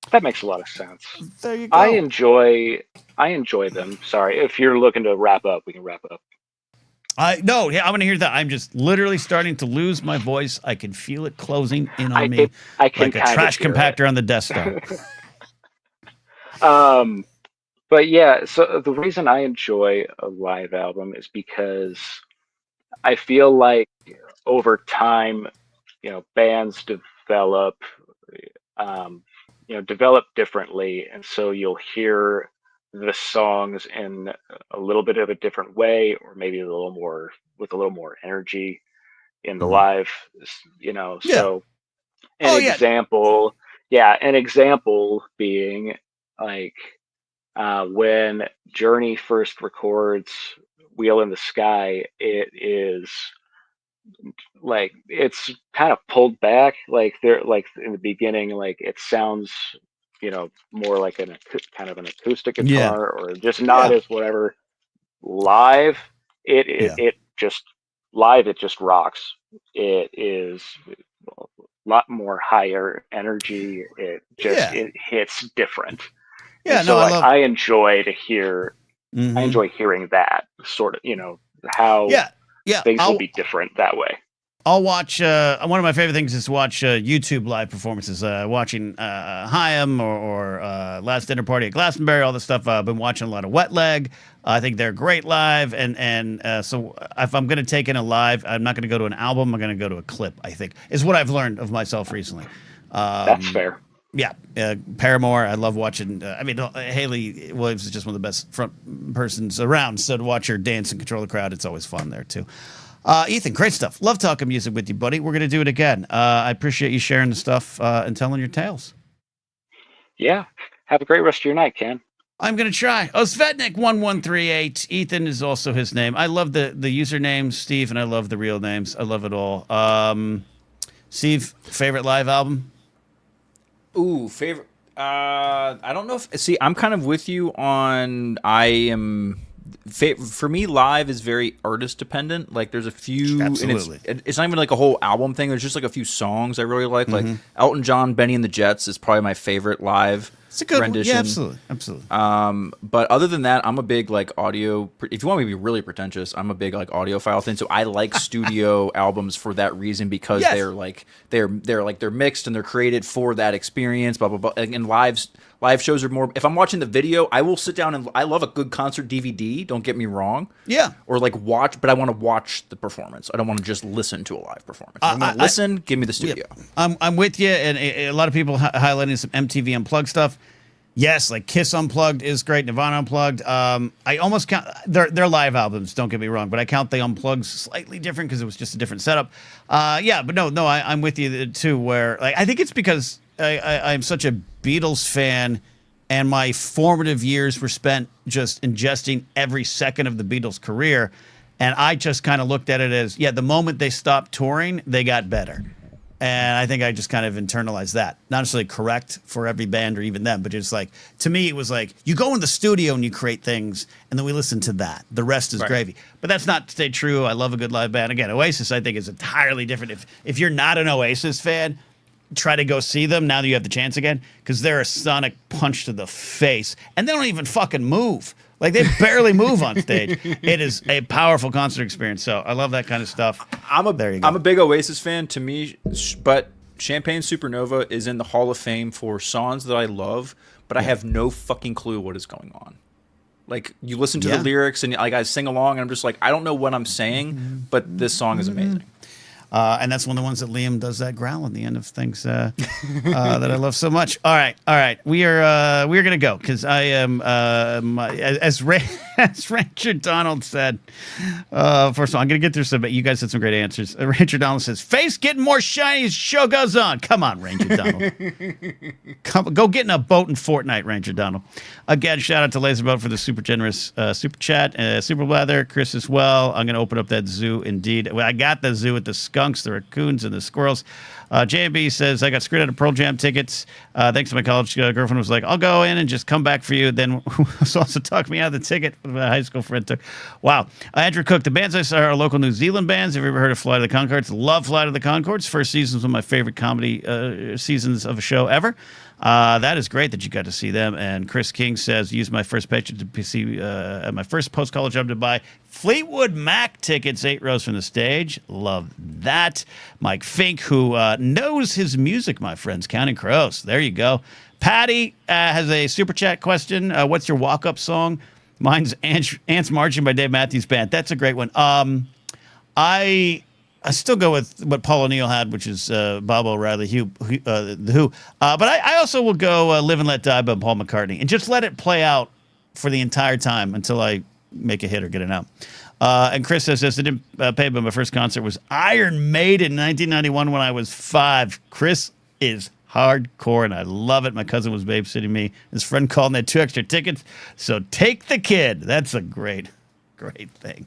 that makes a lot of sense. There you go. I enjoy them. Sorry, if you're looking to wrap up, we can wrap up. I want to hear that. I'm just literally starting to lose my voice. I can feel it closing in on me like a trash compactor on the desktop. But yeah, so the reason I enjoy a live album is because I feel like over time, bands develop differently, and so you'll hear the songs in a little bit of a different way, or maybe with a little more energy in the live, So an example being like when Journey first records Wheel in the Sky, it is like it's kind of pulled back, like they're like in the beginning, like it sounds more like kind of an acoustic guitar or just not as whatever. Live, it just rocks. It is a lot more higher energy. It hits different. Yeah, so I enjoy hearing that sort of, how things will be different that way. I'll watch, one of my favorite things is to watch YouTube live performances, watching Haim or Last Dinner Party at Glastonbury, all this stuff. I've been watching a lot of Wet Leg. I think they're great live. And so if I'm going to take in a live, I'm not going to go to an album. I'm going to go to a clip, I think, is what I've learned of myself recently. That's fair. Yeah. Paramore, I love watching. Hayley Williams is just one of the best front persons around. So to watch her dance and control the crowd, it's always fun there, too. Ethan, great stuff. Love talking music with you, buddy. We're going to do it again. I appreciate you sharing the stuff and telling your tales. Yeah. Have a great rest of your night, Ken. I'm going to try. Svetnik1138. Ethan is also his name. I love the username, Steve, and I love the real names. I love it all. Steve, favorite live album? Ooh, favorite. I don't know if... I'm kind of with you on... For me, live is very artist dependent. Like there's a few, absolutely. And it's not even like a whole album thing. There's just like a few songs I really like. Like Elton John, Benny and the Jets is probably my favorite live It's a good rendition. One. Yeah, absolutely. But other than that, I'm a big like audio. If you want me to be really pretentious, I'm a big like audiophile thing. So I like studio albums for that reason because they're mixed and they're created for that experience. Blah blah blah. And live shows are more. If I'm watching the video, I will sit down and I love a good concert DVD. Don't get me wrong. Yeah. Or like watch, but I want to watch the performance. I don't want to just listen to a live performance. I want to listen. Give me the studio. Yeah. I'm with you, and a lot of people highlighting some MTV Unplugged stuff. Yes, like Kiss Unplugged is great. Nirvana Unplugged. I almost count they're live albums. Don't get me wrong, but I count the Unplugged slightly different because it was just a different setup. But no, I'm with you too. Where like I think it's because I'm such a Beatles fan, and my formative years were spent just ingesting every second of the Beatles' career, and I just kind of looked at it as the moment they stopped touring, they got better. And I think I just kind of internalized that. Not necessarily correct for every band or even them, but it's like, to me, it was like, you go in the studio and you create things, and then we listen to that. The rest is gravy. But that's not to stay true. I love a good live band. Again, Oasis, I think, is entirely different. If you're not an Oasis fan, try to go see them now that you have the chance again, because they're a sonic punch to the face. And they don't even fucking move. Like, they barely move on stage. It is a powerful concert experience. So I love that kind of stuff. There you go. I'm a big Oasis fan, to me, but Champagne Supernova is in the Hall of Fame for songs that I love, but I have no fucking clue what is going on. Like, you listen to the lyrics and like I sing along, and I'm just like, I don't know what I'm saying, but this song is amazing. And that's one of the ones that Liam does that growl in the end of things that I love so much. All right. We are gonna go because I am as Ranger Donald said. First of all, I'm gonna get through some, but you guys had some great answers. Ranger Donald says, "Face getting more shiny as show goes on." Come on, Ranger Donald. Go get in a boat in Fortnite, Ranger Donald. Again, shout out to Laserboat for the super generous super chat. Super Blather, Chris as well. I'm gonna open up that zoo indeed. Well, I got the zoo with the skunks, the raccoons, and the squirrels. JB says, I got screwed out of Pearl Jam tickets. Thanks to my college girlfriend was like, I'll go in and just come back for you. Then was also talked me out of the ticket my high school friend took. Wow. Andrew Cook, the bands I saw are local New Zealand bands. Have you ever heard of Flight of the Conchords? Love Flight of the Conchords. First season was one of my favorite comedy seasons of a show ever. That is great that you got to see them. And Chris King says, use my first paycheck to see at my first post-college job to buy Fleetwood Mac tickets, 8 rows from the stage. Love that. Mike Fink, who knows his music, my friends. Counting Crows. There you go. Patty has a super chat question. What's your walk-up song? Mine's Ants Marching by Dave Matthews Band. That's a great one. I still go with what Paul O'Neill had, which is Bob O'Reilly, The Who. But I also will go Live and Let Die by Paul McCartney and just let it play out for the entire time until I make a hit or get it out. And Chris says this, I didn't pay, but my first concert was Iron Maiden in 1991 when I was 5. Chris is hardcore, and I love it. My cousin was babysitting me. His friend called and they had 2 extra tickets. So take the kid. That's a great thing.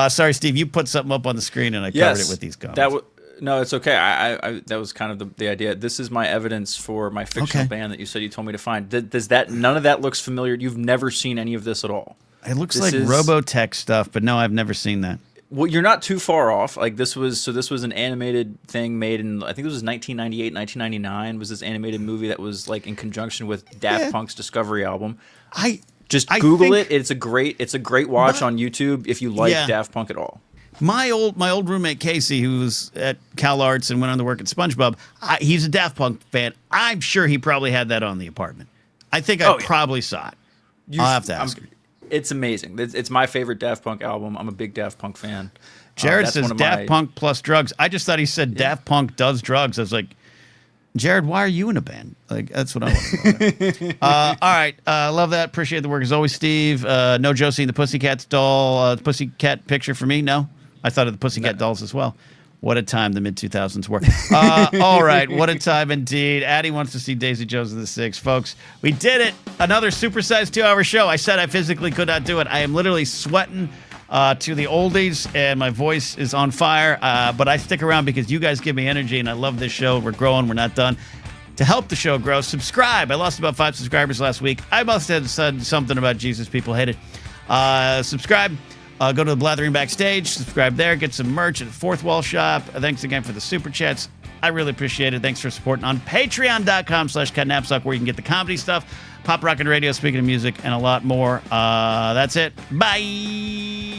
Sorry, Steve, you put something up on the screen and I covered it with these comments. No, it's okay. I that was kind of the idea. This is my evidence for my fictional band that you said you told me to find. Does that none of that looks familiar? You've never seen any of this at all. It looks like Robotech stuff, but no, I've never seen that. Well, you're not too far off. Like this was an animated thing made in, I think it was 1998, 1999 was this animated movie that was like in conjunction with Daft Punk's Discovery album. Just Google it. It's a great watch on YouTube if you like Daft Punk at all. My old roommate Casey, who was at Cal Arts and went on to work at SpongeBob, he's a Daft Punk fan. I'm sure he probably had that on the apartment. I think I probably saw it. I'll have to ask him. It's amazing. It's my favorite Daft Punk album. I'm a big Daft Punk fan. Jared says Daft Punk plus drugs. I just thought he said Daft Punk does drugs. I was like, Jared, why are you in a band? Like, that's what I want to know. All right. Love that. Appreciate the work as always, Steve. No Josie and the Pussycats doll. Pussycat picture for me? No? I thought of the Pussycat dolls as well. What a time the mid-2000s were. All right. What a time indeed. Addie wants to see Daisy Jones and the Six. Folks, we did it. Another supersized 2-hour show. I said I physically could not do it. I am literally sweating to the oldies, and my voice is on fire. But I stick around because you guys give me energy, and I love this show. We're growing. We're not done. To help the show grow, subscribe. I lost about 5 subscribers last week. I must have said something about Jesus. People hate it. Subscribe. Go to the Blathering Backstage. Subscribe there. Get some merch at the Fourth Wall Shop. Thanks again for the super chats. I really appreciate it. Thanks for supporting on patreon.com/Napzok, where you can get the comedy stuff, pop rock and radio, speaking of music, and a lot more. That's it. Bye.